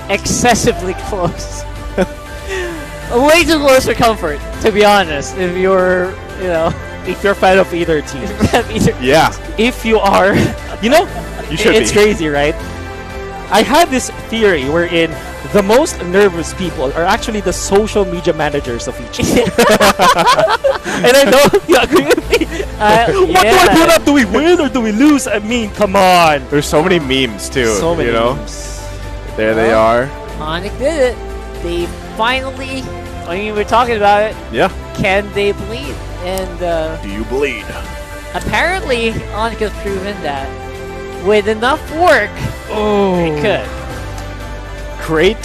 excessively close. Way too close for comfort, to be honest. If you're, If you're a fan of either team. Yeah. If you are, You should it's be. crazy, right? I had this theory wherein the most nervous people are actually the social media managers of each team. And I know you agree with me. What do I put up? Do we win or do we lose? I mean, come on. There's so many memes too. So many you know? memes. There they are. Onyx did it. They finally, we're talking about it. Yeah. Can they bleed? And Do you bleed? apparently, Onyx has proven that with enough work, they could. Great.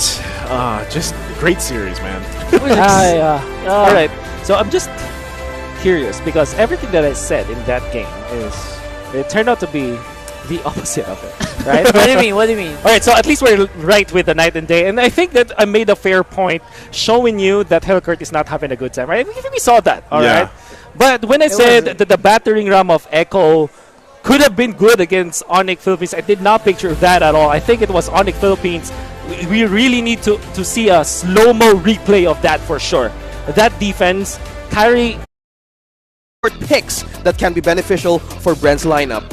Just great series, man. All right. So I'm just curious because everything that I said in that game it turned out to be the opposite of it, right? What do you mean? What do you mean? All right, so at least we're right with the night and day, and I think that I made a fair point showing you that Hellcourt is not having a good time, right? We saw that, all right. Yeah. But when I said wasn't. that the battering ram of Echo could have been good against Onyx Philippines, I did not picture that at all. I think it was Onyx Philippines. We really need to see a slow-mo replay of that for sure. That defense, Kyrie. Picks that can be beneficial for Brent's lineup.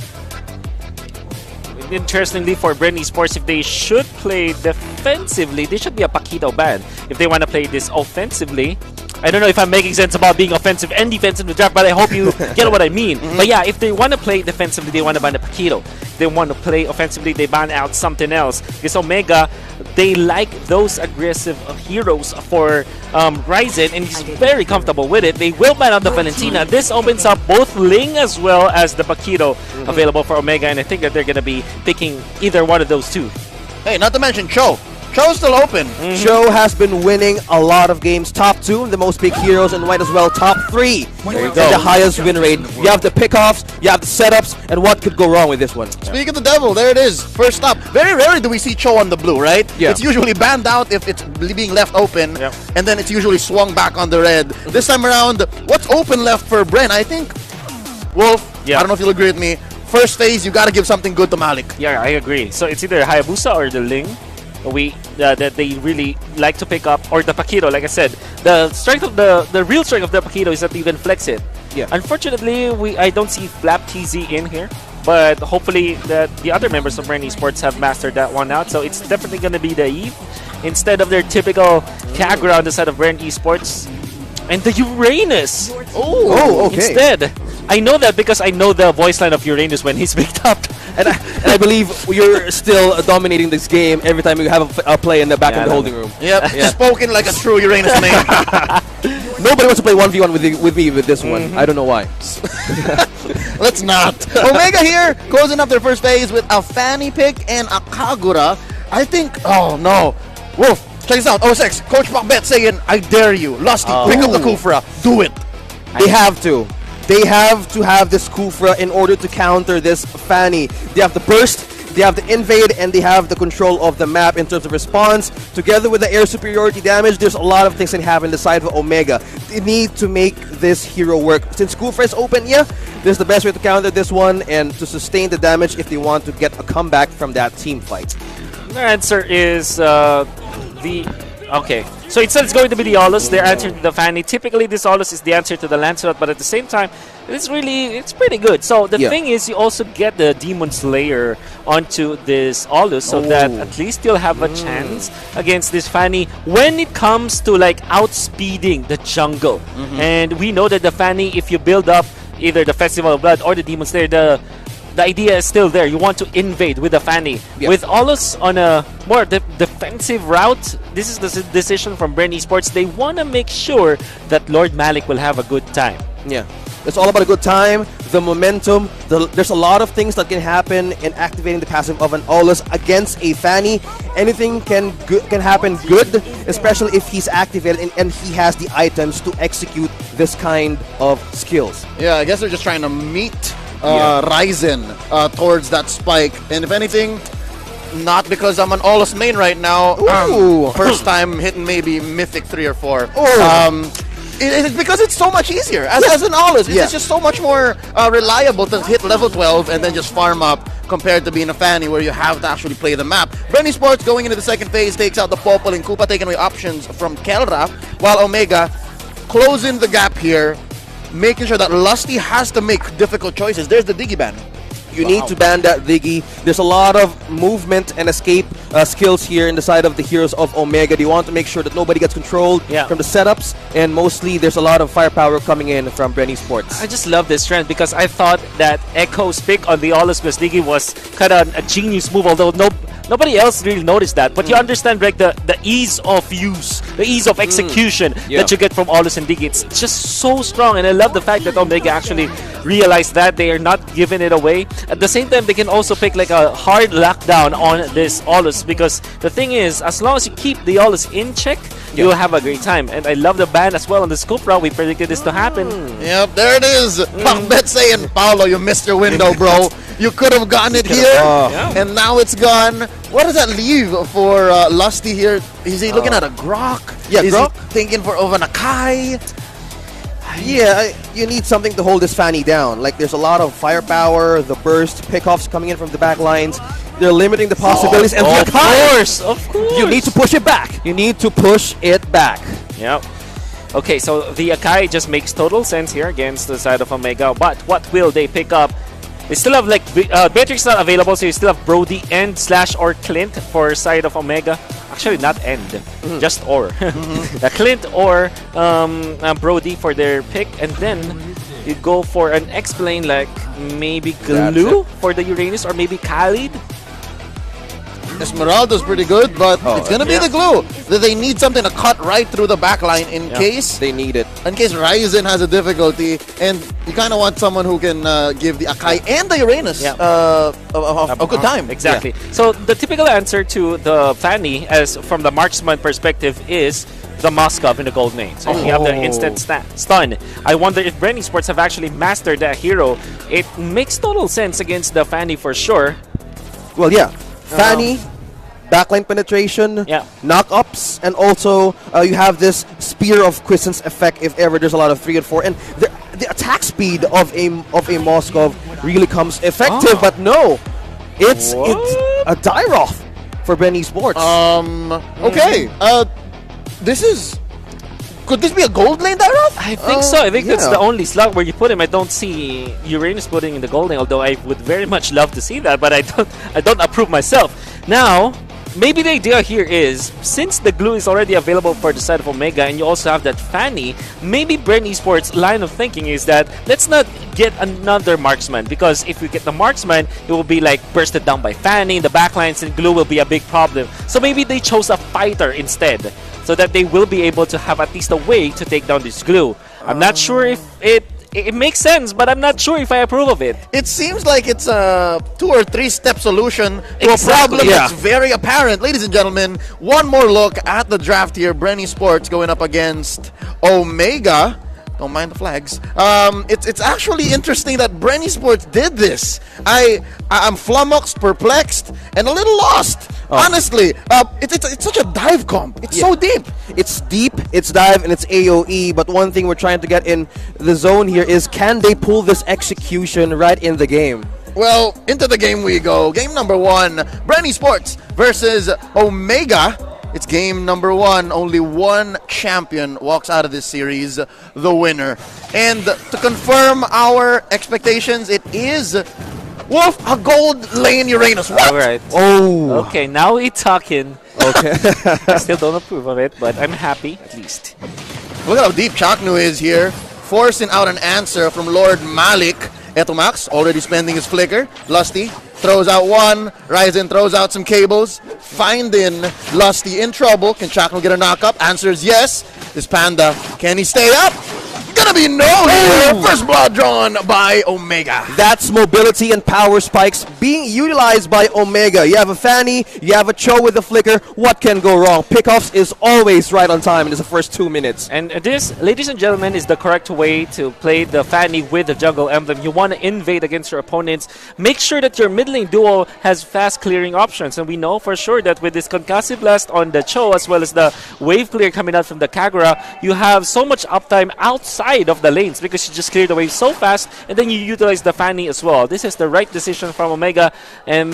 Interestingly, for Bren Esports, if they should play defensively, they should be a Paquito ban. If they want to play this offensively, I don't know if I'm making sense about being offensive and defensive in the draft, but I hope you get what I mean. But yeah, if they want to play defensively, they want to ban a Paquito. If they want to play offensively, they ban out something else. Because Omega, they like those aggressive heroes for Ryzen, and he's very comfortable with it. They will ban out the Valentina. This opens up both Ling as well as the Paquito available for Omega, and I think that they're going to be picking either one of those two. Hey, not to mention Cho. Cho's still open. Cho has been winning a lot of games. Top 2, the most picked heroes, and might as well top 3. There you And go. the highest win rate. You have the pickoffs, you have the setups, and what could go wrong with this one? Speak of the devil, there it is. First stop. Very rarely do we see Cho on the blue, right? Yeah. It's usually banned out if it's being left open, Yep. and then it's usually swung back on the red. This time around, what's open left for Bren? I think, Wolf, Yeah. I don't know if you'll agree with me. First phase, you got to give something good to Malik. Yeah, I agree. So it's either Hayabusa or the Ling. That they really like to pick up, or the Paquito. Like I said, the strength of the real strength of the Paquito is that you can flex it. Yeah. Unfortunately, I don't see Flap TZ in here, but hopefully that the other members of Rennie Sports have mastered that one out. So it's definitely going to be the Eve instead of their typical Kagura on the side of Ren Esports. And the Uranus. Oh, okay. Instead, I know that because I know the voice line of Uranus when he's picked up. And I believe you're still dominating this game every time you have a play in the back of the holding room. Yep, spoken like a true Uranus man. Nobody wants to play 1v1 with me with this one. I don't know why. Let's not. Omega here, closing up their first phase with a Fanny pick and a Kagura. I think, oh no. Wolf, check this out. 06, Coach Pakbet saying, I dare you. Lusty, pick up the Kufra. Do it. They have to. They have to have this Kufra in order to counter this Fanny. They have the burst, they have the invade, and they have the control of the map in terms of response. Together with the air superiority damage, there's a lot of things that happen on the side of Omega. They need to make this hero work. Since Kufra is open, yeah, this is the best way to counter this one and to sustain the damage if they want to get a comeback from that team fight. The answer is okay. So it said it's going to be the Olus. They're answering to the Fanny. Typically, this Olus is the answer to the Lancelot, but at the same time, it's pretty good. So the thing is, you also get the Demon Slayer onto this Olus, so that at least you'll have a chance against this Fanny when it comes to like outspeeding the jungle. And we know that the Fanny, if you build up either the Festival of Blood or the Demon Slayer, the idea is still there. You want to invade with the Fanny. Yeah. With Olus on a more defensive route, this is the decision from Bren Esports. They want to make sure that Lord Malik will have a good time. Yeah. It's all about a good time, the momentum. There's a lot of things that can happen in activating the passive of an Olus against a Fanny. Anything can happen good, especially if he's activated and he has the items to execute this kind of skills. Yeah, I guess they're just trying to meet Ryzen towards that spike. And if anything, not because I'm an Aulus main right now. First time hitting maybe Mythic 3 or 4. It's because it's so much easier. As an Aulus, it's just so much more reliable to hit level 12 and then just farm up compared to being a Fanny where you have to actually play the map. Brenny Sports going into the second phase takes out the Popol and Koopa, taking away options from Kelra, while Omega closing the gap here, making sure that Lusty has to make difficult choices. There's the Diggy ban. You need to ban that Diggy. There's a lot of movement and escape skills here in the side of the heroes of Omega. They want to make sure that nobody gets controlled from the setups, and mostly there's a lot of firepower coming in from Brenny Sports. I just love this trend because I thought that Echo's pick on the Aulus plus Diggy was kind of a genius move, although nobody else really noticed that. But you understand, like, the ease of use, the ease of execution that you get from Aulus and Diggy. It's just so strong, and I love the fact that Omega actually realized that they are not giving it away. At the same time, they can also pick like a hard lockdown on this Aulus, because the thing is, as long as you keep the Aulus in check, you'll have a great time. And I love the ban as well on the scoop route. We predicted this to happen. Yep, there it is. Bet saying, Paolo, you missed your window, bro. You could have gotten it here, and now it's gone. What does that leave for Lusty here? Is he looking at a Grok? Yeah, is Grok. he thinking of an Akai? Yeah, you need something to hold this Fanny down. Like, there's a lot of firepower, the burst, pickoffs coming in from the back lines. They're limiting the possibilities. And Of course. you need to push it back. You need to push it back. Yep. Okay, so the Akai just makes total sense here against the side of Omega. But what will they pick up? They still have, like, Beatrix not available, so you still have Brody and / or Clint for side of Omega. Actually, not End, just or. The Clint or Brody for their pick, and then you go for an X-Plane, like maybe Glue for the Uranus, or maybe Khalid. Esmeralda's pretty good, but it's gonna be the Glue. They need something to cut right through the back line in case they need it. In case Ryzen has a difficulty, and you kind of want someone who can give the Akai and the Uranus a good time. Exactly. So the typical answer to the Fanny, as from the marksman perspective, is the Moskov in the Golden Age. So you have the instant stun. I wonder if Brenny Sports have actually mastered that hero. It makes total sense against the Fanny for sure. Well, yeah. Fanny, backline penetration, knock-ups, and also you have this Spear of Quiescence effect if ever there's a lot of 3 and 4. And the attack speed of a Moskov really comes effective, but no. It's a Dyroth for Brenny Sports. Okay. Could this be a gold lane Dyroth? I think so. I think that's the only slot where you put him. I don't see Uranus putting in the gold lane, although I would very much love to see that, but I don't approve myself. Now, maybe the idea here is, since the Glue is already available for the side of Omega, and you also have that Fanny, maybe Brenny Sports' line of thinking is that let's not get another marksman, because if we get the marksman, it will be like bursted down by Fanny, the backlines and Glue will be a big problem. So maybe they chose a fighter instead, so that they will be able to have at least a way to take down this Glue. I'm not sure if it makes sense, but I'm not sure if I approve of it. It seems like it's a 2 or 3 step solution to a problem that's very apparent. Ladies and gentlemen, one more look at the draft here. Brenny Sports going up against Omega. Don't mind the flags. It's actually interesting that Brenny Sports did this. I'm flummoxed, perplexed, and a little lost. Honestly, it's such a dive comp. It's so deep. It's deep, it's dive, and it's AoE. But one thing we're trying to get in the zone here is, can they pull this execution right in the game? Well, into the game we go. Game number 1, Brenny Sports versus Omega. It's game number 1. Only one champion walks out of this series, the winner. And to confirm our expectations, it is Wolf, a gold lane Uranus. What? All right. Oh. Okay, now we're talking. Okay. I still don't approve of it, but I'm happy at least. Look at how deep Chaknu is here, forcing out an answer from Lord Malik. Etomax already spending his flicker. Lusty throws out one. Ryzen throws out some cables. Finding Lusty in trouble. Can Chaknu get a knock-up? Answer is yes. This Panda, can he stay up? Good gonna be no here. First blood drawn by Omega. That's mobility and power spikes being utilized by Omega. You have a Fanny, you have a Cho with the flicker. What can go wrong? Pickoffs is always right on time in the first 2 minutes. And this, ladies and gentlemen, is the correct way to play the Fanny with the jungle emblem. You want to invade against your opponents. Make sure that your mid lane duo has fast clearing options. And we know for sure that with this concussive blast on the Cho as well as the wave clear coming out from the Kagura, you have so much uptime outside of the lanes because you just clear the wave so fast and then you utilize the Fanny as well. This is the right decision from Omega, and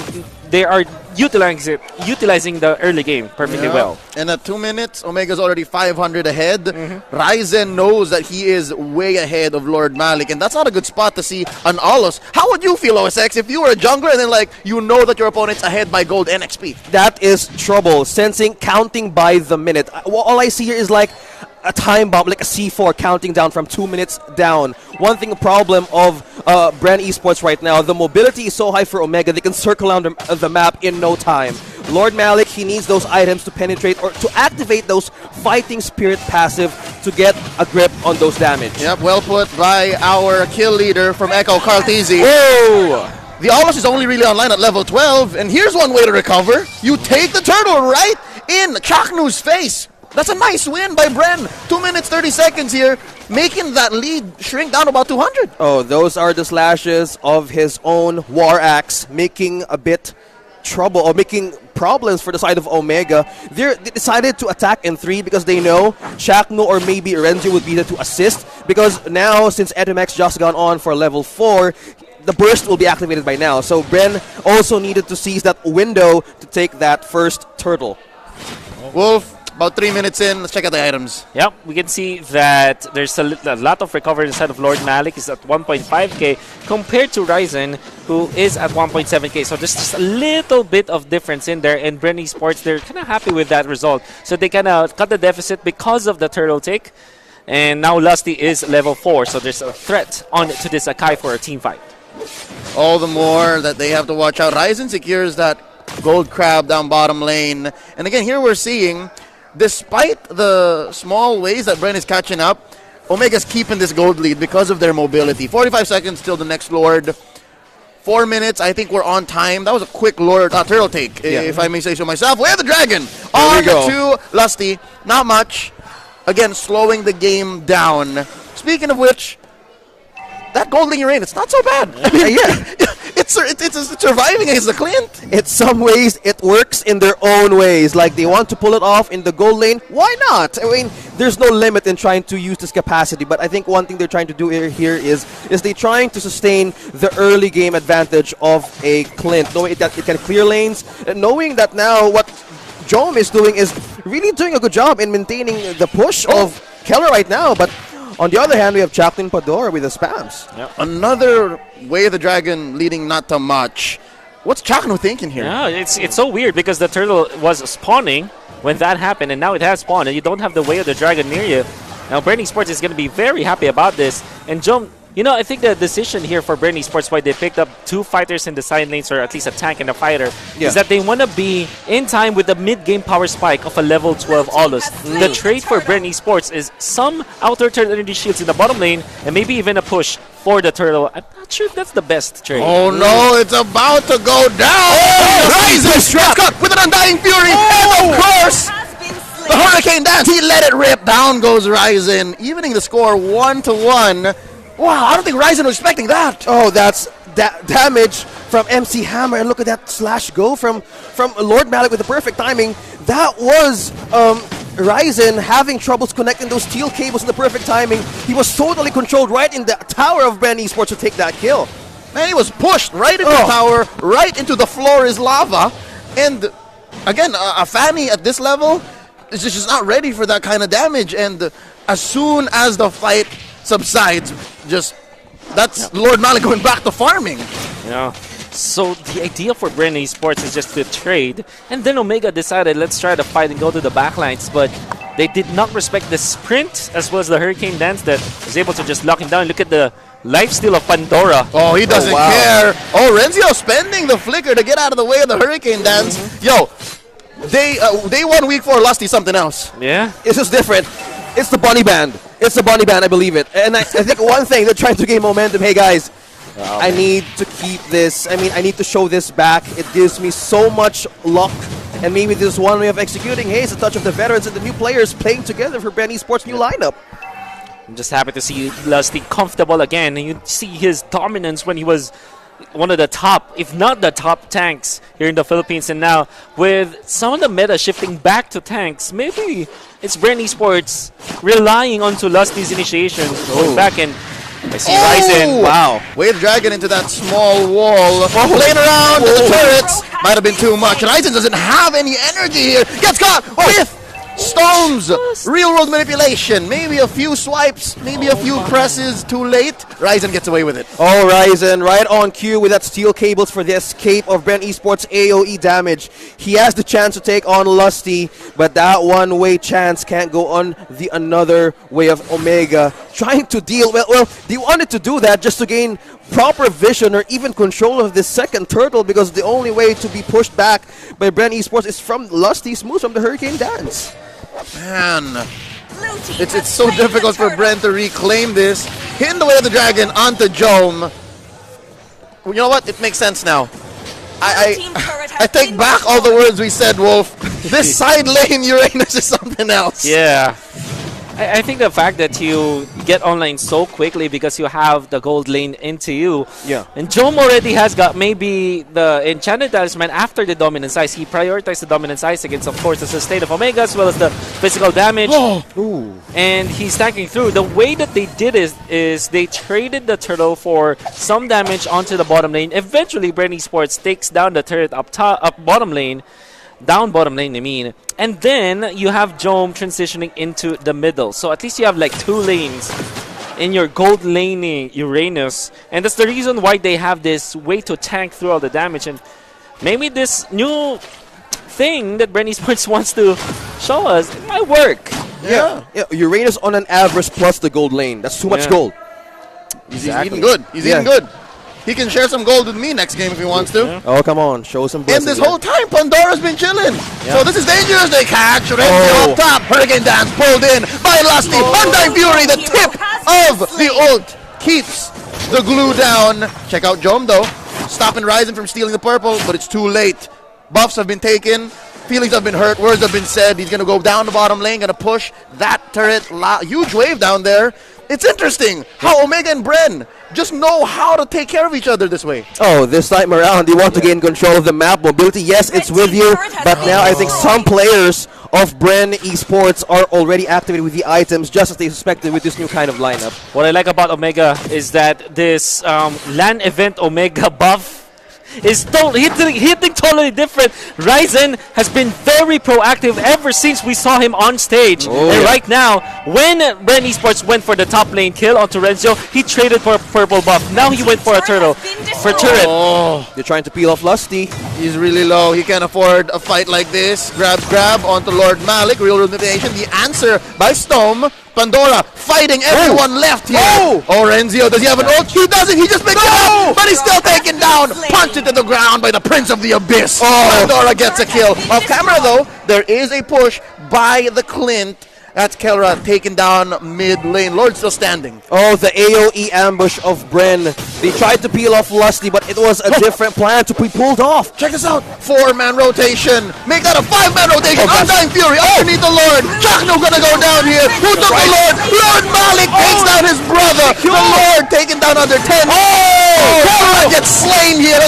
they are utilizing the early game perfectly well. And at 2 minutes, Omega's already 500 ahead. Ryzen knows that he is way ahead of Lord Malik, and that's not a good spot to see an Alos. How would you feel, OSX, if you were a jungler and then you know that your opponent's ahead by gold and XP? That is trouble. Sensing, counting by the minute. All I see here is like a time bomb, like a C4 counting down from 2 minutes down. One thing, a problem of Brand Esports right now, the mobility is so high for Omega, they can circle around the map in no time. Lord Malik, he needs those items to penetrate or to activate those fighting spirit passive to get a grip on those damage. Yep, well put by our kill leader from Echo, Cartesi. Whoa! The Alos is only really online at level 12, and here's one way to recover. You take the turtle right in Chaknu's face. That's a nice win by Bren. 2 minutes, 30 seconds here, making that lead shrink down to about 200. Oh, those are the slashes of his own War Axe, making a bit trouble or making problems for the side of Omega. They decided to attack in 3 because they know Chakno or maybe Renzi would be there to assist, because now since Edomex just gone on for level 4, the burst will be activated by now. So Bren also needed to seize that window to take that first turtle. Wolf, about 3 minutes in, let's check out the items. Yep, we can see that there's a lot of recovery inside of Lord Malik. Is at 1.5k compared to Ryzen, who is at 1.7k. So there's just a little bit of difference in there. And Bren Esports, they're kind of happy with that result. So they kind of cut the deficit because of the turtle take. And now Lusty is level 4. So there's a threat on to this Akai for a team fight. All the more that they have to watch out. Ryzen secures that gold crab down bottom lane. And again, here we're seeing, despite the small ways that Bren is catching up, Omega's keeping this gold lead because of their mobility. 45 seconds till the next Lord. 4 minutes, I think we're on time. That was a quick Lord turtle take, if I may say so myself. We have the dragon on to Lusty. Not much. Again, slowing the game down. Speaking of which, that gold lane rain, it's not so bad. I mean, it's surviving against the Clint. In some ways, it works in their own ways. Like, they want to pull it off in the gold lane. Why not? I mean, there's no limit in trying to use this capacity. But I think one thing they're trying to do here is they're trying to sustain the early game advantage of a Clint, knowing that it can clear lanes, and knowing that now what Jome is doing is really doing a good job in maintaining the push of Keller right now. But on the other hand, we have Chaplin Pador with the spams. Yep. Another Way of the Dragon leading not to much. What's Chakno thinking here? Yeah, it's so weird because the turtle was spawning when that happened, and now it has spawned, and you don't have the Way of the Dragon near you. Now, Branding Sports is going to be very happy about this. And Jom, you know, I think the decision here for Branding Sports, why they picked up 2 fighters in the side lanes, or at least a tank and a fighter, is that they want to be in time with the mid-game power spike of a level 12 Aulus. The trade for Branding Sports is some outer turtle energy shields in the bottom lane, and maybe even a push for the turtle. I'm not sure if that's the best trade. Oh no, it's about to go down! Ryzen cut with an Undying Fury, and of course, the Hurricane Dance, he let it rip. Down goes Ryzen, evening the score 1-1. Wow, I don't think Ryzen was expecting that. Oh, that's damage from MC Hammer. And look at that slash go from Lord Malik with the perfect timing. That was Ryzen having troubles connecting those steel cables in the perfect timing. He was totally controlled right in the tower of Brand Esports to take that kill. Man, he was pushed right into the tower, right into the floor is lava. And again, a Fanny at this level is just not ready for that kind of damage. And as soon as the fight subsides, that's Lord Malik going back to farming. Yeah. So the idea for Brand Esports is just to trade, and then Omega decided, let's try to fight and go to the backlines, but they did not respect the sprint as well as the Hurricane Dance that was able to just lock him down. Look at the lifesteal of Pandora. Oh, he doesn't care. Oh, Renzio spending the flicker to get out of the way of the Hurricane Dance. Yo, they won week 4, Lusty something else. Yeah. It's just different. It's the bunny band. It's a bunny ban, I believe it. And I think one thing, they're trying to gain momentum. Hey, guys, I need to keep this. I mean, I need to show this back. It gives me so much luck. And maybe this is one way of executing. Hey, it's a touch of the veterans and the new players playing together for Bren Esports' new lineup. I'm just happy to see Lusty comfortable again. And you see his dominance when he was one of the top, if not the top tanks here in the Philippines. And now with some of the meta shifting back to tanks, maybe it's Bren Esports relying onto Lusty's initiation. Going back, and I see Ryzen. Wow. Wave Dragon into that small wall. Playing around the turrets. Might have been too much. Ryzen doesn't have any energy here. Gets caught with Stones. Real world manipulation. Maybe a few swipes. Maybe a few presses. Too late. Ryzen gets away with it. Oh, Ryzen, right on cue with that steel cables for the escape of Bren Esports' AoE damage. He has the chance to take on Lusty, but that one-way chance can't go on the another way of Omega. Trying to deal, well, they wanted to do that just to gain proper vision or even control of this second turtle, because the only way to be pushed back by Bren Esports is from Lusty's moves from the Hurricane Dance. Man, it's so difficult for Bren to reclaim this. Hitting the way of the dragon onto Jome. You know what? It makes sense now. I take back all the words we said, Wolf. This side lane Uranus is something else. Yeah. I think the fact that you get online so quickly because you have the gold lane into you. Yeah. And Jome already has got maybe the Enchanted Talisman after the Dominance Ice. He prioritized the Dominance Ice against, of course, the sustain of Omega as well as the physical damage. And he's stacking through. The way that they did is they traded the turtle for some damage onto the bottom lane. Eventually, Bren Esports takes down the turret up bottom lane. Down bottom lane, I mean. And then you have Jome transitioning into the middle. So at least you have like 2 lanes in your gold laning Uranus. And that's the reason why they have this way to tank through all the damage. And maybe this new thing that Bren Esports wants to show us, it might work. Yeah. Uranus on an average plus the gold lane. That's too much gold. He's eating good. He's eating good. He can share some gold with me next game if he wants to. Yeah. Oh, come on. Show some blessing. And this whole time, Pandora's been chilling. So this is dangerous. They catch Renzi up top. Hurricane Dance pulled in by Lusty. Undying Fury, the tip of the ult. Keeps the glue down. Check out Jome, though. Stopping Ryzen from stealing the purple, but it's too late. Buffs have been taken. Feelings have been hurt. Words have been said. He's going to go down the bottom lane. Going to push that turret. Huge wave down there. It's interesting how Omega and Bren just know how to take care of each other this way. Oh, this time around, they want to gain control of the map. Mobility, yes, it's with you. But now I think some players of Bren Esports are already activated with the items, just as they suspected with this new kind of lineup. What I like about Omega is that this LAN event Omega buff is hitting totally different. Ryzen has been very proactive ever since we saw him on stage. And right now, when Bren Esports went for the top lane kill on Terenzio, he traded for a purple buff. Now he went for a turtle. For turret. They're trying to peel off Lusty. He's really low. He can't afford a fight like this. Grab onto Lord Malik. Real Renovation. The answer by Storm. Pandora fighting everyone left here. Renzio, does he have an ult? He doesn't. He just picked it up, but he's still taken down. Punched into the ground by the Prince of the Abyss. Pandora gets a kill. Off camera, though, there is a push by the Clint. That's Kelra taken down mid lane. Lord still standing. Oh, the AoE ambush of Bren. They tried to peel off Lusty, but it was a different plan to be pulled off. Check this out. 4-man rotation. Make that a 5-man rotation. Undying Fury underneath the Lord. Chakno gonna go down here. Who took the Lord? Lord Malik takes down his brother. The Lord taken down under 10. Kelra gets slain here.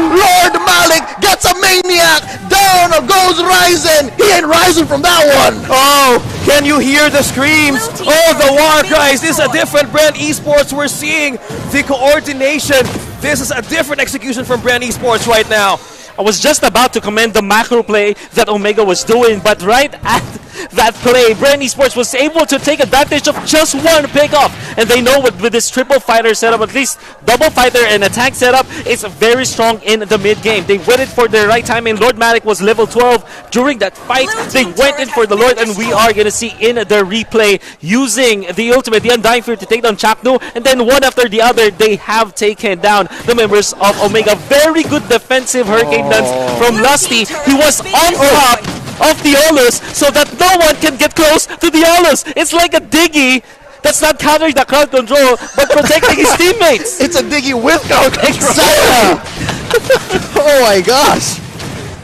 Lord Malik gets a maniac. Down goes Ryzen. He ain't rising from that one. Oh, can you hear the screams? Oh, the war cries. This is a different Bren Esports. We're seeing the coordination. This is a different execution from Bren Esports right now. I was just about to commend the macro play that Omega was doing, but right at that play, Bren Esports was able to take advantage of just one pickoff. And they know with this triple fighter setup, at least double fighter and attack setup, it's very strong in the mid game. They waited for the right time, and Lord Malik was level 12. During that fight, they went in for the Lord, and we are going to see in the replay using the ultimate, the Undying Fury, to take down Chakno. And then one after the other, they have taken down the members of Omega. Very good defensive Hurricane dance from Lusty. He was on top. of the Olus so that no one can get close to the Olus. It's like a Diggy that's not countering the crowd control but protecting his teammates. It's a Diggy with crowd control. Exactly. Oh my gosh.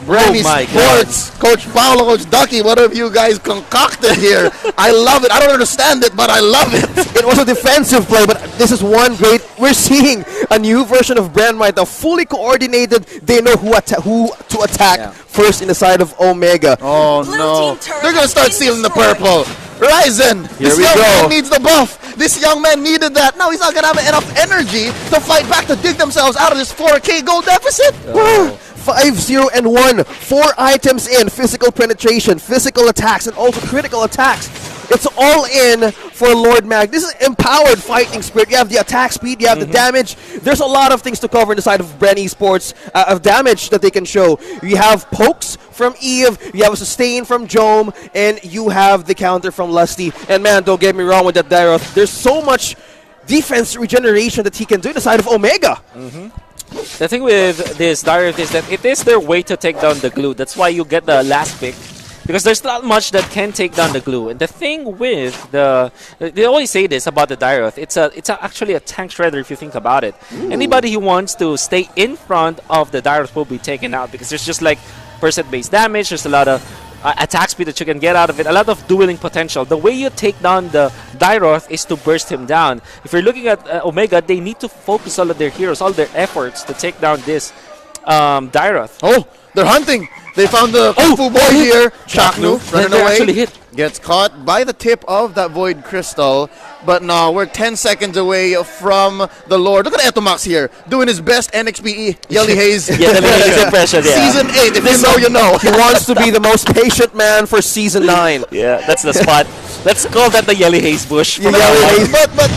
Brandy my Sports, Coach Paolo, Coach Ducky, what have you guys concocted here? I love it. I don't understand it, but I love it. It was a defensive play, but this is one great. We're seeing a new version of Brandmite, now fully coordinated. They know who to attack first in the side of Omega. Oh no, they're gonna start stealing the purple. Ryzen, this young man needs the buff. This young man needed that. Now he's not gonna have enough energy to fight back to dig themselves out of this 4K gold deficit. 5-0-1, 4 items in, physical penetration, physical attacks, and also critical attacks. It's all in for Lord Mag. This is empowered fighting spirit. You have the attack speed, you have the damage. There's a lot of things to cover in the side of Bren Esports, of damage that they can show. You have pokes from Eve, you have a sustain from Jome, and you have the counter from Lusty. And man, don't get me wrong with that Dairoth. There's so much defense regeneration that he can do in the side of Omega. The thing with this Dairoth is that it is their way to take down the glue. That's why you get the last pick. Because there's not much that can take down the glue. And the thing with they always say this about the Dairoth, it's actually a tank shredder if you think about it. Anybody who wants to stay in front of the Dairoth will be taken out because there's just like percent-based damage, there's a lot of attack speed that you can get out of it, a lot of dueling potential. The way you take down the Dairoth is to burst him down. If you're looking at Omega, they need to focus all of their heroes, all their efforts to take down this Dairoth. Oh, they're hunting. They found the Kung Fu boy here. Chaknu running away. Actually hit. Gets caught by the tip of that Void Crystal. But no, we're 10 seconds away from the Lord. Look at Etomax here, doing his best NXPE Yelly Haze. Yelly Haze impression, yeah. Season 8, if you know, you know. He wants to be the most patient man for Season 9. Yeah, that's the spot. Let's call that the Yelly Haze bush. But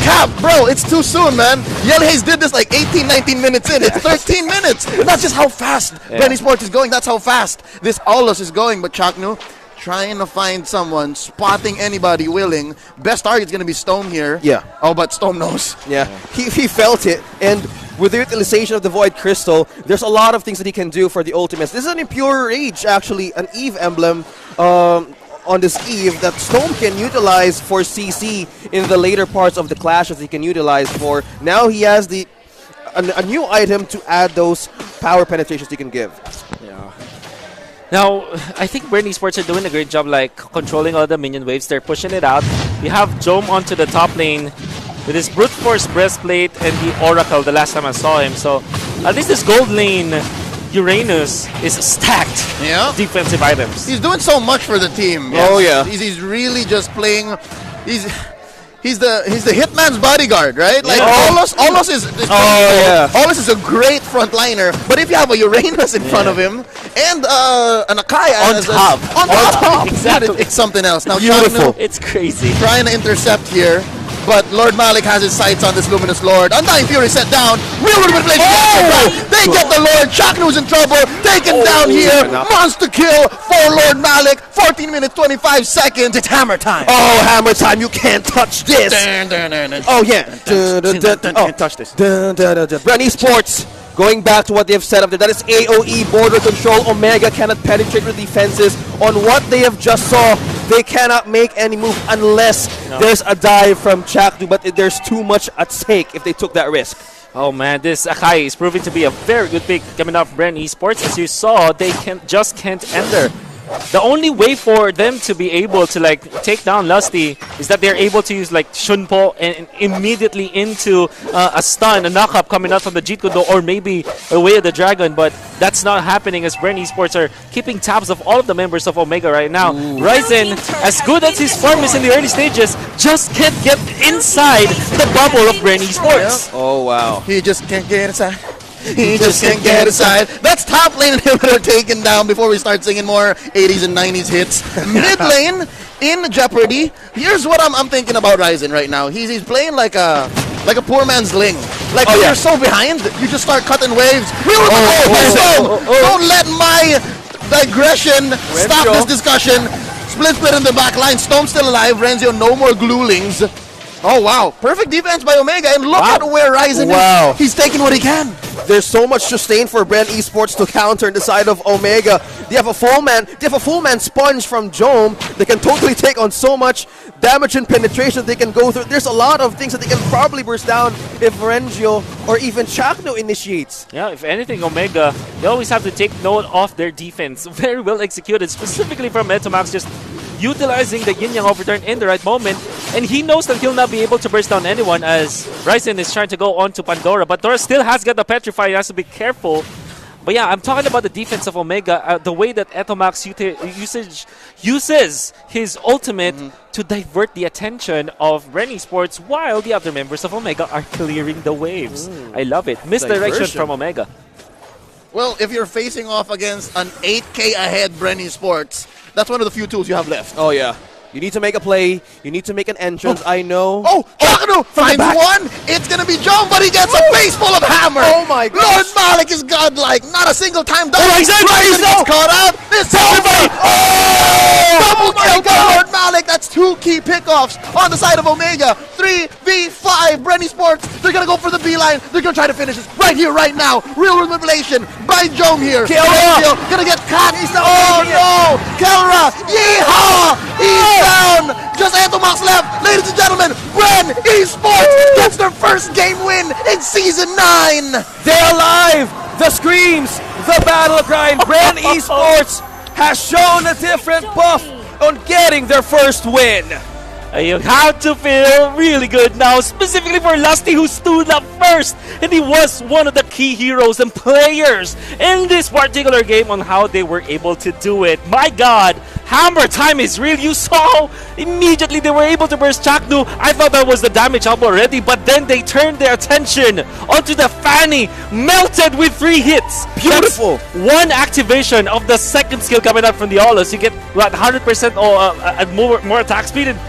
Cap, bro, it's too soon, man. Yelly Haze did this like 18, 19 minutes in. It's 13 minutes. But that's just how fast Benny Sports is going. That's how fast this Aulus is going. But Chaknu trying to find someone, spotting anybody willing. Best target's going to be Stone here. Yeah. Oh, but Stone knows. Yeah. He felt it. And with the utilization of the Void Crystal, there's a lot of things that he can do for the ultimates. This is an Impure Rage, actually, an Eve emblem on this Eve that Stone can utilize for CC in the later parts of the clashes he can utilize for. Now he has a new item to add those power penetrations he can give. Yeah. Now, I think Bren Esports are doing a great job, like controlling all the minion waves. They're pushing it out. We have Jome onto the top lane with his Brute Force Breastplate and the Oracle the last time I saw him. So, at least this gold lane Uranus is stacked defensive items. He's doing so much for the team. Yes. Oh, yeah. He's really just playing. He's the hitman's bodyguard, right? Like Aulus is Aulus is a great frontliner, but if you have a Uranus in front of him and an Akai on top, exactly, it's something else. Now beautiful. Chaknu It's crazy. trying to intercept here, but Lord Malik has his sights on this Luminous Lord. Undying Fury set down. Real manipulation. They get the Lord. Chaknu's in trouble. Taken down here. Monster kill for Lord Malik. 14 minutes, 25 seconds. It's hammer time. Oh, hammer time. You can't touch this. Oh, yeah. Can't touch this. Bren Esports, going back to what they've set up there, that is AoE border control. Omega cannot penetrate the defenses. On what they have just saw, they cannot make any move unless there's a dive from Chaknu, but there's too much at stake if they took that risk. Oh man, this Akai is proving to be a very good pick coming off Bren Esports. As you saw, they just can't enter. The only way for them to be able to like take down Lusty is that they're able to use like Shunpo and immediately into a stun, a knock-up coming out from the Jeet Kudo or maybe a Way of the Dragon, but that's not happening as Bren Esports are keeping tabs of all of the members of Omega right now. Ryzen, as good as his farm is in the early stages, just can't get inside the bubble of Bren Esports. Oh, wow. He just can't get inside. He just can't get aside. That's top lane inhibitor taken down before we start singing more 80s and 90s hits. Mid lane in jeopardy. Here's what I'm thinking about Ryzen right now. He's playing like a poor man's Ling. Like when you're so behind, you just start cutting waves. Don't let my digression stop this discussion. Split in the back line. Stone's still alive. Renzio, no more gluelings. Oh, wow. Perfect defense by Omega. And look at where Ryzen is. He's taking what he can. There's so much sustain for Brand Esports to counter in the side of Omega. They have a full man sponge from Jome. They can totally take on so much damage and penetration they can go through. There's a lot of things that they can probably burst down if Rengio or even Chakno initiates. Yeah, if anything, Omega, they always have to take note of their defense. Very well executed, specifically from Etomax, just utilizing the yin-yang overturn in the right moment. And he knows that he'll not be able to burst down anyone as Ryzen is trying to go on to Pandora. But Dora still has got the Petrify. He has to be careful. But yeah, I'm talking about the defense of Omega. The way that Etomax uses his ultimate to divert the attention of Ren Esports while the other members of Omega are clearing the waves. I love it. Misdirection from Omega. Well, if you're facing off against an 8K ahead Brenny Sports, that's one of the few tools you have left. Oh, yeah. You need to make a play. You need to make an entrance. I know. Oh, Chakno finds one. It's going to be John, but he gets a face full of hammer. Oh, my God. Lord Malik is godlike. Not a single time done. Oh, exactly. Ryzen gets caught out. It's over. Double kill by Lord Malik. That's 2 key pickoffs on the side of Omega. 3v5. Brenny Sports. They're going to go for the beeline. They're going to try to finish this right here, right now. Real manipulation by Jome here. Kelra. Going to get caught. Oh, no. Kelra. Yeehaw. He's down. Just Etomax left. Ladies and gentlemen, Ren Esports gets their first game win in Season 9. They're alive. The screams. The battle cry. Brand Esports has shown a different buff on getting their first win. You have to feel really good now, specifically for Lusty, who stood up first. And he was one of the key heroes and players in this particular game on how they were able to do it. My God, hammer time is real. You saw immediately they were able to burst Chaknu. I thought that was the damage up already, but then they turned their attention onto the Fanny, melted with 3 hits. Beautiful. That's 1 activation of the second skill coming out from the Aulos. You get, what, 100% or more attack speed, and